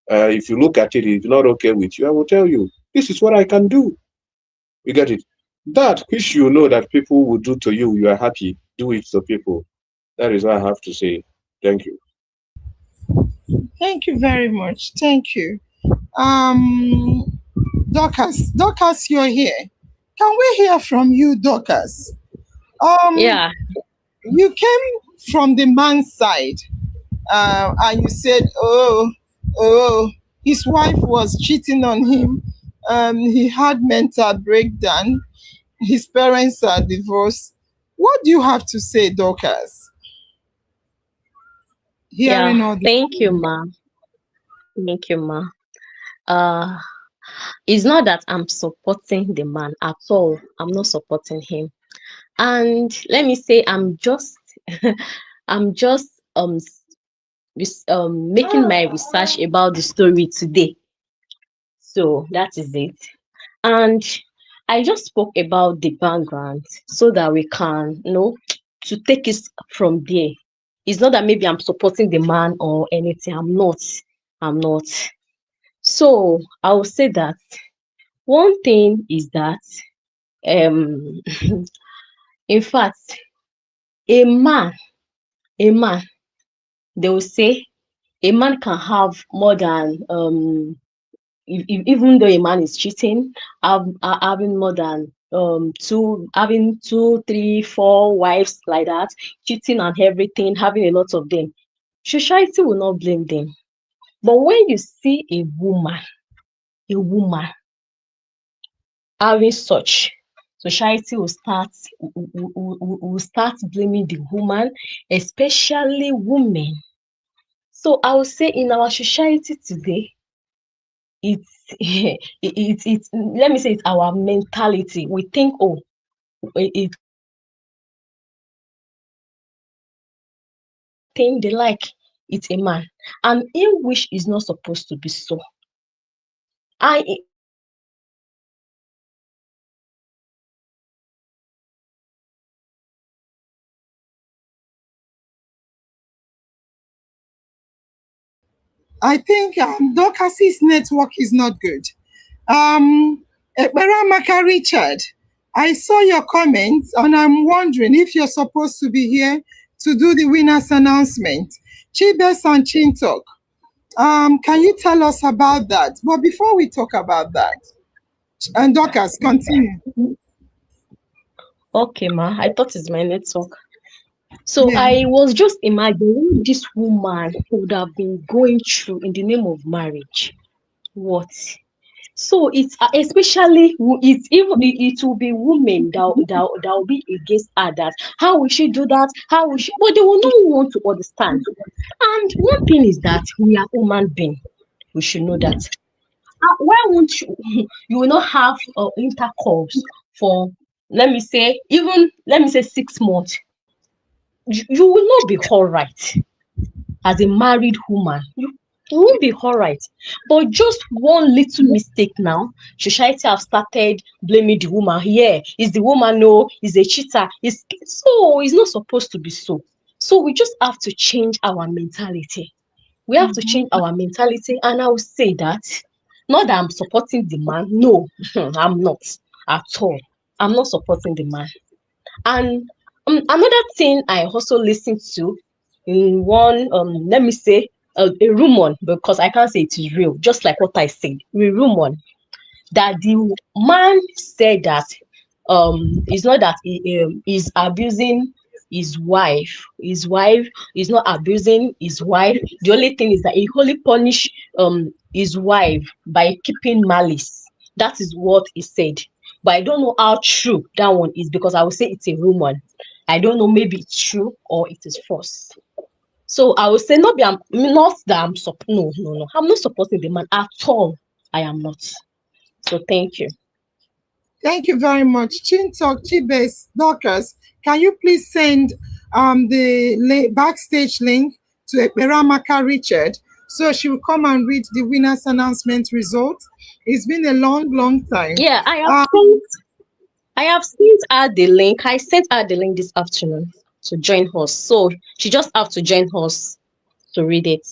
if you look at it, it's not okay with you, I will tell you, this is what I can do. You get it? That which you know that people will do to you, you are happy, do it to people. That is what I have to say. Thank you. Thank you very much. Thank you. Um, Dorcas, you're here. Can we hear from you, Dorcas? Um, Yeah, you came from the man's side, and you said, "Oh, his wife was cheating on him. He had mental breakdown. His parents are divorced." What do you have to say, Dorcas? yeah. Hearing all this. Thank you, ma. Thank you, ma. Uh, it's not that I'm supporting the man at all. I'm not supporting him. And let me say, I'm just making my research about the story today. So that is it. And I just spoke about the background so that we can, to take it from there. It's not that maybe I'm supporting the man or anything. I'm not. I'm not. So I will say that one thing is that um in fact a man a man they will say a man can have more than even though a man is cheating, having more than having two, three, four wives like that, cheating and everything, having a lot of them. Society will not blame them. But when you see a woman having such, society will start blaming the woman, especially women. So I would say in our society today, it's it's let me say it's our mentality. We think, oh, it thing they like it's a man, and in which is not supposed to be so. I I think Dorcas's network is not good. Ekperamaka Richard, I saw your comments and I'm wondering if you're supposed to be here to do the winners announcement. Chibes and Chintok, can you tell us about that? But before we talk about that, and Dorcas, continue. Okay, ma. I thought it's my network. So Yeah. I was just imagining what this woman would have been going through in the name of marriage. What? So it's especially it's even it will be women that will be against her. That how will she do that? How will she? But they will not want to understand. And one thing is that we are human beings. We should know that. Why won't you? You will not have intercourse for let me say 6 months. You will not be all right as a married woman. You won't be all right. But just one little mistake now, society have started blaming the woman. Yeah, is the woman, no, is a cheater. It's not supposed to be so. So we just have to change our mentality. We have to change our mentality, and I will say that not that I'm supporting the man. No, I'm not at all. I'm not supporting the man. And another thing I also listened to in one, let me say, a rumor, because I can't say it is real, just like what I said, a rumor that the man said that it's not that he is abusing his wife. His wife is not abusing his wife. The only thing is that he only punish his wife by keeping malice. That is what he said. But I don't know how true that one is, because I would say it's a rumor. I don't know, maybe it's true or it is false. So I would say I'm not that no. I'm not supporting the man at all. I am not. So thank you. Thank you very much. Chintok, Chibes, Dorcas, can you please send the backstage link to Ekperamaka Richard so she will come and read the winners announcement results? It's been a long time. Yeah, I have sent her the link. I sent her the link this afternoon to join us. So she just have to join us to read it.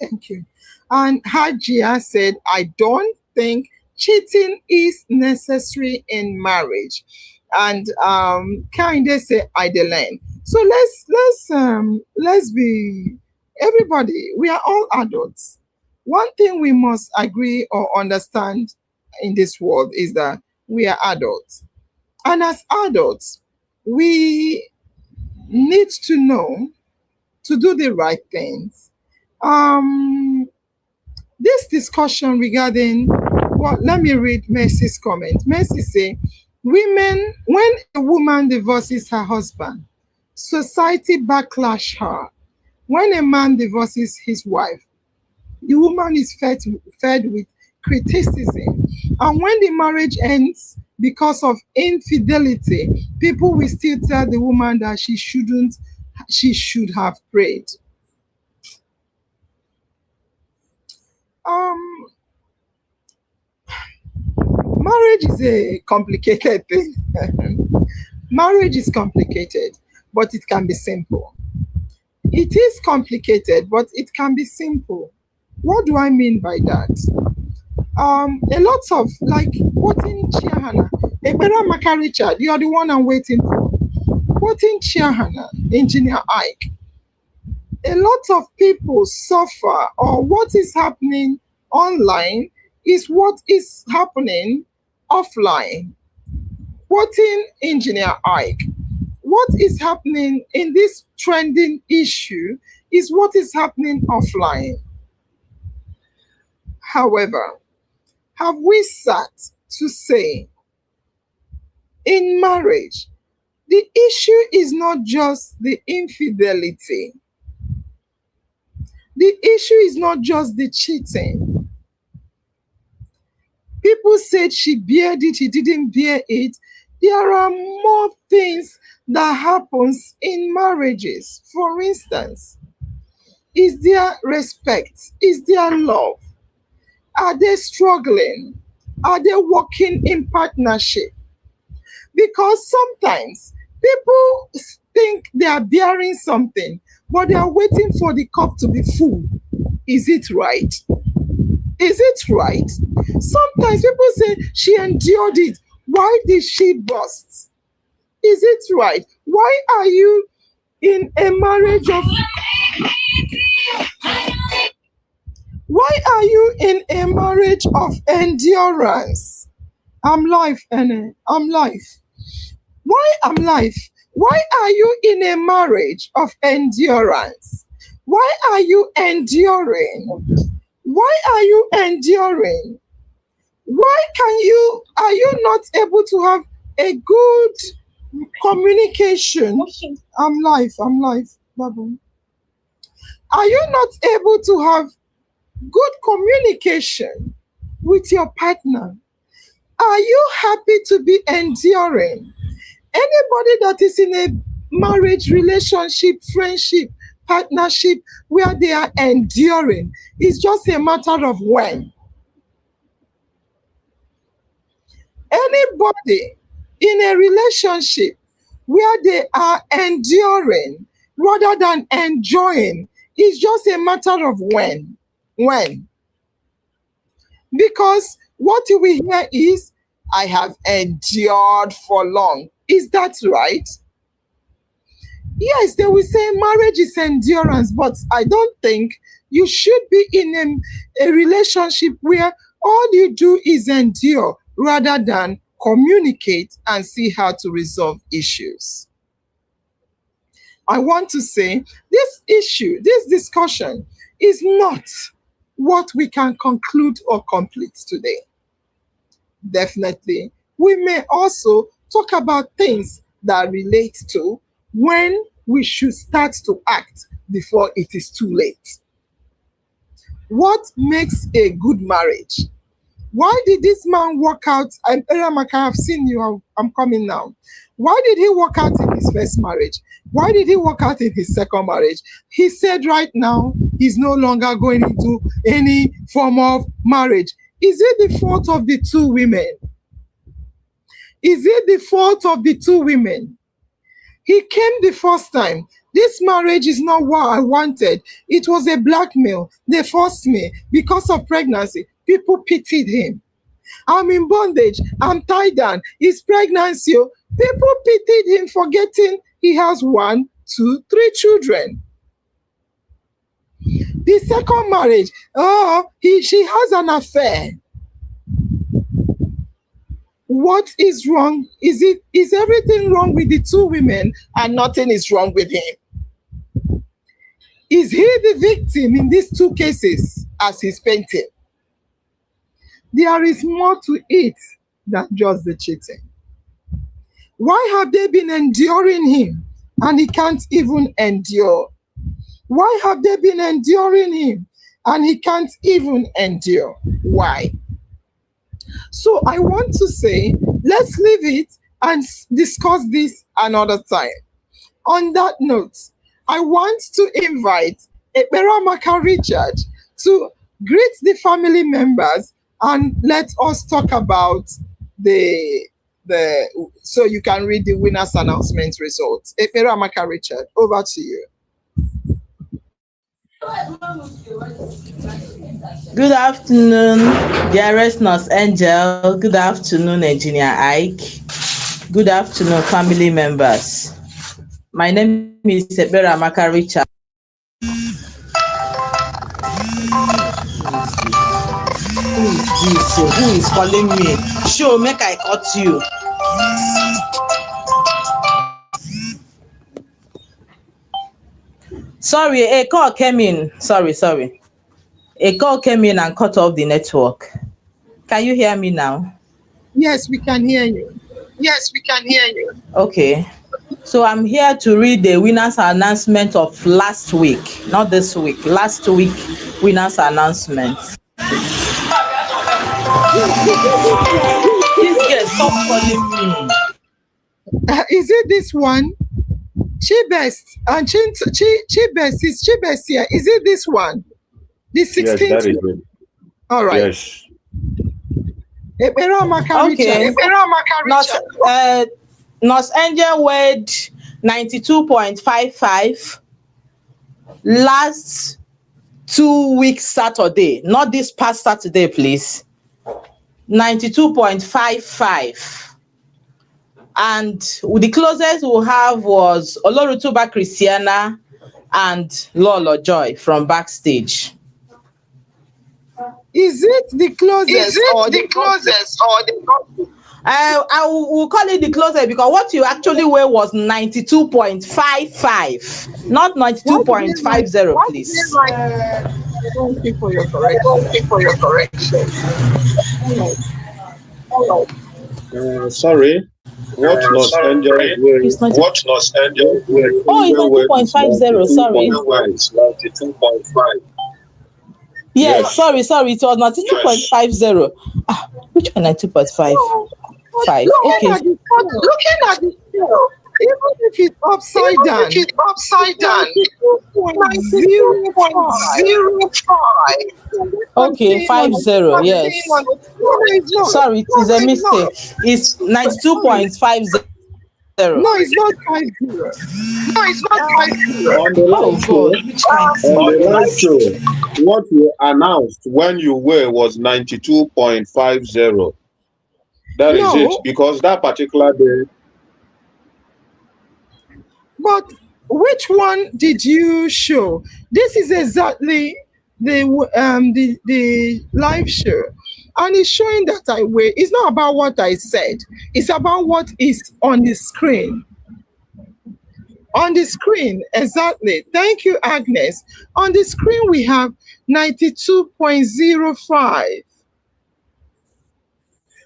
Thank you. And Hajia said, I don't think cheating is necessary in marriage. And Kinde said, Idelen. So let's be everybody, we are all adults. One thing we must agree or understand in this world is that we are adults. And as adults, we need to know to do the right things. This discussion regarding let me read Mercy's comment. Mercy say, when a woman divorces her husband, society backlash her. When a man divorces his wife, the woman is fed with criticism. And when the marriage ends because of infidelity, people will still tell the woman that she should have prayed. Marriage is a complicated thing. Marriage is complicated, but it can be simple. It is complicated, but it can be simple. What do I mean by that? A lot of like quoting Chiahana, Ekperamaka Richard, you are the one I'm waiting for. Quoting Chiahana, Engineer Ike. A lot of people suffer, or what is happening online is what is happening offline. Quoting Engineer Ike, what is happening in this trending issue is what is happening offline. However, have we sat to say in marriage, the issue is not just the infidelity. The issue is not just the cheating. People said she bared it, he didn't bear it. There are more things that happens in marriages. For instance, is there respect? Is there love? Are they struggling? Are they working in partnership? Because sometimes people think they are bearing something, but they are waiting for the cup to be full. Is it right? Is it right? Sometimes people say she endured it. Why did she burst? Is it right? Why are you in a marriage of Why are you in a marriage of endurance? I'm life, Ene. I'm life. Why am life? Why are you in a marriage of endurance? Why are you enduring? Why are you enduring? Why are you not able to have a good communication? I'm life, Babu. Are you not able to have good communication with your partner? Are you happy to be enduring? Anybody that is in a marriage, relationship, friendship, partnership where they are enduring, it's just a matter of when. Anybody in a relationship where they are enduring rather than enjoying, it's just a matter of when. When. Because what we hear is, I have endured for long. Is that right? Yes, they will say marriage is endurance, but I don't think you should be in a relationship where all you do is endure rather than communicate and see how to resolve issues. I want to say this issue, this discussion is not what we can conclude or complete today. Definitely, we may also talk about things that relate to when we should start to act before it is too late. What makes a good marriage? Why did this man walk out? Eramaka, I've seen you. I'm coming now. Why did he walk out in his first marriage? Why did he walk out in his second marriage? He said right now he's no longer going into any form of marriage. Is it the fault of the two women? Is it the fault of the two women? He came the first time. This marriage is not what I wanted. It was a blackmail. They forced me because of pregnancy. People pitied him. I'm in bondage. I'm tied down. It's pregnancy. People pitied him, forgetting he has 1, 2, 3 children. The second marriage, she has an affair. What is wrong? Is everything wrong with the two women and nothing is wrong with him? Is he the victim in these two cases as he's painting? There is more to it than just the cheating. Why have they been enduring him and he can't even endure? Why have they been enduring him and he can't even endure? Why? So I want to say, let's leave it and discuss this another time. On that note, I want to invite Ekperamaka Richard to greet the family members and let us talk about so you can read the winners announcement results. Ekperamaka Richard, over to you. Good afternoon, dearest Nurse Angel. Good afternoon, Engineer Ike. Good afternoon, family members. My name is Ekperamaka Richard. Who is this? Who is calling me? Show, make I cut you. Sorry, a call came in. Sorry. A call came in and cut off the network. Can you hear me now? Yes, we can hear you. Okay. So I'm here to read the winners announcement of last week, not this week. Last week winners announcement. This girl, stop calling me. Is it this one? Chibest and Chibest is Chibest here. Is it this one? The 16th. Yes, that is it. All right. Yes. Okay. Nurse Angel weighed 92.55. Last 2 weeks Saturday, not this past Saturday, please. 92.55. And the closest we'll have was Olorutuba Christiana and Lolo Joy from backstage. Is it the closest or the closest or the I will call it the closest because what you actually weigh was 92.55, not 92.50, please. Thank you for your correction. Hello. Sorry. What Los Angeles will What Los Angeles will Oh, it's 92.50, sorry. 92.5. Yes, sorry, it was 92.50. Ah, which one 92.5? Looking Okay. at the scale, even if it's upside down, 92.05. Okay, 50, yes. Sorry, it is a mistake. It's 92.50. No, it's not 50. On the live show, what you announced when you were was 92.50. That is it, because that particular day. But which one did you show? This is exactly the live show, and it's showing that I weigh. It's not about what I said. It's about what is on the screen. On the screen, exactly. Thank you, Agnes. On the screen, we have 92.05.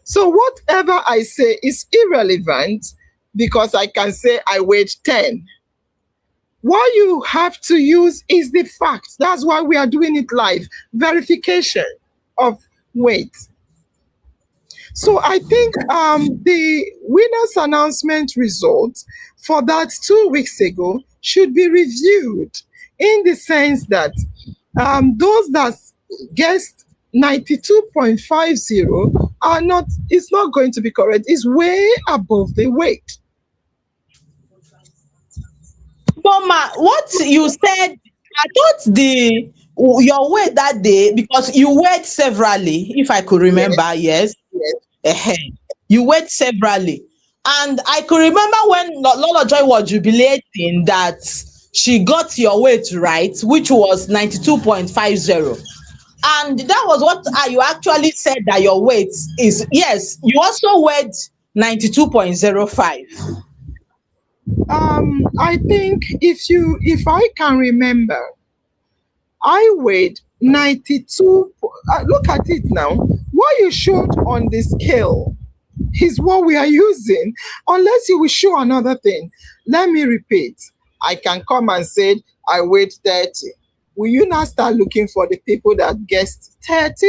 So whatever I say is irrelevant because I can say I weighed 10. What you have to use is the facts. That's why we are doing it live. Verification of weight. So I think the winners announcement results for that 2 weeks ago should be reviewed in the sense that those that guessed 92.50 are not, it's not going to be correct. It's way above the weight. But what you said, I thought your weight that day, because you weighed severally, if I could remember, yes. You weighed severally. And I could remember when Lola Joy was jubilating that she got your weight right, which was 92.50. And that was what you actually said that your weight is. Yes, you also weighed 92.05. I think if I can remember, I weighed 92. Look at it now. What you showed on the scale is what we are using, unless you will show another thing. Let me repeat. I can come and say I weighed 30. Will you now start looking for the people that guessed 30?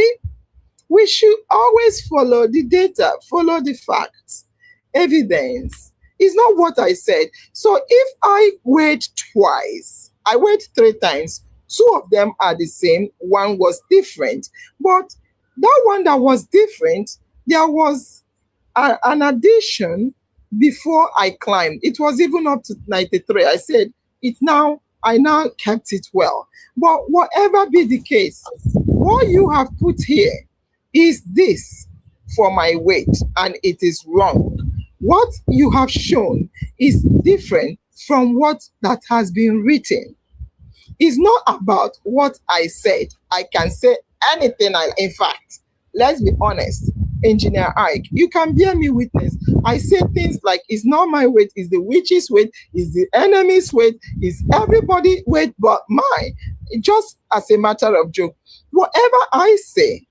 We should always follow the data, follow the facts, evidence. It's not what I said. So if I weighed twice, I weighed 3 times, 2 of them are the same, one was different. But that one that was different, there was an addition before I climbed. It was even up to 93. I said, I now kept it well. But whatever be the case, what you have put here is this for my weight, and it is wrong. What you have shown is different from what that has been written. It's not about what I said. I can say anything. In fact, let's be honest, Engineer Ike, you can bear me witness. I say things like, it's not my weight, it's the witch's weight, it's the enemy's weight, it's everybody's weight but mine. Just as a matter of joke. Whatever I say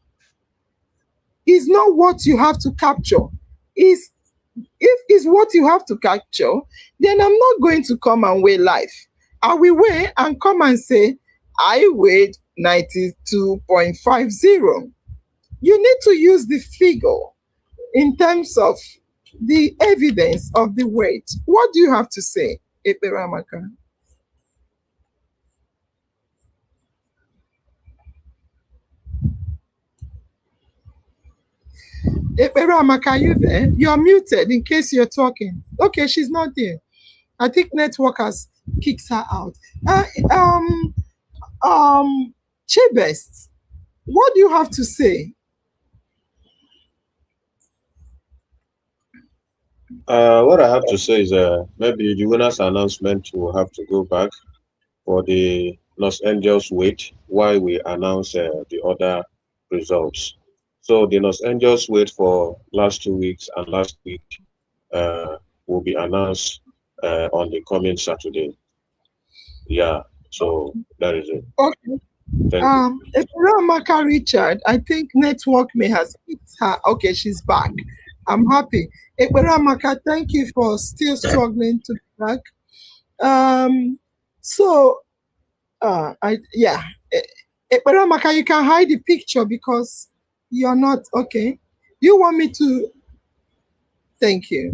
is not what you have to capture. If it's what you have to capture, then I'm not going to come and weigh life. I will weigh and come and say, I weighed 92.50. You need to use the figure in terms of the evidence of the weight. What do you have to say, Eperamaka? Eperamaka, are you there? You're muted in case you're talking. Okay, she's not there. I think network has kicked her out. Chibest, what do you have to say? What I have to say is maybe the winner's announcement will have to go back for the Los Angeles weight while we announce the other results. So the Los Angeles weight for last 2 weeks and last week will be announced on the coming Saturday. Yeah, so that is it. Okay. Thank you. Ramaka Richard, I think network may has hit her. Okay, she's back. I'm happy. Ramaka, thank you for still struggling to be back. So Ramaka, you can hide the picture because you're not okay. You want me to? Thank you.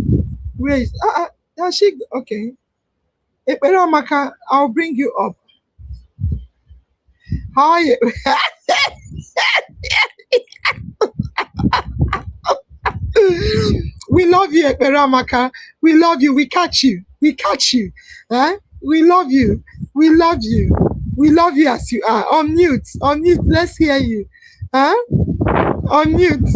Where is she? Okay. Ramaka, I'll bring you up. Hi. We love you, Ramaka. We love you. We catch you. We catch you. Huh? We love you. We love you. We love you as you are. On mute. On mute. Let's hear you. Huh? On mute.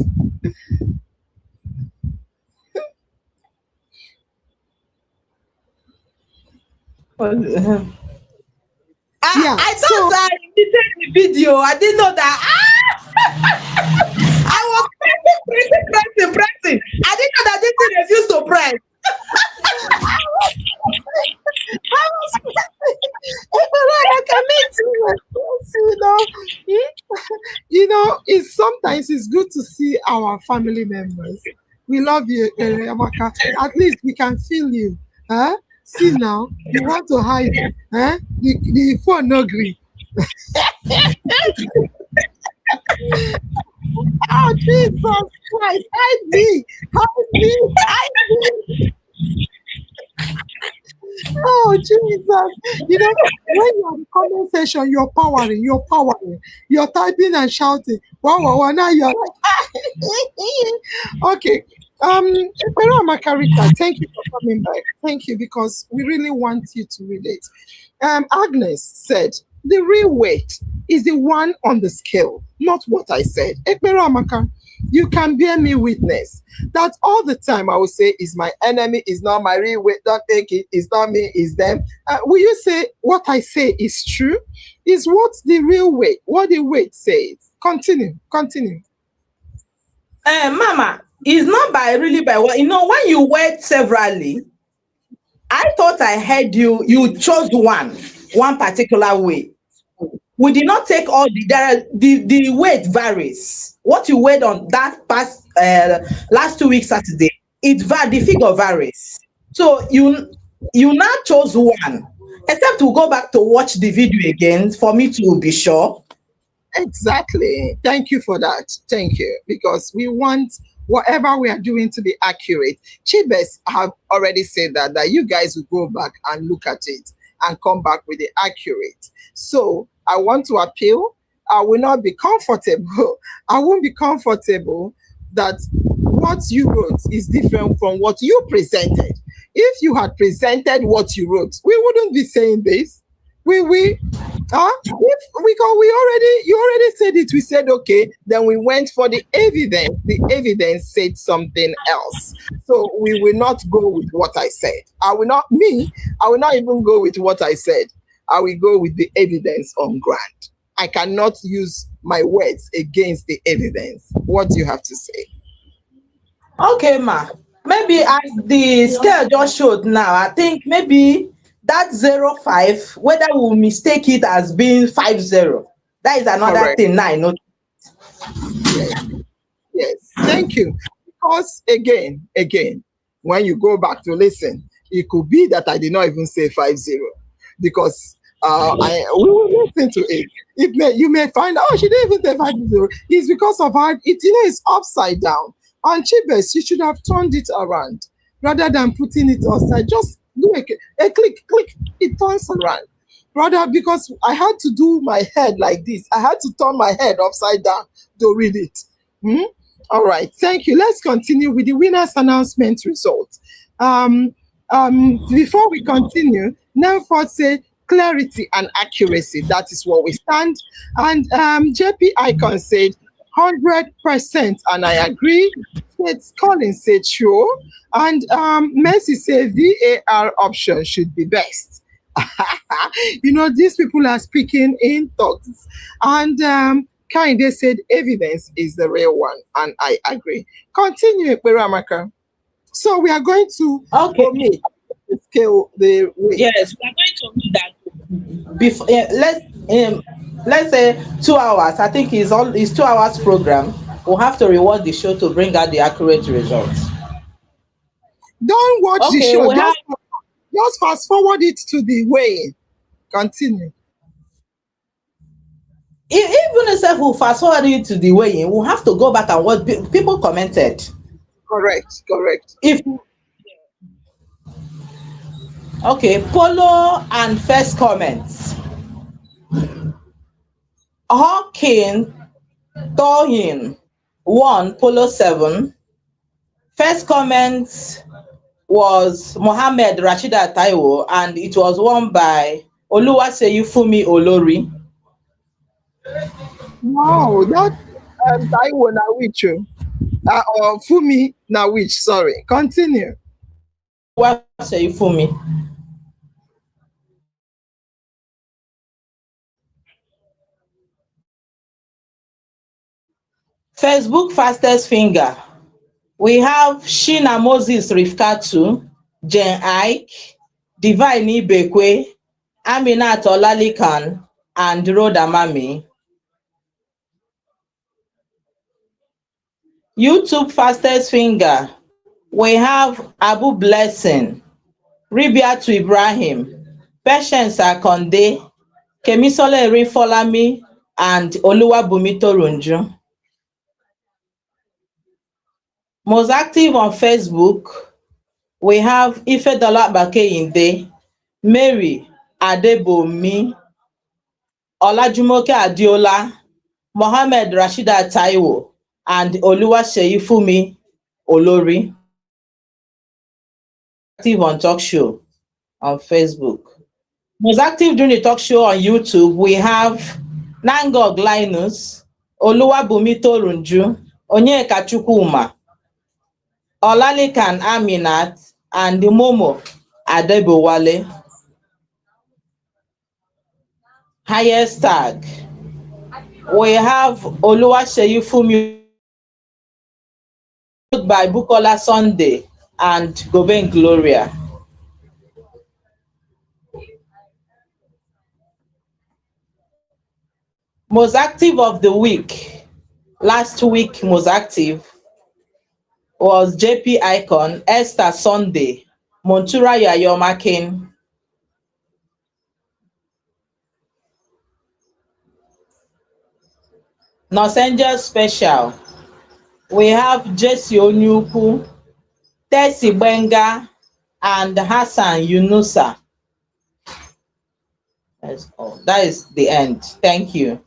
I thought that I did the video. I didn't know that. I was pressing. I didn't know that this thing refused to press. It's sometimes it's good to see our family members. We love you, Amaka. At least we can feel you. Huh? See now, you want to hide. Huh? The phone no agree. Oh, Jesus Christ, hide me. Oh, Jesus. When you're in the comment section, you're powering. You're typing and shouting. Wow, now you're like, okay. Makarita, thank you for coming back. Thank you, because we really want you to read it. Agnes said, the real weight is the one on the scale, not what I said. Ekperamaka, you can bear me witness that all the time I will say, is my enemy, is not my real weight, don't take it, it's not me, it's them. Will you say what I say is true? Is what the real weight, what the weight says? Continue. Mama, it's not by what, when you weigh severally, I thought I heard you chose one particular way. We did not take all the weight varies. What you weighed on that past last 2 weeks Saturday, the figure varies. So you now chose one, except to go back to watch the video again for me to be sure. Exactly. Thank you for that. Thank you. Because we want whatever we are doing to be accurate. Chibes have already said that you guys will go back and look at it and come back with the accurate. So I want to appeal. I will not be comfortable. I won't be comfortable that what you wrote is different from what you presented. If you had presented what you wrote, we wouldn't be saying this. You already said it. We said okay. Then we went for the evidence. The evidence said something else. So we will not go with what I said. I will not even go with what I said. I will go with the evidence on ground. I cannot use my words against the evidence. What do you have to say? Okay, ma. Maybe as the scale just showed now, I think maybe that 05, whether we'll mistake it as being 50. That is another Correct. thing now I know. Yes. Thank you. Because again, when you go back to listen, it could be that I did not even say 50. Because we will listen to it. You may find out she didn't even say 50. It's because of her. It's upside down. And Chibes, you should have turned it around rather than putting it upside. Just do a click. It turns around. Rather, because I had to do my head like this. I had to turn my head upside down to read it. All right. Thank you. Let's continue with the winner's announcement results. Before we continue, Nelford said, clarity and accuracy. That is what we stand. And JP Icon said 100%, and I agree. Faith Collins said sure. And Mercy said VAR option should be best. These people are speaking in thoughts. And Kainde said evidence is the real one, and I agree. Continue, Peramaka. So we are going to omit the scale the weight. Yes, we are going to omit that. Before, let's say 2 hours. I think it's 2 hours program. We'll have to reward the show to bring out the accurate results. Don't watch the Okay, show. we have Just fast forward it to the way. Continue. even if we fast forward it to the way, we'll have to go back and what people commented. Correct. Okay, Polo and first comments. Hawking Tohin 1, Polo 7. First comment was Mohammed Rashida Taiwo, and it was won by Oluwaseyifumi Olori. Wow, that Taiwo na which or Fumi na which? Sorry. Continue. Oluwaseyifumi. Facebook fastest finger. We have Shina Moses Rifkatu, Jen Ike, Divine Ibekwe, Aminat Olalikan, and Rhoda Mami. YouTube fastest finger. We have Abu Blessing, Ribiatu Ibrahim, Patience Akonde, Kemisole Erinfolami, and Oluwabumi Torunju. Most active on Facebook, we have Ifedola Bakeyinde, Mary Adebomi, Olajumoke Adiola, Mohammed Rashida Taiwo, and Oluwaseyifumi Olori. Active on talk show on Facebook. Most active during the talk show on YouTube, we have Nangog Linus, Oluwabumi Torunju, Onyeka Chukwuma, Olalikan Aminat, and Momo Adebowale. Highest tag. We have Oluwaseyifumi by Bukola Sunday and Goben Gloria. Most active of the week. Last week, most active was JP Icon, Esther Sunday, Montura Yayomakin, Los Angeles Special. We have Jesse Onyuku, Tessie Benga, and Hassan Yunusa. That is the end. Thank you.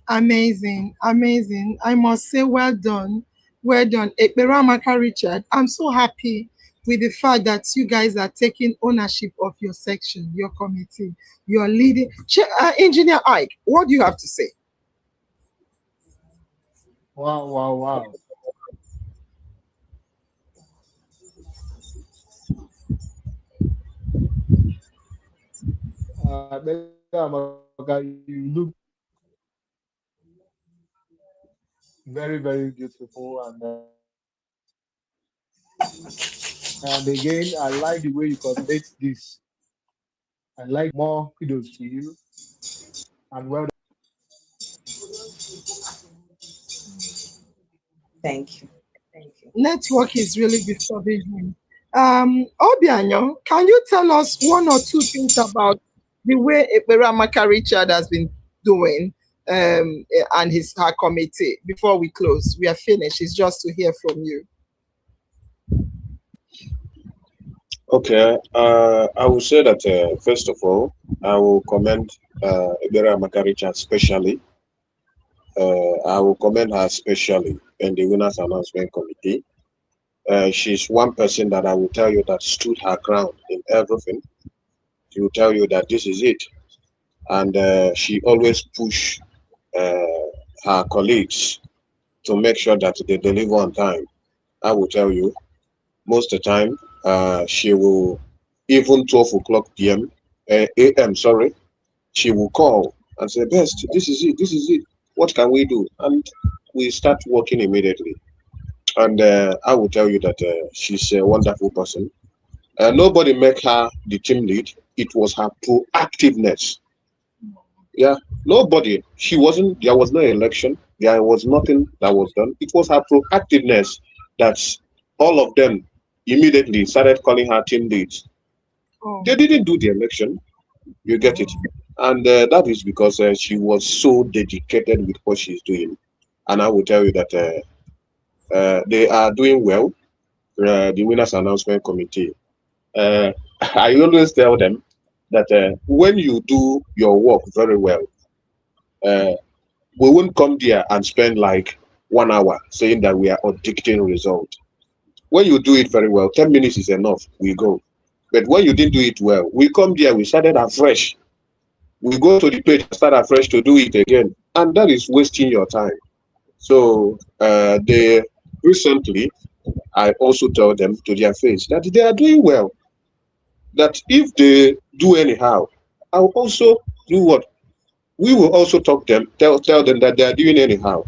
Amazing. I must say, well done. Ekperamaka Richard, I'm so happy with the fact that you guys are taking ownership of your section, your committee, you're leading. Engineer Ike, what do you have to say? Wow. You look very, very beautiful, and again, I like the way you coordinate this. I like more kudos to you, and well done. Thank you. Network is really disturbing him. Obianyo, can you tell us one or two things about the way Ekperamaka Richard has been doing and her committee before we close? We are finished. It's just to hear from you. Okay, I will say that first of all, I will commend Ekperamaka Richard especially. I will commend her especially in the Winners Announcement Committee. She's one person that I will tell you that stood her ground in everything. She will tell you that this is it, and she always push her colleagues to make sure that they deliver on time. I will tell you, most of the time, she will, even 12 o'clock p.m., a.m., sorry, she will call and say, Best, this is it. What can we do? And we start working immediately. And I will tell you that she's a wonderful person. Nobody make her the team lead. It was her proactiveness. Yeah, nobody. She wasn't. There was no election. There was nothing that was done. It was her proactiveness that all of them immediately started calling her team leads. Oh, They didn't do the election. You get it, and that is because she was so dedicated with what she's doing. And I will tell you that they are doing well. The winners announcement committee. Uh, I always tell them that when you do your work very well, uh, we won't come there and spend like 1 hour saying that we are audicting result. When you do it very well, 10 minutes is enough. We go. But when you didn't do it well, we come there, we started afresh. We go to the page and start afresh to do it again. And that is wasting your time. So they recently, I also told them to their face that they are doing well. That if they do anyhow, I'll also do what we will also tell them that they are doing anyhow.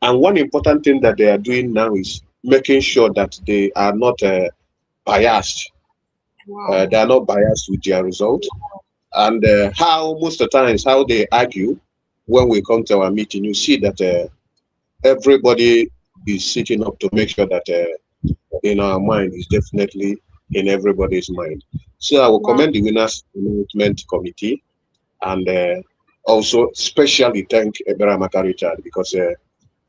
And one important thing that they are doing now is making sure that they are not biased. wow. They are not biased with their result. And how most of the times how they argue when we come to our meeting, you see that everybody is sitting up to make sure that in our mind is definitely in everybody's mind. So I will Wow. commend the winners announcement committee and also specially thank Eberamaka Richard because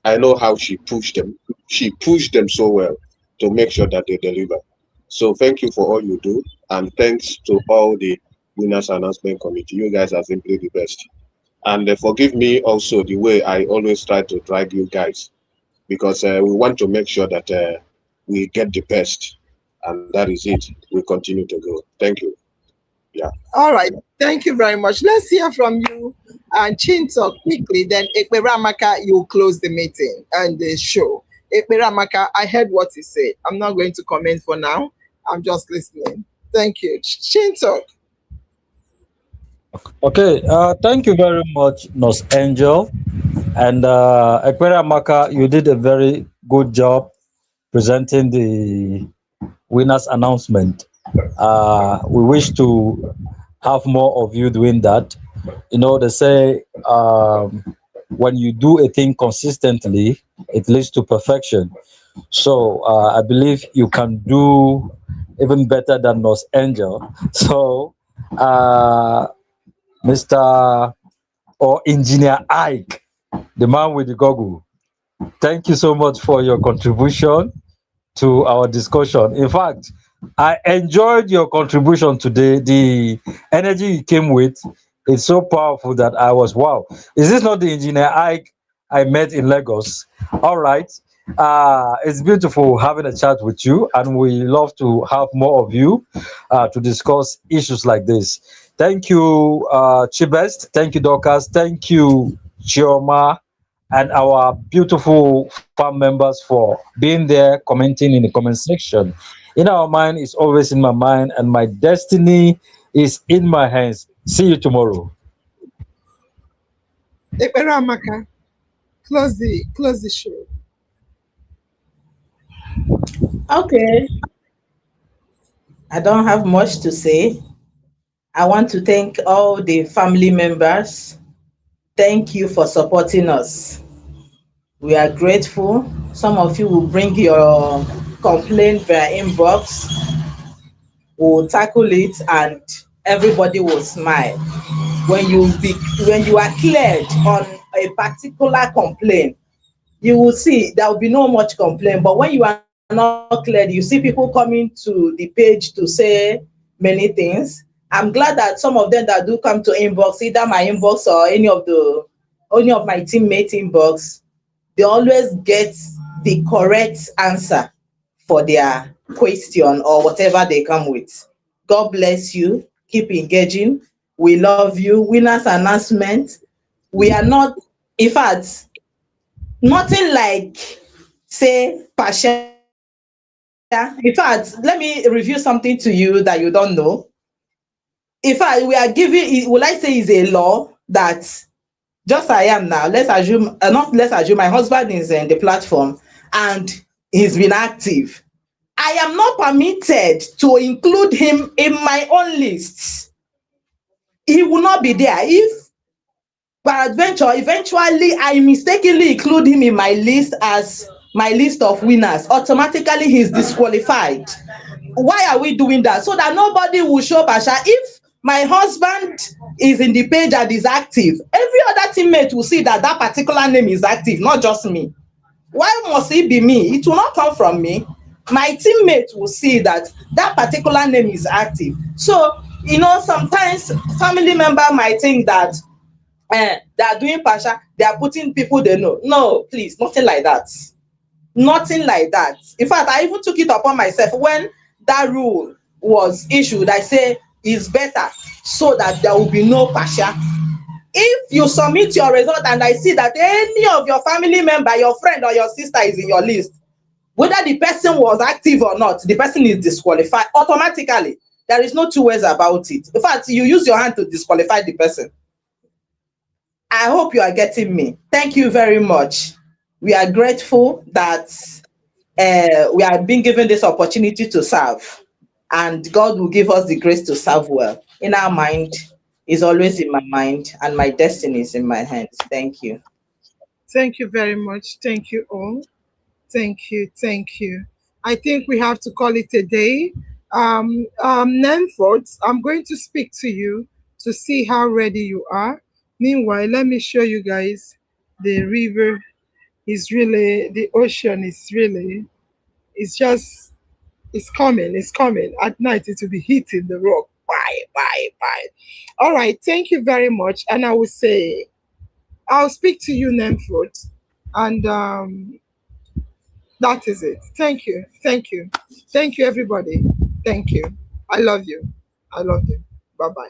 I know how she pushed them. She pushed them so well to make sure that they deliver. So thank you for all you do, and thanks to all the winners announcement committee. You guys are simply the best. And forgive me also the way I always try to drag you guys because we want to make sure that we get the best, and that is it. We continue to go. Thank you. Yeah. All right. Thank you very much. Let's hear from you and Chinto quickly. Then Ekperamaka, you'll close the meeting and the show. Ekperamaka, I heard what he said. I'm not going to comment for now. I'm just listening. Thank you. Chinto. Okay, thank you very much, Nos Angel. And Ekpere Amaka, you did a very good job presenting the winners announcement. We wish to have more of you doing that. You know, they say when you do a thing consistently, it leads to perfection. So I believe you can do even better than Nos Angel. So, Mr. or Engineer Ike, the man with the goggle, thank you so much for your contribution to our discussion. In fact, I enjoyed your contribution today. The energy you came with is so powerful that I was wow. Is this not the engineer I met in Lagos? All right. It's beautiful having a chat with you, and we love to have more of you to discuss issues like this. Thank you, Chibest. Thank you, Dorcas. Thank you, Chioma, and our beautiful farm members for being there, commenting in the comment section. In our mind is always in my mind, and my destiny is in my hands. See you tomorrow. Ekperamaka, close the show. Okay, I don't have much to say. I want to thank all the family members. Thank you for supporting us. We are grateful. Some of you will bring your complaint via inbox. We'll tackle it and everybody will smile. When you are cleared on a particular complaint, you will see there will be no much complaint. But when you are not cleared, you see people coming to the page to say many things. I'm glad that some of them that do come to inbox, either my inbox or any of my teammates inbox, they always get the correct answer for their question or whatever they come with. God bless you. keep engaging. We love you. Winners announcement. We are not, in fact, nothing like say partial. In fact, let me review something to you that you don't know. In fact, we are giving, will I say is a law that just I am now, let's assume, not let's assume my husband is in the platform and he's been active. I am not permitted to include him in my own lists. He will not be there. If peradventure, eventually I mistakenly include him in my list as my list of winners, automatically he's disqualified. Why are we doing that? So that nobody will show Basha. If my husband is in the page and is active, every other teammate will see that that particular name is active, not just me. Why must it be me? It will not come from me. My teammates will see that that particular name is active. So, you know, sometimes family member might think that they are doing partial, they are putting people they know. No, please, nothing like that. Nothing like that. In fact, I even took it upon myself when that rule was issued. I say it's better so that there will be no partial. If you submit your result and I see that any of your family member, your friend or your sister is in your list, whether the person was active or not, the person is disqualified automatically. There is no two ways about it. In fact, you use your hand to disqualify the person. I hope you are getting me. Thank you very much. We are grateful that we are being given this opportunity to serve, and God will give us the grace to serve well. In our mind is always in my mind, and my destiny is in my hands. Thank you. Thank you very much. Thank you all. Thank you. Thank you. I think we have to call it a day. Nanford, I'm going to speak to you to see how ready you are. Meanwhile, let me show you guys the river is really, the ocean is really, it's just, it's coming, it's coming. At night, it will be hitting the rock. Bye, bye, bye. All right. Thank you very much. And I will say, I'll speak to you, Nanford. And that is it. Thank you. Thank you. Thank you, everybody. Thank you. I love you. I love you. Bye bye.